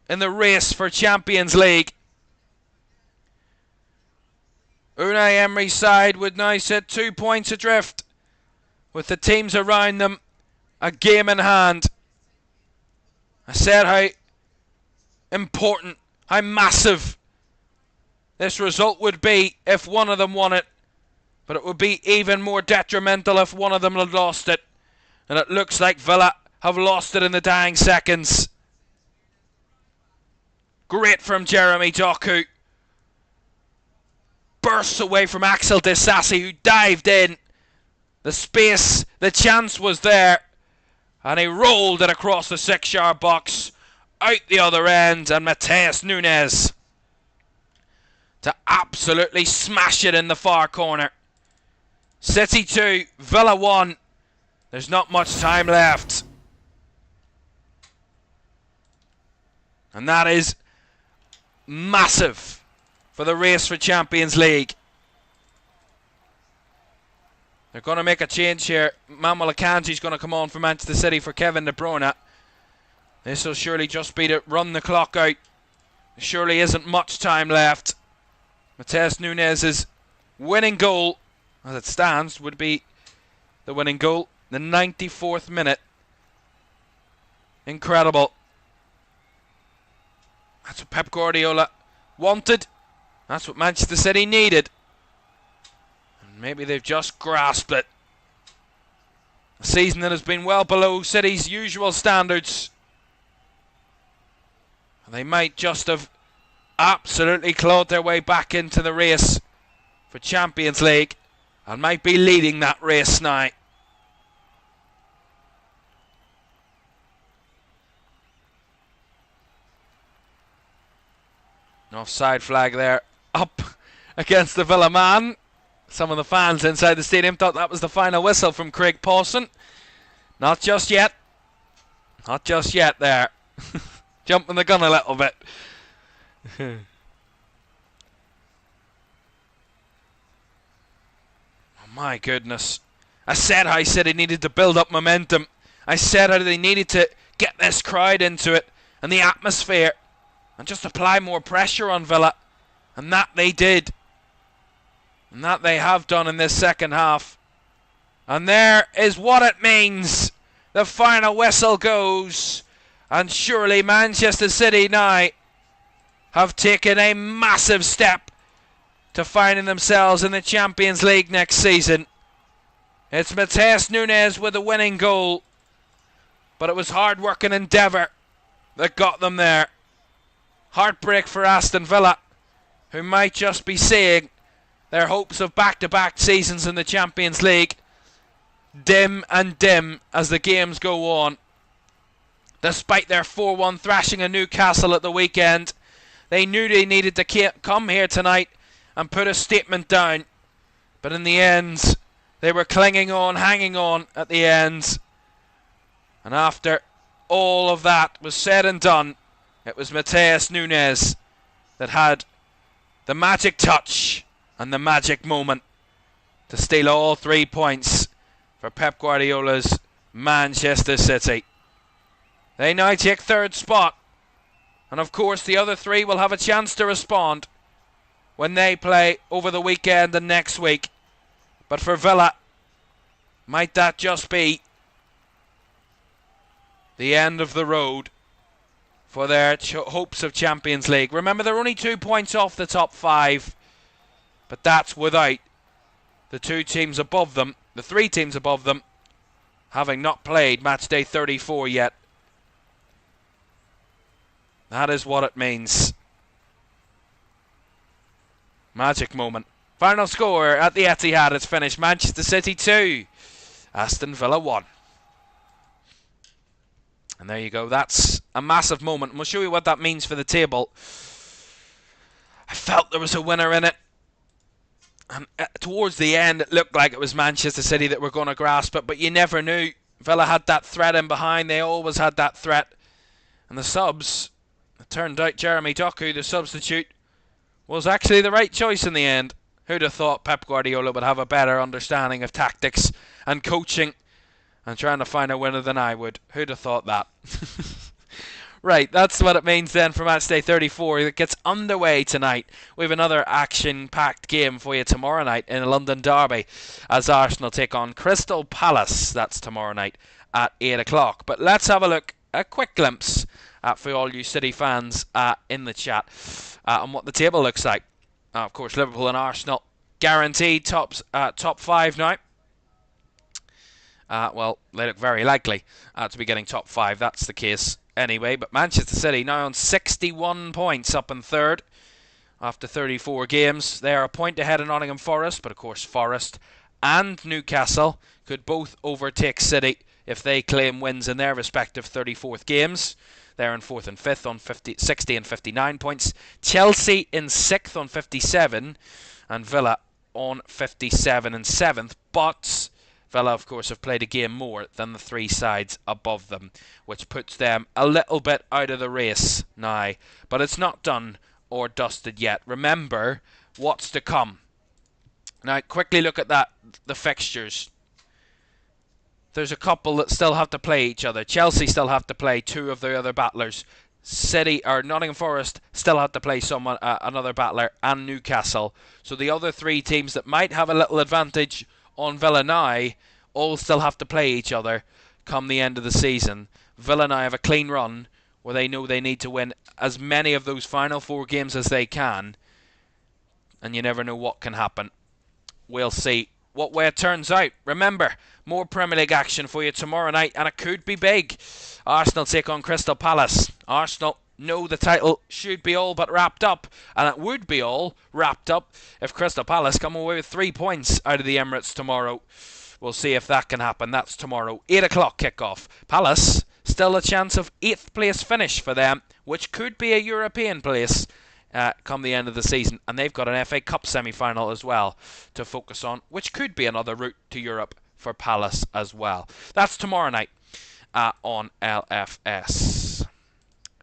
in the race for Champions League. Unai Emery's side would now sit 2 points adrift, with the teams around them a game in hand. I said how important, how massive this result would be if one of them won it, but it would be even more detrimental if one of them had lost it. And it looks like Villa have lost it in the dying seconds. Great from Jeremy Doku. Bursts away from Axel Disasi, who dived in. The space, the chance was there, and he rolled it across the 6-yard box, out the other end, and Matheus Nunes to absolutely smash it in the far corner. City 2, Villa 1. There's not much time left. And that is massive for the race for Champions League. They're going to make a change here. Manuel Akanji's going to come on for Manchester City for Kevin De Bruyne. This will surely just be to run the clock out. There surely isn't much time left. Matheus Nunes' winning goal, as it stands, would be the winning goal. The 94th minute. Incredible. That's what Pep Guardiola wanted. That's what Manchester City needed. And maybe they've just grasped it. A season that has been well below City's usual standards. And they might just have absolutely clawed their way back into the race for Champions League. And might be leading that race now. An offside flag there up against the Villa man. Some of the fans inside the stadium thought that was the final whistle from Craig Pawson. Not just yet. Not just yet there. Jumping the gun a little bit. Oh my goodness. I said how City needed to build up momentum. I said how they needed to get this crowd into it and the atmosphere and just apply more pressure on Villa. And that they did. And that they have done in this second half. And there is what it means. The final whistle goes. And surely Manchester City now have taken a massive step to finding themselves in the Champions League next season. It's Matheus Nunes with the winning goal. But it was hard work and endeavour that got them there. Heartbreak for Aston Villa, who might just be seeing their hopes of back-to-back seasons in the Champions League dim and dim as the games go on. Despite their 4-1 thrashing of Newcastle at the weekend, they knew they needed to come here tonight and put a statement down. But in the end, they were clinging on, hanging on at the end. And after all of that was said and done, it was Matheus Nunes that had the magic touch and the magic moment to steal all 3 points for Pep Guardiola's Manchester City. They now take third spot. And of course the other three will have a chance to respond when they play over the weekend and next week. But for Villa, might that just be the end of the road for their hopes of Champions League? Remember, they're only 2 points off the top 5, but that's without the 2 teams above them, the 3 teams above them, having not played Matchday 34 yet. That is what it means. Magic moment. Final score at the Etihad. It's finished Manchester City 2, Aston Villa 1. And there you go. That's a massive moment. And we'll show you what that means for the table. I felt there was a winner in it. And towards the end, it looked like it was Manchester City that were going to grasp it. But you never knew. Villa had that threat in behind. They always had that threat. And the subs, it turned out Jeremy Doku, the substitute, was actually the right choice in the end. Who'd have thought Pep Guardiola would have a better understanding of tactics and coaching and trying to find a winner than I would? Who'd have thought that? Right, that's what it means then for Matchday 34. It gets underway tonight. We have another action-packed game for you tomorrow night in a London derby as Arsenal take on Crystal Palace. That's tomorrow night at 8 o'clock. But let's have a look, a quick glimpse for all you City fans in the chat on what the table looks like. Of course, Liverpool and Arsenal guaranteed top 5 now. Well, they look very likely to be getting top 5. That's the case anyway. But Manchester City now on 61 points, up in third after 34 games. They are a point ahead of Nottingham Forest, but of course Forest and Newcastle could both overtake City if they claim wins in their respective 34th games. They're in 4th and 5th on 60 and 59 points. Chelsea in 6th on 57, and Villa on 57 and 7th. But Villa, of course, have played a game more than the 3 sides above them, which puts them a little bit out of the race now. But it's not done or dusted yet. Remember what's to come. Now, quickly look at the fixtures. There's a couple that still have to play each other. Chelsea still have to play 2 of the other battlers. City or Nottingham Forest still have to play another battler, and Newcastle. So the other 3 teams that might have a little advantage on Villa now all still have to play each other come the end of the season. Villa now have a clean run where they know they need to win as many of those final 4 games as they can, and you never know what can happen. We'll see what way it turns out. Remember, more Premier League action for you tomorrow night, and it could be big. Arsenal take on Crystal Palace. Arsenal know the title should be all but wrapped up, and it would be all wrapped up if Crystal Palace come away with 3 points out of the Emirates tomorrow. We'll see if that can happen. That's tomorrow, 8 o'clock kickoff. Palace, still a chance of 8th place finish for them, which could be a European place come the end of the season, and they've got an FA Cup semi-final as well to focus on, which could be another route to Europe for Palace as well. That's tomorrow night on LFS.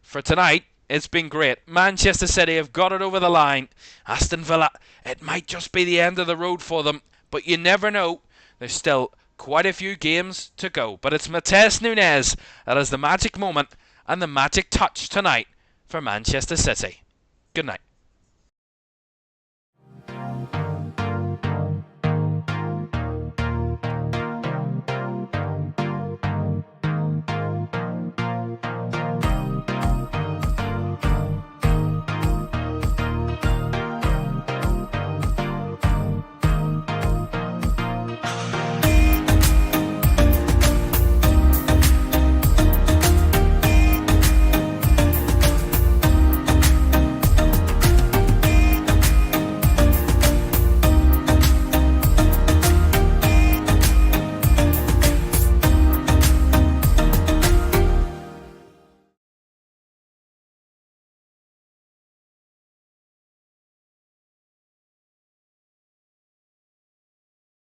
For tonight, it's been great. Manchester City have got it over the line. Aston Villa, it might just be the end of the road for them, but you never know. There's still quite a few games to go, but it's Matheus Nunes that has the magic moment and the magic touch tonight for Manchester City. Good night.